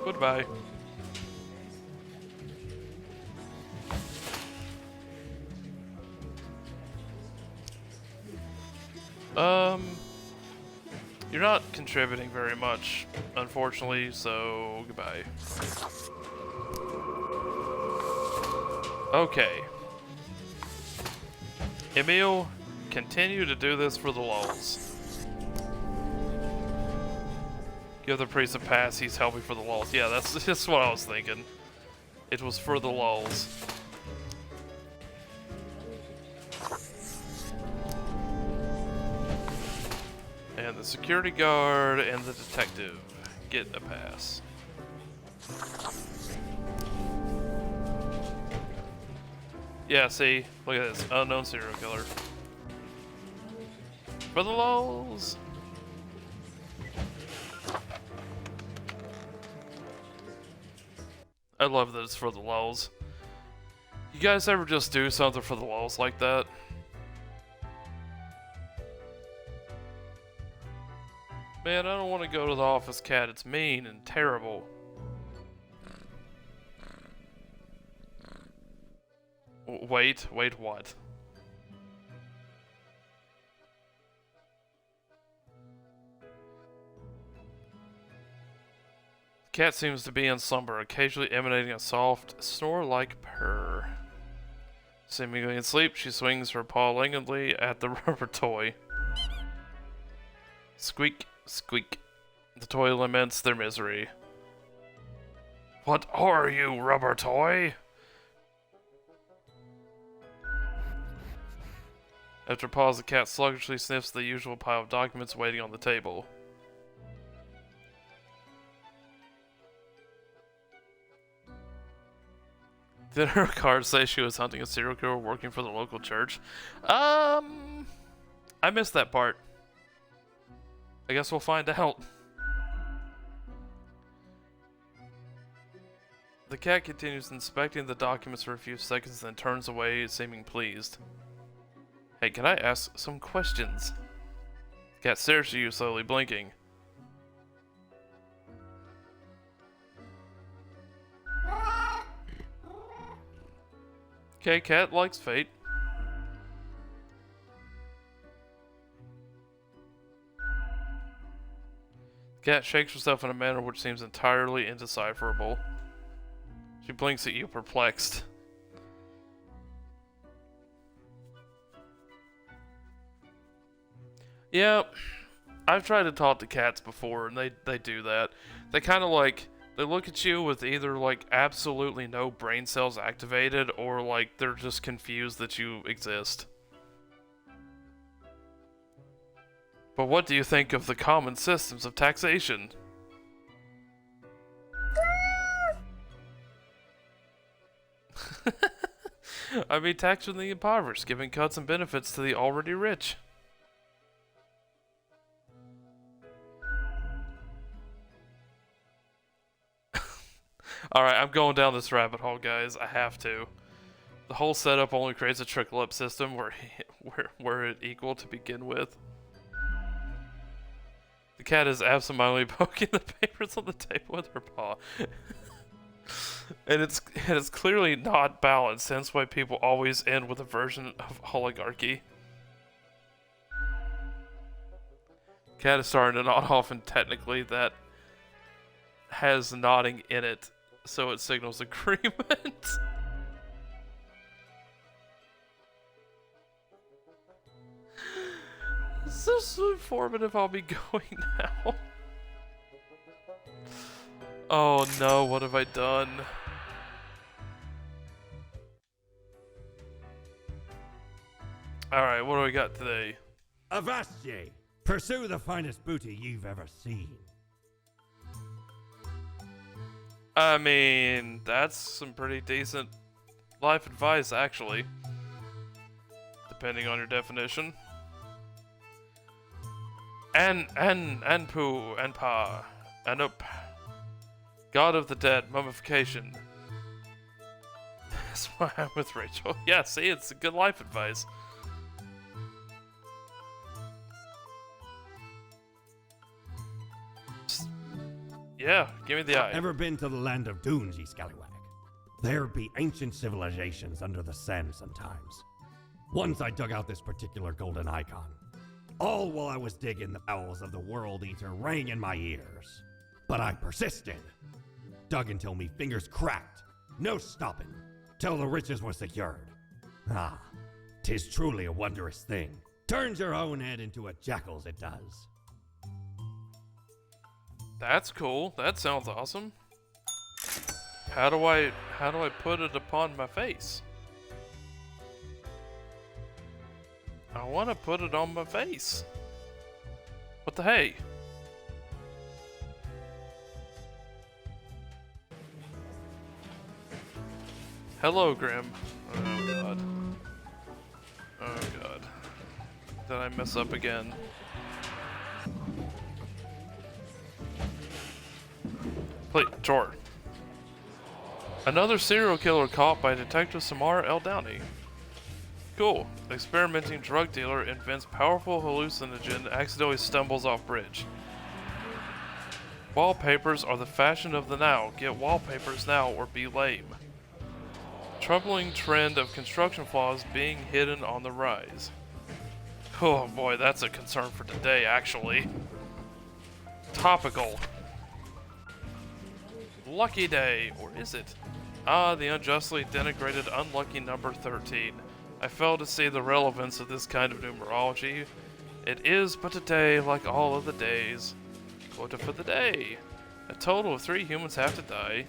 Goodbye. You're not contributing very much, unfortunately, so goodbye. Okay. Emil, continue to do this for the lulz. Give the priest a pass, he's helping for the lulz. Yeah, that's what I was thinking. It was for the lulz. And the security guard and the detective get a pass. Yeah, see? Look at this. Unknown serial killer. For the lulz! I love that it's for the lulz. You guys ever just do something for the lulz like that? Man, I don't want to go to the office, cat. It's mean and terrible. Wait, what? The cat seems to be in slumber, occasionally emanating a soft, snore-like purr. Seemingly in sleep, she swings her paw languidly at the rubber toy. Squeak, squeak. The toy laments their misery. What are you, rubber toy? After a pause, the cat sluggishly sniffs the usual pile of documents waiting on the table. Did her card say she was hunting a serial killer working for the local church? I missed that part. I guess we'll find out. The cat continues inspecting the documents for a few seconds, then turns away, seeming pleased. Hey, can I ask some questions? The cat stares at you, slowly blinking. Okay, cat likes fate. The cat shakes herself in a manner which seems entirely indecipherable. She blinks at you, perplexed. Yeah, I've tried to talk to cats before, and they do that. They kind of like, they look at you with either like absolutely no brain cells activated, or like they're just confused that you exist. But what do you think of the common systems of taxation? I mean, taxing the impoverished, giving cuts and benefits to the already rich. Alright, I'm going down this rabbit hole, guys. I have to. The whole setup only creates a trickle-up system where it equal to begin with. The cat is absentmindedly poking the papers on the table with her paw. And it's clearly not balanced, hence why people always end with a version of oligarchy. Cat is starting to nod off, and technically that has nodding in it, so it signals agreement. Is this informative? I'll be going now. Oh no, what have I done? Alright, what do we got today? Avast ye! Pursue the finest booty you've ever seen. I mean, that's some pretty decent life advice, actually. Depending on your definition. Anpu, Anpa, Anup. God of the dead, mummification. That's why I'm with Rachel. Yeah, see, it's good life advice. Yeah, give me the eye. Ever been to the land of dunes, ye scallywag? There be ancient civilizations under the sand sometimes. Once I dug out this particular golden icon. All while I was digging, the bowels of the World Eater rang in my ears. But I persisted. Dug until me fingers cracked. No stopping. Till the riches were secured. Ah, 'tis truly a wondrous thing. Turns your own head into a jackal's, it does. That's cool. That sounds awesome. How do I put it upon my face? I want to put it on my face. What the hey? Hello, Grim. Oh god. Oh god. Did I mess up again? Please, chore. Another serial killer caught by Detective Samara L. Downey. Cool. Experimenting drug dealer invents powerful hallucinogen, accidentally stumbles off bridge. Wallpapers are the fashion of the now. Get wallpapers now or be lame. troubling trend of construction flaws being hidden on the rise. Oh boy, that's a concern for today, actually. Topical. Lucky day, or is it? Ah, the unjustly denigrated unlucky number 13. I fail to see the relevance of this kind of numerology. It is but a day like all of the days. Quota for the day. A total of 3 humans have to die.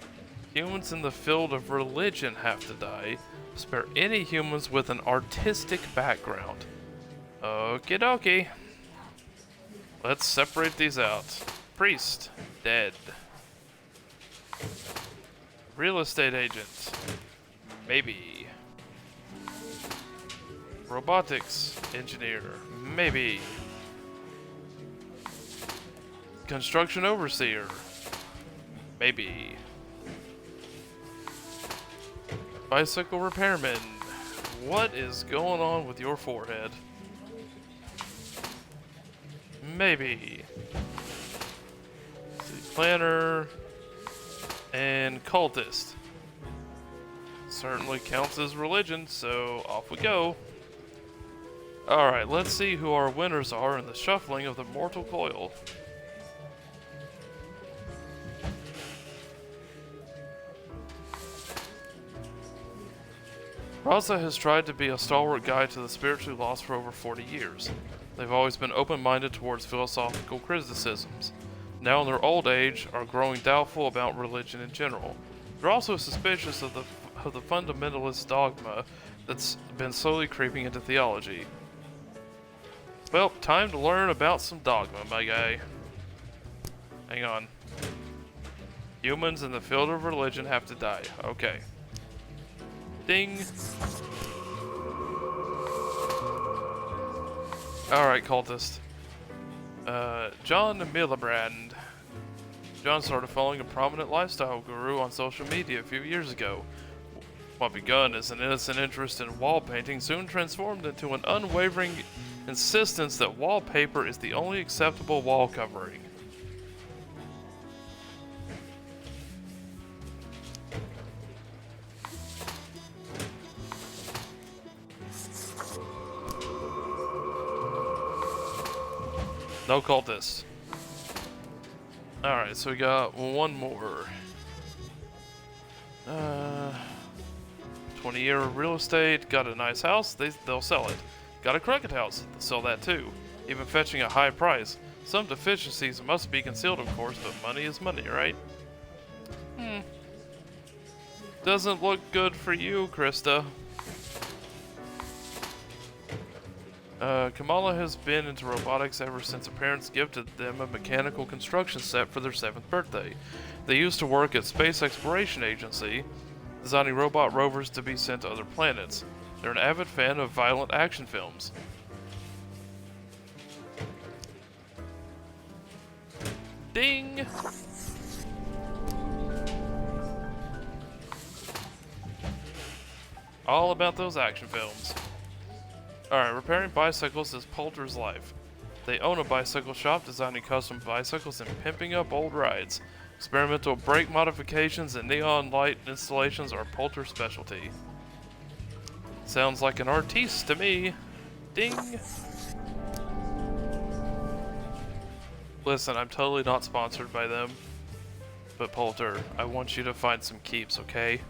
Humans in the field of religion have to die. Spare any humans with an artistic background. Okie dokie. Let's separate these out. Priest, dead. Real estate agent, maybe. Robotics engineer, maybe. Construction overseer, maybe. Bicycle repairman, what is going on with your forehead? Maybe. City planner and cultist. Certainly counts as religion, so off we go. Alright, let's see who our winners are in the shuffling of the mortal coil. Raza has tried to be a stalwart guide to the spiritually lost for over 40 years. They've always been open-minded towards philosophical criticisms. Now in their old age, are growing doubtful about religion in general. They're also suspicious of the fundamentalist dogma that's been slowly creeping into theology. Well, time to learn about some dogma, my guy. Hang on. Humans in the field of religion have to die. Okay. Ding. Alright, cultist. John Miliband. John started following a prominent lifestyle guru on social media a few years ago. What begun as an innocent interest in wall painting soon transformed into an unwavering insistence that wallpaper is the only acceptable wall covering. No cultists. Alright, so we got one more. 20-year real estate, got a nice house, they'll sell it. Got a crooked house, they'll sell that too. Even fetching a high price. Some deficiencies must be concealed, of course, but money is money, right? Doesn't look good for you, Krista. Kamala has been into robotics ever since her parents gifted them a mechanical construction set for their 7th birthday. They used to work at Space Exploration Agency, designing robot rovers to be sent to other planets. They're an avid fan of violent action films. Ding! All about those action films. Alright, repairing bicycles is Poulter's life. They own a bicycle shop designing custom bicycles and pimping up old rides. Experimental brake modifications and neon light installations are Poulter's specialty. Sounds like an artiste to me. Ding! Listen, I'm totally not sponsored by them. But Poulter, I want you to find some keeps, okay?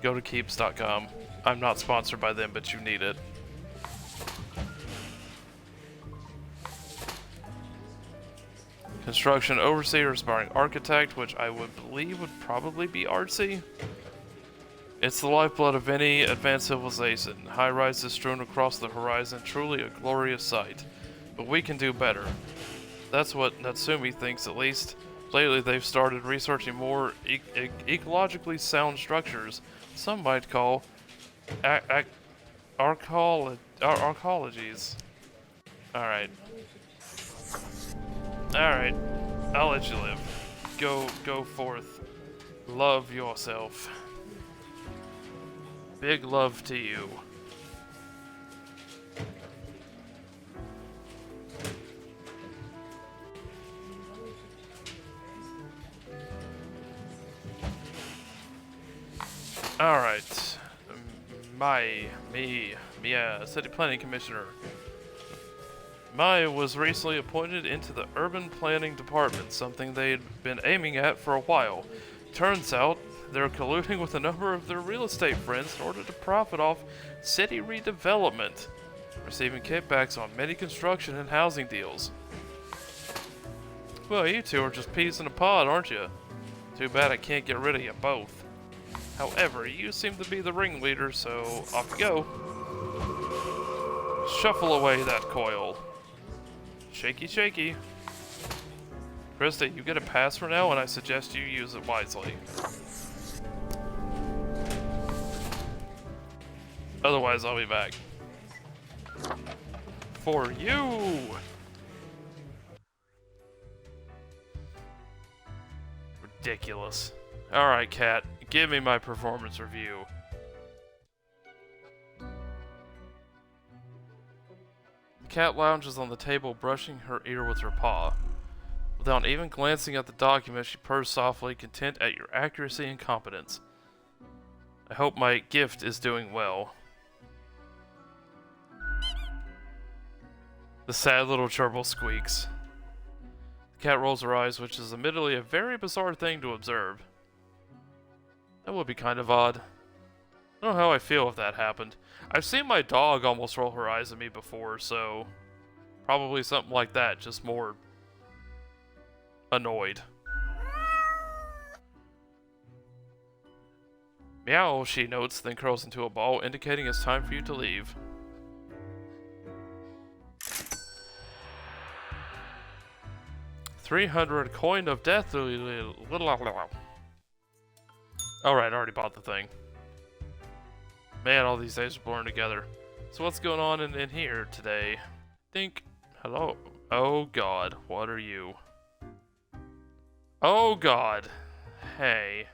Go to keeps.com. I'm not sponsored by them, but you need it. Construction overseer, aspiring architect, which I would believe would probably be artsy. It's the lifeblood of any advanced civilization. High rises strewn across the horizon, truly a glorious sight. But we can do better. That's what Natsumi thinks, at least. Lately, they've started researching more ecologically sound structures, some might call arcologies. Alright. Alright. I'll let you live. Go forth. Love yourself. Big love to you. Alright. City Planning Commissioner. Mai was recently appointed into the Urban Planning Department, something they'd been aiming at for a while. Turns out, they're colluding with a number of their real estate friends in order to profit off city redevelopment, receiving kickbacks on many construction and housing deals. Well, you two are just peas in a pod, aren't you? Too bad I can't get rid of you both. However, you seem to be the ringleader, so off you go. Shuffle away that coil. Shaky, shaky. Krista, you get a pass for now, and I suggest you use it wisely. Otherwise, I'll be back. For you! Ridiculous. Alright, Cat, give me my performance review. Cat lounges on the table, brushing her ear with her paw. Without even glancing at the document, she purrs softly, content at your accuracy and competence. I hope my gift is doing well. The sad little gerbil squeaks. The cat rolls her eyes, which is admittedly a very bizarre thing to observe. That would be kind of odd. I don't know how I feel if that happened. I've seen my dog almost roll her eyes at me before, so probably something like that, just more annoyed. Meow, she notes, then curls into a ball, indicating it's time for you to leave. $300 coin of death. Alright, I already bought the thing. Man, all these days are blurring together. So what's going on in here today? Hello? Oh god, what are you? Oh god. Hey.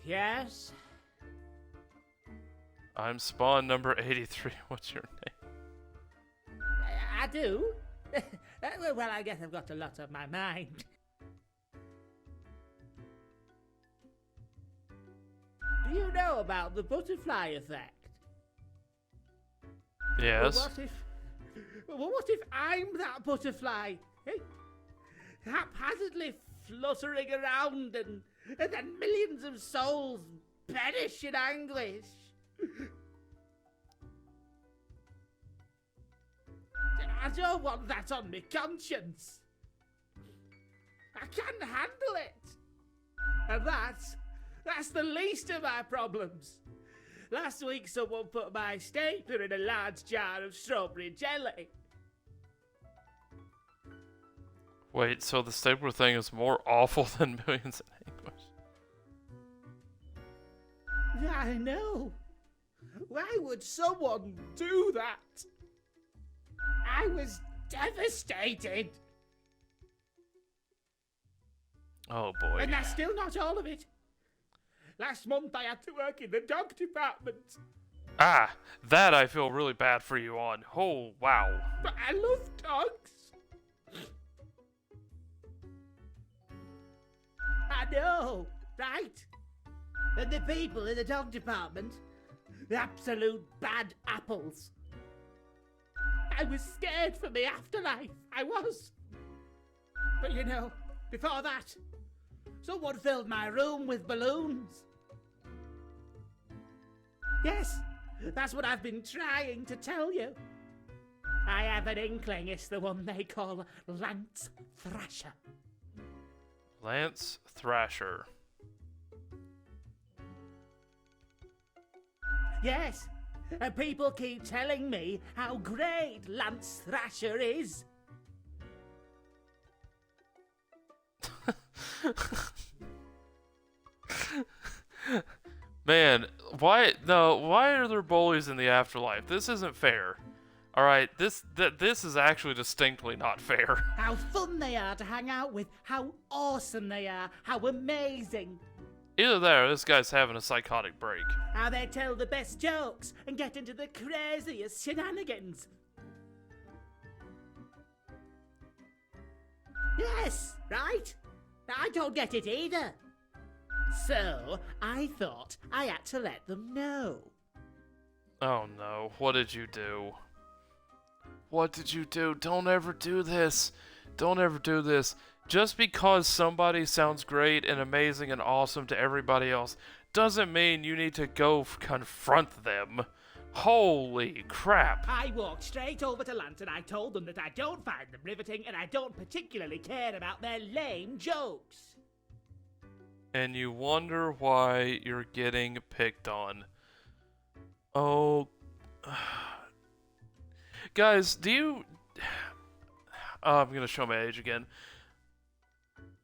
Yes? I'm spawn number 83. What's your name? I do? Well, I guess I've got a lot on my mind. Do you know about the butterfly effect? Yes. Well, what if I'm that butterfly? Eh? Haphazardly fluttering around and then millions of souls perish in anguish. I don't want that on my conscience. I can't handle it. And that's the least of my problems. Last week someone put my stapler in a large jar of strawberry jelly. Wait, so the stapler thing is more awful than Millions in Anguish? I know. Why would someone do that? I was devastated. Oh boy. And that's still not all of it. Last month I had to work in the dog department. Ah, that I feel really bad for you on. Oh, wow. But I love dogs. I know, right? And the people in the dog department, the absolute bad apples. I was scared for the afterlife. I was. But you know, before that, someone filled my room with balloons. Yes, that's what I've been trying to tell you. I have an inkling it's the one they call Lance Thrasher. Lance Thrasher. Yes, and people keep telling me how great Lance Thrasher is. Man, why are there bullies in the afterlife? This isn't fair. Alright, this is actually distinctly not fair. How fun they are to hang out with, how awesome they are, how amazing. Either that or this guy's having a psychotic break. How they tell the best jokes and get into the craziest shenanigans. Yes, right? I don't get it either. So, I thought I had to let them know. Oh no, what did you do? What did you do? Don't ever do this. Don't ever do this. Just because somebody sounds great and amazing and awesome to everybody else doesn't mean you need to go confront them. Holy crap. I walked straight over to Lance and I told them that I don't find them riveting and I don't particularly care about their lame jokes. And you wonder why you're getting picked on. Oh. Guys, do you... I'm gonna show my age again.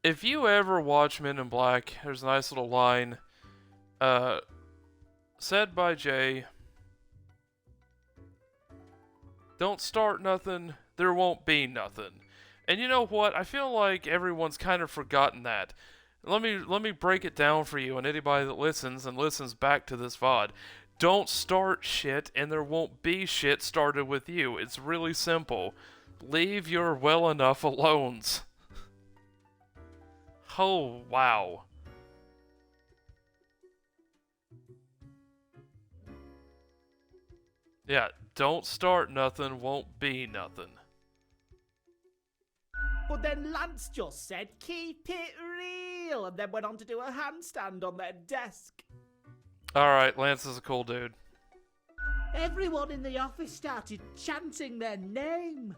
If you ever watch Men in Black, there's a nice little line said by Jay. Don't start nothing, there won't be nothing. And you know what? I feel like everyone's kind of forgotten that. Let me break it down for you and anybody that listens and listens back to this VOD. Don't start shit and there won't be shit started with you. It's really simple. Leave your well enough alones. Oh, wow. Yeah, don't start nothing, won't be nothing. But then Lance just said, keep it real, and then went on to do a handstand on their desk. Alright, Lance is a cool dude. Everyone in the office started chanting their name.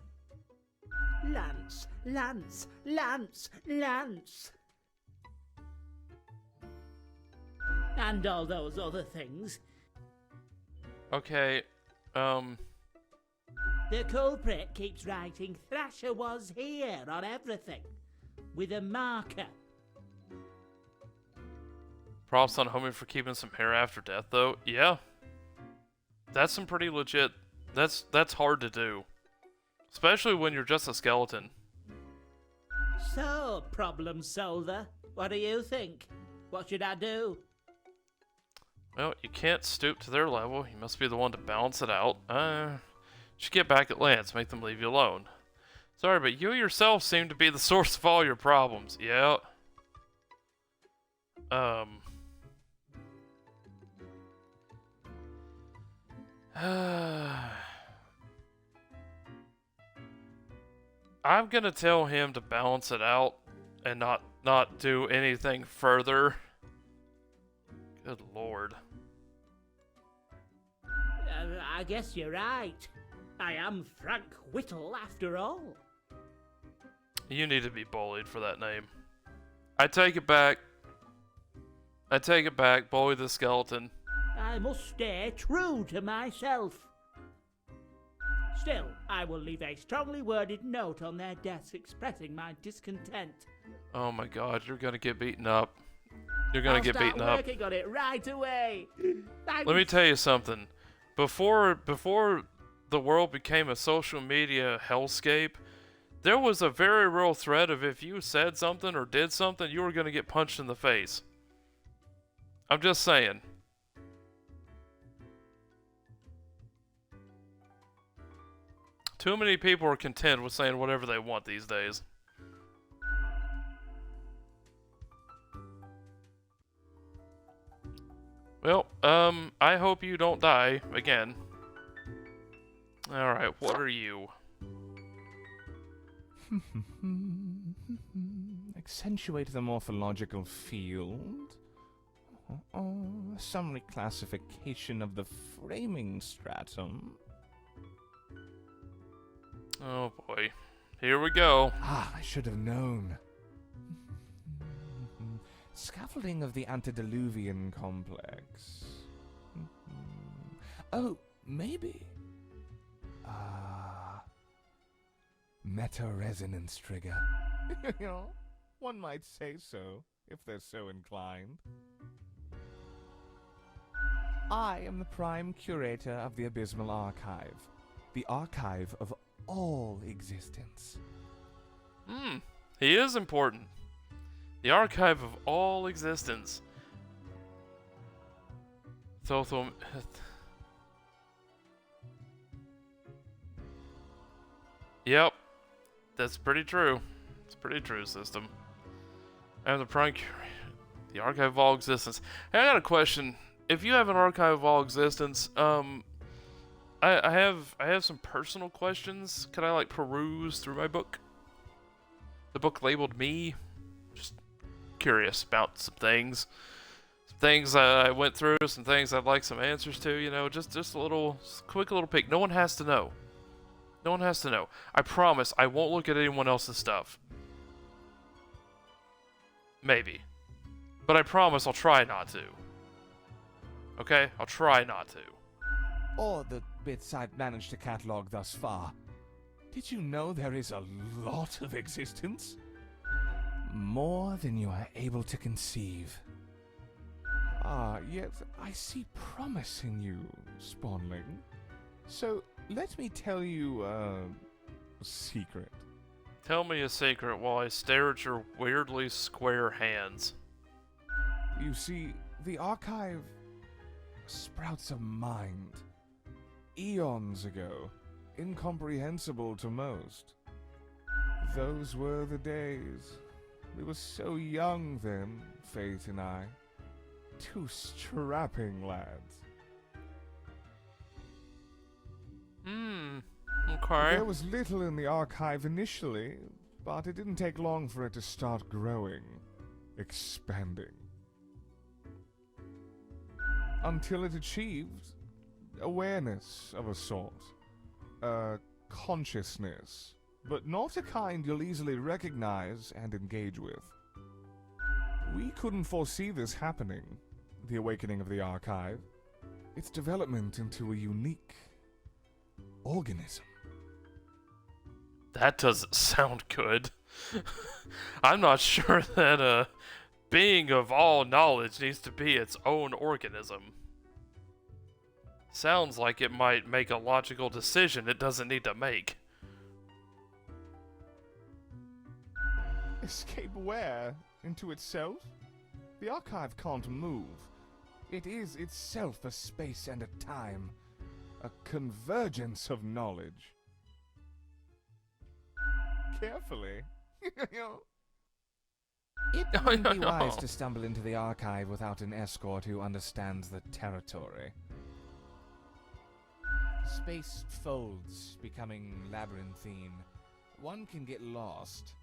Lance, Lance, Lance, Lance. And all those other things. Okay, The culprit keeps writing Thrasher was here on everything. With a marker. props on Homie for keeping some hair after death, though. Yeah. That's some pretty legit... That's hard to do. Especially when you're just a skeleton. So, problem solver, what do you think? What should I do? Well, you can't stoop to their level. You must be the one to balance it out. Should get back at Lance. Make them leave you alone. Sorry, but you yourself seem to be the source of all your problems. Yeah. I'm gonna tell him to balance it out and not do anything further. Good lord. I guess you're right. I am Frank Whittle after all. You need to be bullied for that name. I take it back. I take it back. Bully the skeleton. I must stay true to myself. Still, I will leave a strongly worded note on their desk expressing my discontent. Oh my god, you're gonna get beaten up. You're gonna get beaten up. I'll start working on it right away. Let me tell you something. Before the world became a social media hellscape, there was a very real threat of if you said something or did something, you were gonna get punched in the face. I'm just saying. Too many people are content with saying whatever they want these days. Well, I hope you don't die again. Alright, what are you? Accentuate the morphological field. Some reclassification of the framing stratum. Oh boy. Here we go. Ah, I should have known. Scaffolding of the antediluvian complex. Oh, maybe. Meta-resonance trigger. You know, one might say so, if they're so inclined. I am the prime curator of the Abysmal Archive. The archive of all existence. He is important. The archive of all existence. Thothom... Yep. That's pretty true. It's a pretty true system. And the prime the archive of all existence. Hey, I got a question. If you have an archive of all existence, I have some personal questions. Can I like peruse through my book? The book labeled me. Just curious about some things. Some things I went through, some things I'd like some answers to, you know, just a little quick little peek. No one has to know. No one has to know. I promise I won't look at anyone else's stuff. Maybe. But I promise I'll try not to. Okay? I'll try not to. Or the bits I've managed to catalog thus far. Did you know there is a lot of existence? More than you are able to conceive. Ah, yet I see promise in you, Spawnling. So, let me tell you a secret. Tell me a secret while I stare at your weirdly square hands. You see, the archive sprouts a mind. Eons ago, incomprehensible to most. Those were the days. We were so young then, Fate and I. Two strapping lads. Okay. There was little in the archive initially, but it didn't take long for it to start growing, expanding. Until it achieved awareness of a sort. Consciousness. But not a kind you'll easily recognize and engage with. We couldn't foresee this happening, the awakening of the archive. Its development into a unique organism. That doesn't sound good. I'm not sure that being of all knowledge needs to be its own organism. Sounds like it might make a logical decision it doesn't need to make. Escape where? Into itself? The archive can't move. It is itself a space and a time. A convergence of knowledge. Carefully. It wouldn't be wise to stumble into the archive without an escort who understands the territory. Space folds, becoming labyrinthine. One can get lost.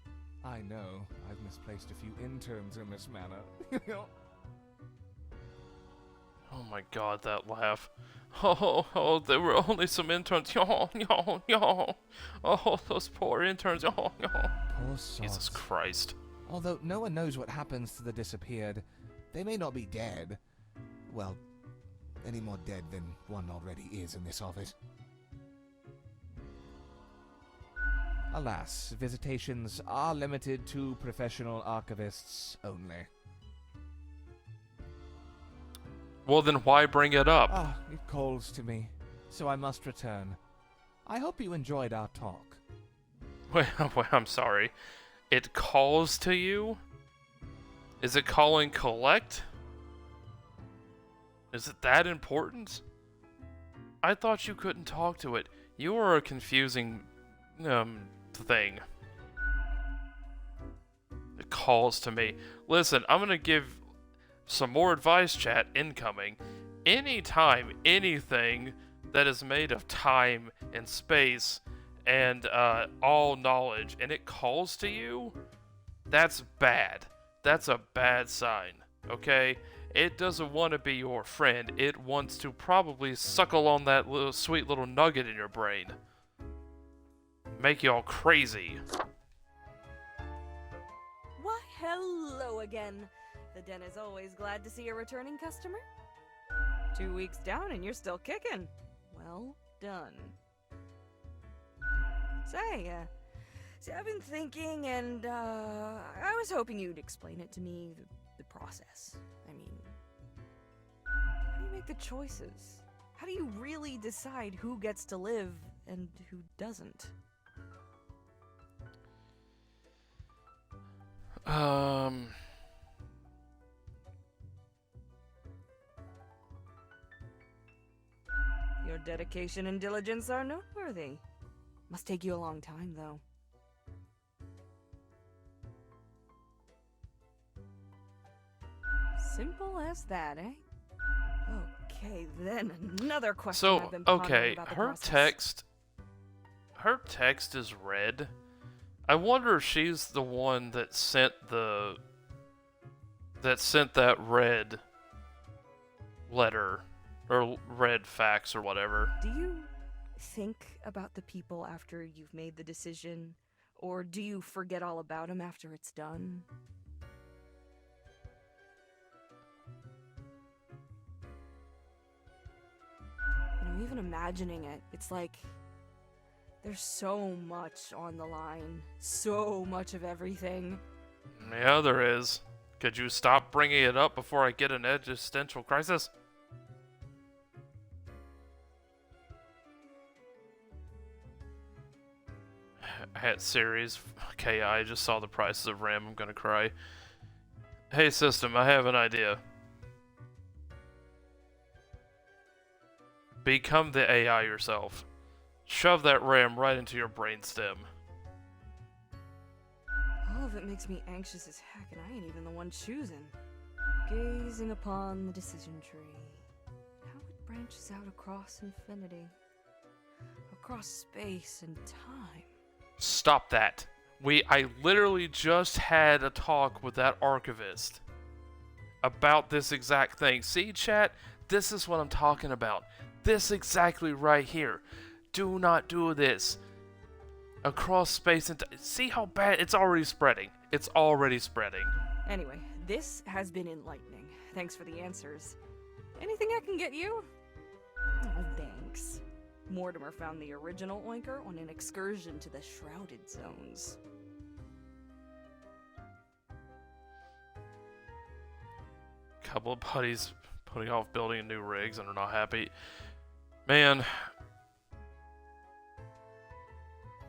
I know, I've misplaced a few interns in this manner. Oh my god, that laugh. Oh, there were only some interns. Yo. Oh, those poor interns. Yo. Poor sods. Jesus Christ. Although no one knows what happens to the disappeared, they may not be dead. Well, any more dead than one already is in this office. Alas, visitations are limited to professional archivists only. Well, then why bring it up? Ah, it calls to me, so I must return. I hope you enjoyed our talk. Wait, I'm sorry. It calls to you? Is it calling collect? Is it that important? I thought you couldn't talk to it. You are a confusing, thing. It calls to me. Listen, I'm gonna give some more advice, chat, incoming. Anytime anything that is made of time and space and all knowledge and it calls to you, that's bad. That's a bad sign, okay? It doesn't want to be your friend. It wants to probably suckle on that little sweet little nugget in your brain. Make you all crazy. Why, hello again. The den is always glad to see a returning customer. 2 weeks down and you're still kicking. Well done. Say, I've been thinking and, I was hoping you'd explain it to me, the process. I mean, how do you make the choices? How do you really decide who gets to live and who doesn't? Your dedication and diligence are noteworthy. Must take you a long time, though. Simple as that, eh? Okay, then another question So, I've been pondering okay, about the her process. text is red. I wonder if she's the one that sent that red letter or red fax or whatever. Do you think about the people after you've made the decision, or do you forget all about them after it's done? Even imagining it, it's like there's so much on the line, so much of everything. Yeah, there is. Could you stop bringing it up before I get an existential crisis? Hat series. Okay, I just saw the prices of RAM. I'm gonna cry. Hey, system, I have an idea. Become the AI yourself. Shove that RAM right into your brainstem. All of it makes me anxious as heck, and I ain't even the one choosing. Gazing upon the decision tree, how it branches out across infinity, across space and time. Stop that. I literally just had a talk with that archivist about this exact thing. See, chat? This is what I'm talking about. This exactly right here. Do not do this. Across space and see how bad it's already spreading. It's already spreading. Anyway, this has been enlightening. Thanks for the answers. Anything I can get you? Oh, thanks. Mortimer found the original Oinker on an excursion to the Shrouded Zones. Couple of buddies putting off building new rigs and are not happy. Man,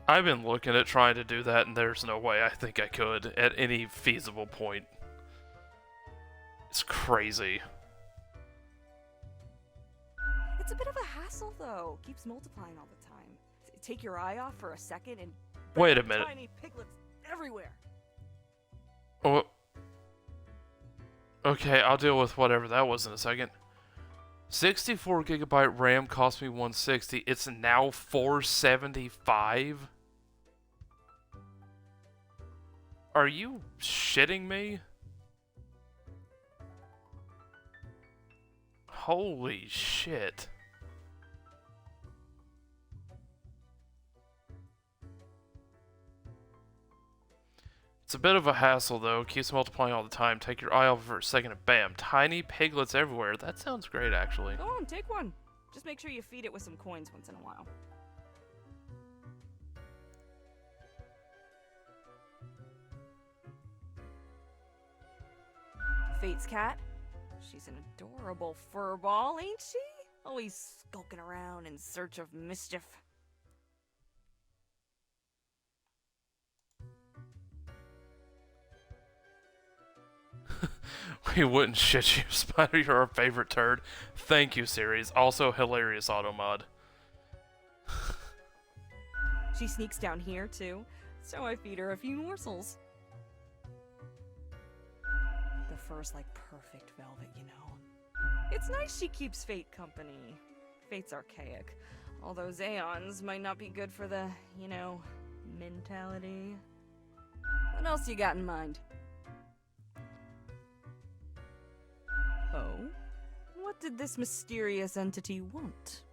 I've been looking at trying to do that, and there's no way I think I could at any feasible point. It's crazy. It's a bit of a hassle, though. Keeps multiplying all the time. Take your eye off for a second and... Wait a minute. Tiny piglets everywhere. Oh. Okay, I'll deal with whatever that was in a second. 64 gigabyte RAM cost me $160. It's now $475. Are you shitting me? Holy shit. It's a bit of a hassle though, keeps multiplying all the time. Take your eye off for a second and bam, tiny piglets everywhere. That sounds great actually. Go on, take one. Just make sure you feed it with some coins once in a while. Fate's cat. She's an adorable furball, ain't she? Always skulking around in search of mischief. We wouldn't shit you, Spider. You're our favorite turd. Thank you, series. Also, hilarious auto mod. She sneaks down here, too, so I feed her a few morsels. The fur's like perfect velvet, you know. It's nice she keeps Fate company. Fate's archaic. All those Aeons might not be good for the, you know, mentality. What else you got in mind? Oh? What did this mysterious entity want?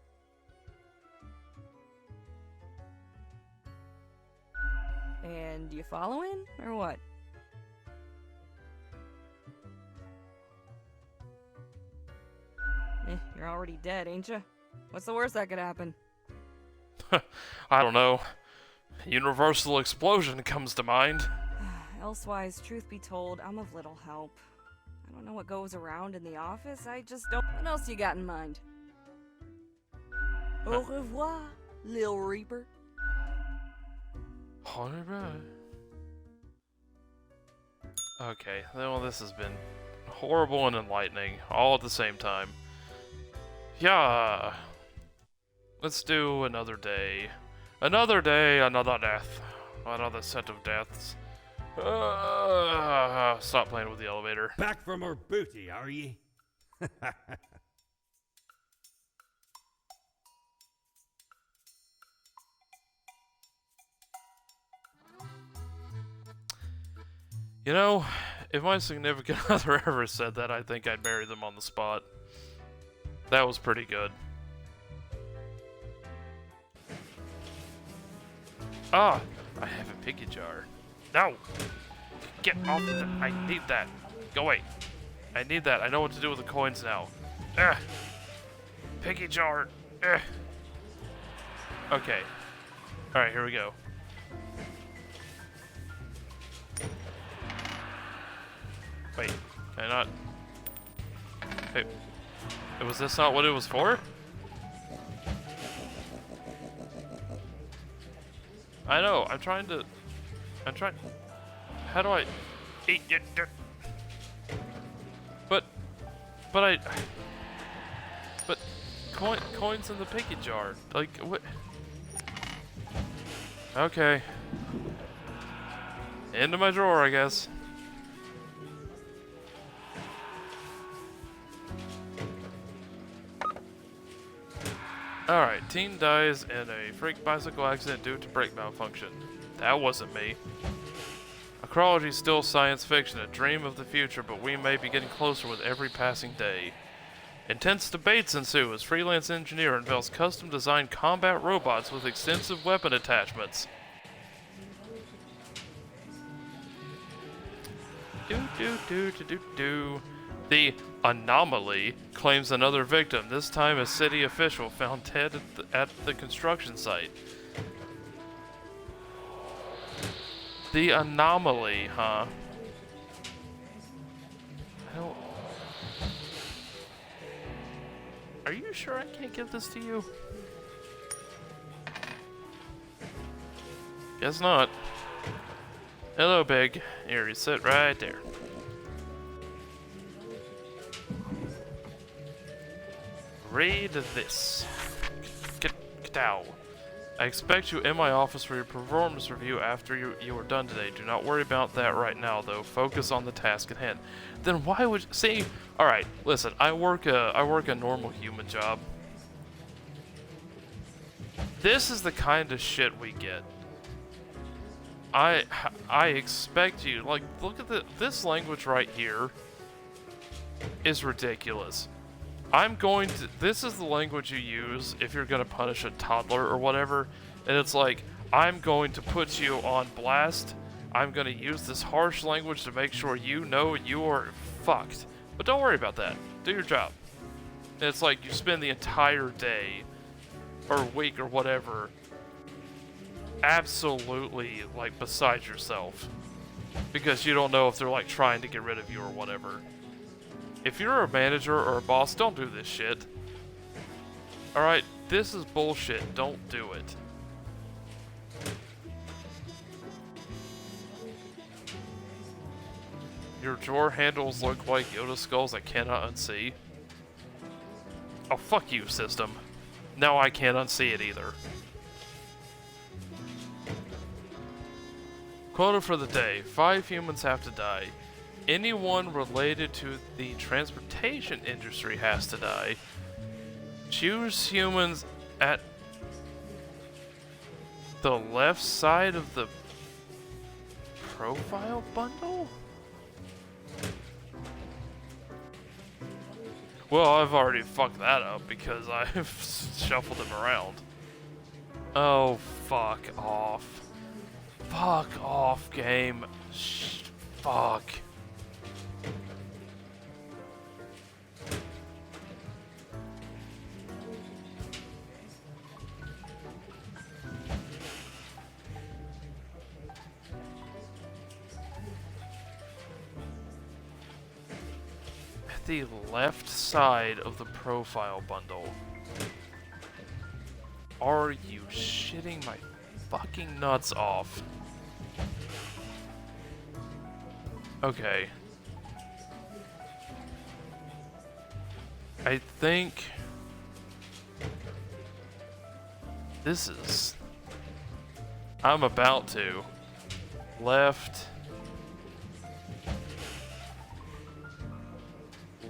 And you following, or what? You're already dead, ain't you? What's the worst that could happen? I don't know. Universal explosion comes to mind. Elsewise, truth be told, I'm of little help. I don't know what goes around in the office, I just don't... What else you got in mind? Au revoir, Lil Reaper. Alright. Okay, well this has been horrible and enlightening, all at the same time. Yeah. Let's do another day. Another day, another death. Another set of deaths. Stop playing with the elevator. Back for more booty, are ye? You know, if my significant other ever said that, I think I'd marry them on the spot. That was pretty good. Ah, I have a piggy jar. No! Get off of it. I need that. Go away. I need that. I know what to do with the coins now. Ugh. Piggy jar. Ugh. Okay. Alright, here we go. Wait, can I not? Hey, was this not what it was for? I know, I'm trying. How do I eat it? But coins in the piggy jar. Like, what? Okay. Into my drawer, I guess. Alright, teen dies in a freak bicycle accident due to brake malfunction. That wasn't me. Acrology is still science fiction, a dream of the future, but we may be getting closer with every passing day. Intense debates ensue as freelance engineer unveils custom-designed combat robots with extensive weapon attachments. The anomaly claims another victim, this time a city official found dead at the construction site. The anomaly, huh? I don't... Are you sure I can't give this to you? Guess not. Hello, Big. Here, you sit right there. Read this. Get-ow. I expect you in my office for your performance review after you are done today. Do not worry about that right now, though. Focus on the task at hand. Then why would you... See? Alright, listen. I work a normal human job. This is the kind of shit we get. I expect you... Like, look at this language right here is ridiculous. This is the language you use if you're gonna punish a toddler or whatever, and it's like, I'm going to put you on blast, I'm gonna use this harsh language to make sure you know you are fucked. But don't worry about that. Do your job. And it's like you spend the entire day, or week or whatever, absolutely, like, beside yourself. Because you don't know if they're, like, trying to get rid of you or whatever. If you're a manager or a boss, don't do this shit. Alright, this is bullshit. Don't do it. Your drawer handles look like Yoda skulls I cannot unsee. Oh, fuck you, system. Now I can't unsee it either. Quota for the day. 5 humans have to die. Anyone related to the transportation industry has to die. Choose humans at the left side of the profile bundle? Well, I've already fucked that up because I've shuffled them around. Oh, fuck off. Fuck off, game. Fuck. The left side of the profile bundle. Are you shitting my fucking nuts off? Okay. I think this is... I'm about to. Left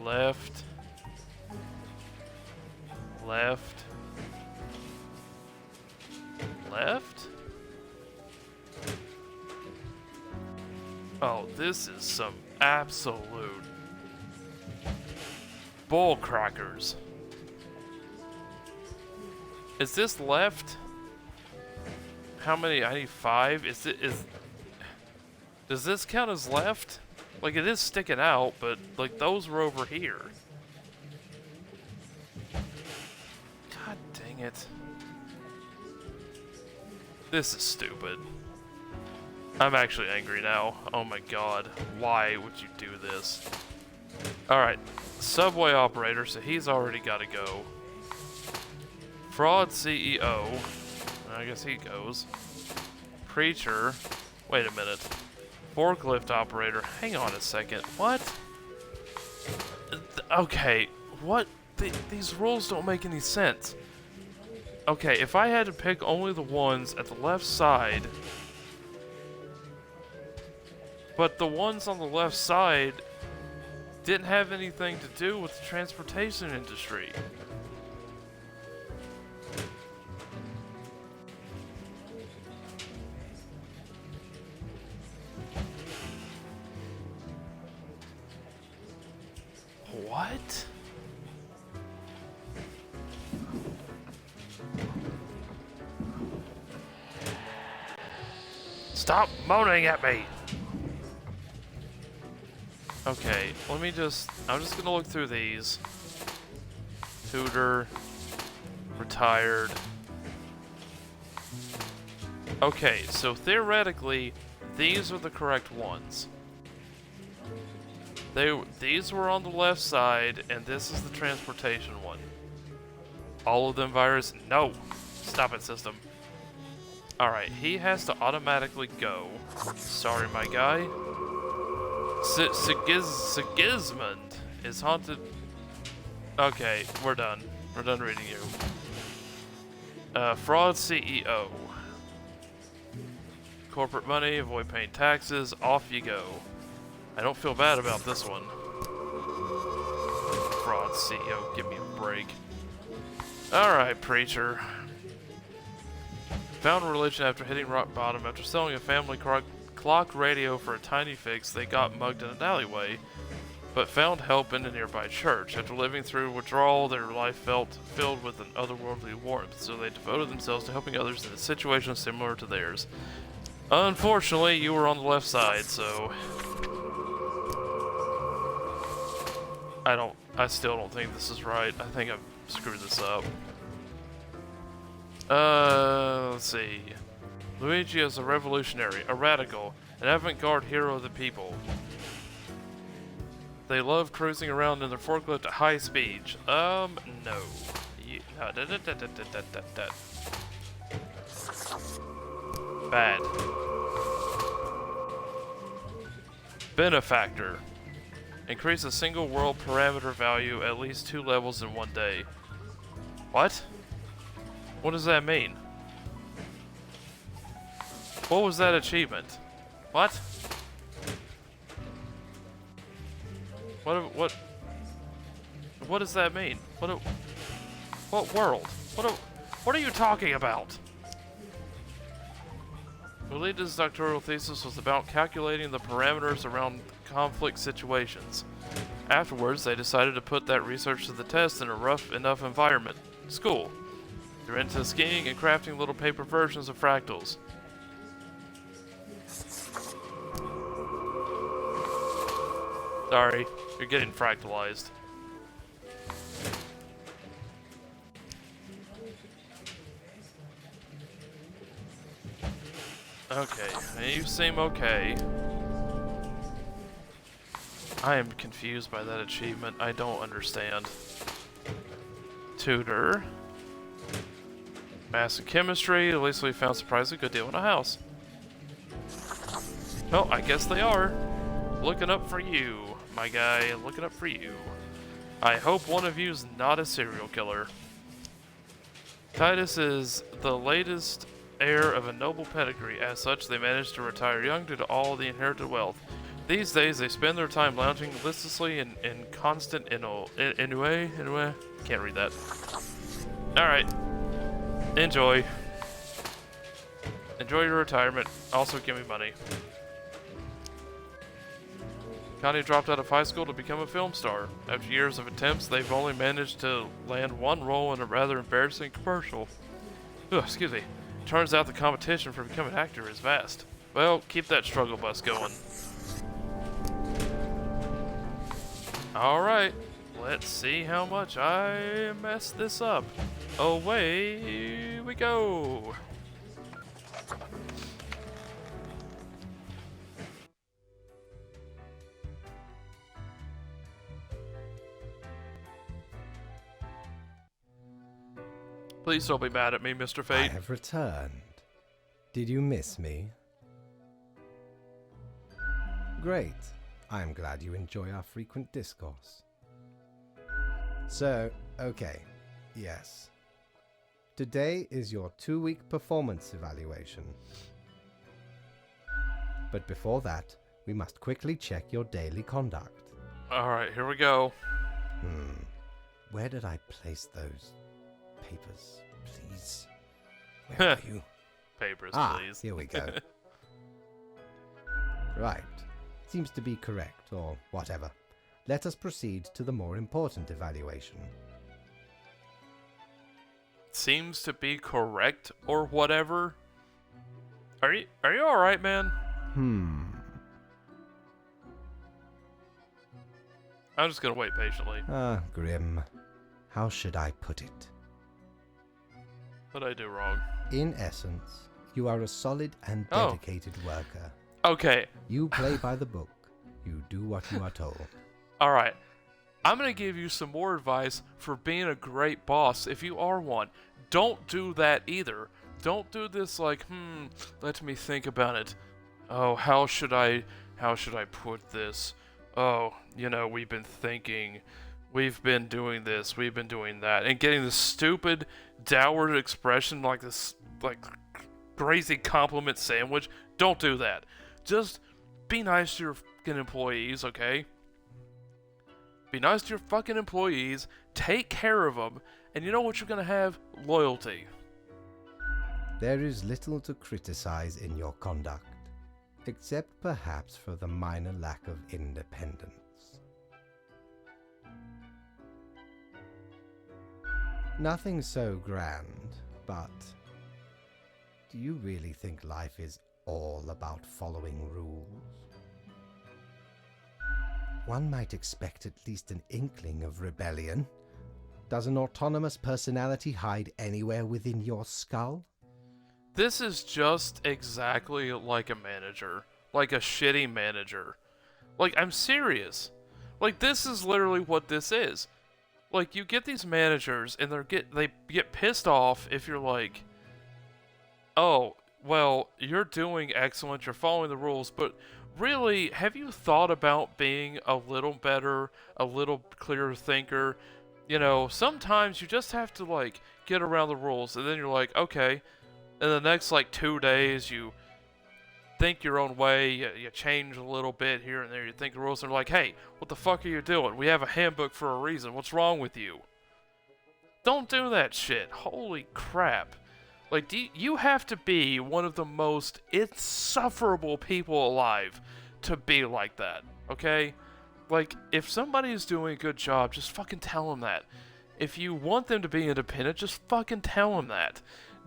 left, left, left? Oh, this is some absolute bull crackers. Is this left? How many? I need 5. Does this count as left? Like, it is sticking out, but like those were over here. God dang it. This is stupid. I'm actually angry now. Oh my god. Why would you do this? Alright. Subway operator, so he's already got to go. Fraud CEO. I guess he goes. Preacher. Wait a minute. Forklift operator. Hang on a second. What? Okay. What? These rules don't make any sense. Okay, if I had to pick only the ones at the left side... But the ones on the left side didn't have anything to do with the transportation industry. What? Stop moaning at me! Okay, let me just... I'm just gonna look through these. Tutor. Retired. Okay, so theoretically, these are the correct ones. These were on the left side, and this is the transportation one. All of them virus? No! Stop it, system. Alright, he has to automatically go. Sorry, my guy. Sigismund is haunted. Okay, we're done. We're done reading you. Fraud CEO. Corporate money, avoid paying taxes, off you go. I don't feel bad about this one. Fraud CEO, give me a break. Alright, preacher. Found religion after hitting rock bottom. After selling a family clock radio for a tiny fix, they got mugged in an alleyway, but found help in a nearby church. After living through withdrawal, their life felt filled with an otherworldly warmth, so they devoted themselves to helping others in a situation similar to theirs. Unfortunately, you were on the left side, so... I still don't think this is right. I think I've screwed this up. Let's see. Luigi is a revolutionary, a radical, an avant-garde hero of the people. They love cruising around in their forklift at high speeds. No. Bad. Benefactor. Increase a single world parameter value at least 2 levels in 1 day. What? What does that mean? What was that achievement? What? What does that mean? What world? What are you talking about? Lolita's doctoral thesis was about calculating the parameters around conflict situations. Afterwards, they decided to put that research to the test in a rough enough environment. School. They're into skiing and crafting little paper versions of fractals. Sorry, you're getting fractalized. Okay, you seem okay. I am confused by that achievement. I don't understand. Tutor. Math and chemistry. At least we found surprisingly good deal in a house. Well, I guess they are. Looking up for you, my guy. Looking up for you. I hope one of you's not a serial killer. Titus is the latest heir of a noble pedigree. As such, they managed to retire young due to all the inherited wealth. These days, they spend their time lounging listlessly in constant ennui. Can't read that. Alright. Enjoy. Enjoy your retirement. Also, give me money. Connie dropped out of high school to become a film star. After years of attempts, they've only managed to land one role in a rather embarrassing commercial. Ugh, excuse me. Turns out the competition for becoming an actor is vast. Well, keep that struggle bus going. Alright, let's see how much I messed this up. Away we go! Please don't be mad at me, Mr. I Fate. have returned. Did you miss me? Great. I am glad you enjoy our frequent discourse. So, okay. Yes. Today is your 2-week performance evaluation. But before that, we must quickly check your daily conduct. Alright, here we go. Where did I place those papers, please? Where are you? Papers, please. Here we go. Right. Seems to be correct, or whatever. Let us proceed to the more important evaluation. Seems to be correct, or whatever. Are you alright, man? I'm just gonna wait patiently. Grim. How should I put it? What'd I do wrong? In essence, you are a solid and dedicated worker. Okay. You play by the book. You do what you are told. Alright. I'm gonna give you some more advice for being a great boss if you are one. Don't do that either. Don't do this like, let me think about it. Oh, how should I put this? Oh, we've been thinking. We've been doing this, we've been doing that. And getting this stupid downward expression like this, crazy compliment sandwich. Don't do that. Just be nice to your fucking employees, okay? Be nice to your fucking employees, take care of them, and you know what you're gonna have? Loyalty. There is little to criticize in your conduct, except perhaps for the minor lack of independence. Nothing so grand, but do you really think life is all about following rules? One might expect at least an inkling of rebellion. Does an autonomous personality hide anywhere within your skull? This is just exactly like a manager. Like a shitty manager. I'm serious. This is literally what this is. You get these managers and they get pissed off if you're like, oh, well, you're doing excellent, you're following the rules, but really, have you thought about being a little better, a little clearer thinker? Sometimes you just have to, get around the rules, and then you're like, okay, in the next, 2 days, you think your own way, you change a little bit here and there, you think the rules, and they're like, hey, what the fuck are you doing? We have a handbook for a reason, what's wrong with you? Don't do that shit, holy crap. You have to be one of the most insufferable people alive to be like that, okay? If somebody is doing a good job, just fucking tell them that. If you want them to be independent, just fucking tell them that.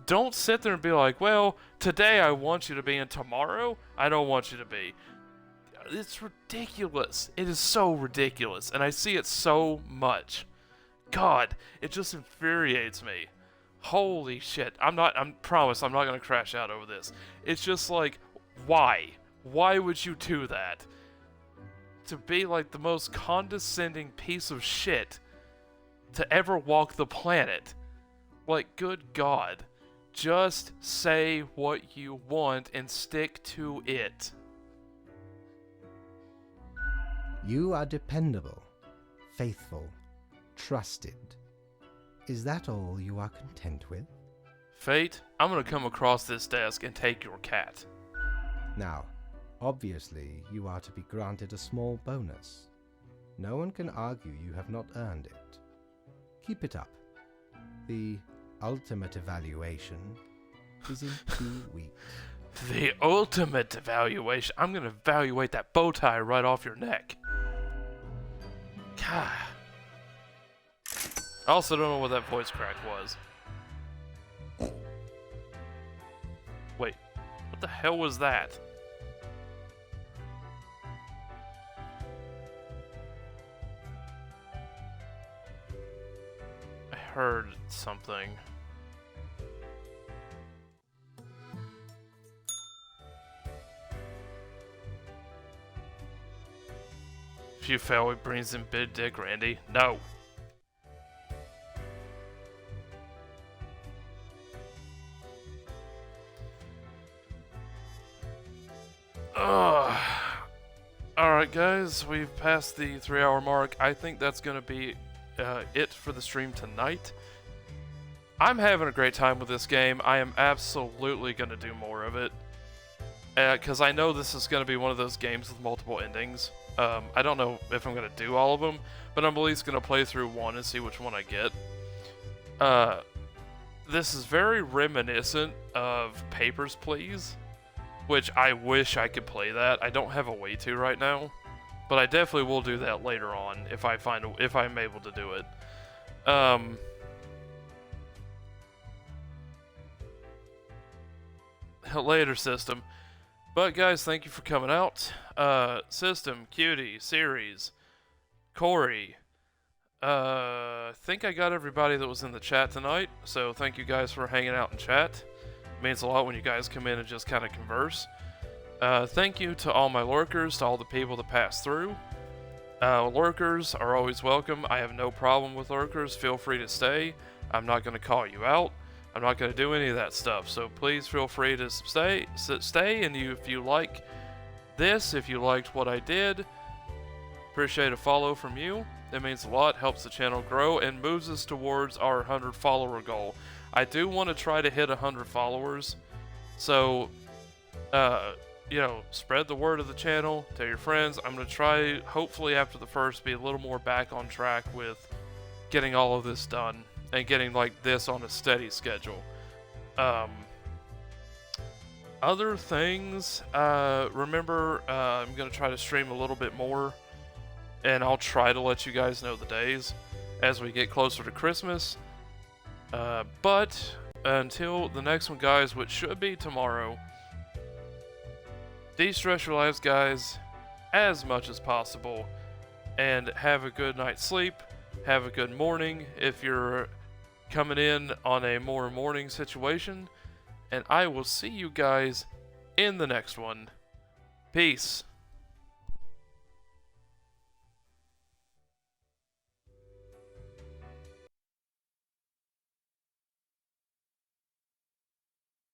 Don't sit there and be like, well, today I want you to be, and tomorrow I don't want you to be. It's ridiculous. It is so ridiculous, and I see it so much. God, it just infuriates me. Holy shit. I promise I'm not gonna crash out over this. It's just why? Why would you do that? To be the most condescending piece of shit to ever walk the planet. Good God. Just say what you want and stick to it. You are dependable, faithful, trusted. Is that all you are content with? Fate, I'm gonna come across this desk and take your cat. Now, Obviously, you are to be granted a small bonus. No one can argue you have not earned it. Keep it up. The ultimate evaluation is in 2 weeks. The ultimate evaluation. I'm gonna evaluate that bow tie right off your neck. God. I also don't know what that voice crack was. Wait, what the hell was that? I heard something. If you fail, it brings in Big Dick Randy. No. Alright guys, we've passed the 3-hour mark. I think that's going to be it for the stream tonight. I'm having a great time with this game. I am absolutely going to do more of it. Because I know this is going to be one of those games with multiple endings. I don't know if I'm going to do all of them, but I'm at least going to play through one and see which one I get. This is very reminiscent of Papers, Please, which I wish I could play that. I don't have a way to right now, but I definitely will do that later on if I'm able to do it. Later, System. But guys, thank you for coming out. System, Cutie, Series, Corey. I think I got everybody that was in the chat tonight, so thank you guys for hanging out in chat. It means a lot when you guys come in and just kind of converse. Thank you to all my lurkers, to all the people that pass through. Lurkers are always welcome. I have no problem with lurkers. Feel free to stay. I'm not going to call you out. I'm not going to do any of that stuff, so please feel free to stay. And if you like this, if you liked what I did, appreciate a follow from you. It means a lot, helps the channel grow, and moves us towards our 100 follower goal. I do want to try to hit 100 followers, so, you know, spread the word of the channel, tell your friends. I'm going to try, hopefully after the first, be a little more back on track with getting all of this done. And getting like this on a steady schedule. Other things, remember, I'm going to try to stream a little bit more. And I'll try to let you guys know the days as we get closer to Christmas. But until the next one, guys, which should be tomorrow, de-stress your lives, guys, as much as possible. And have a good night's sleep. Have a good morning if you're coming in on a more morning situation, and I will see you guys in the next one. Peace.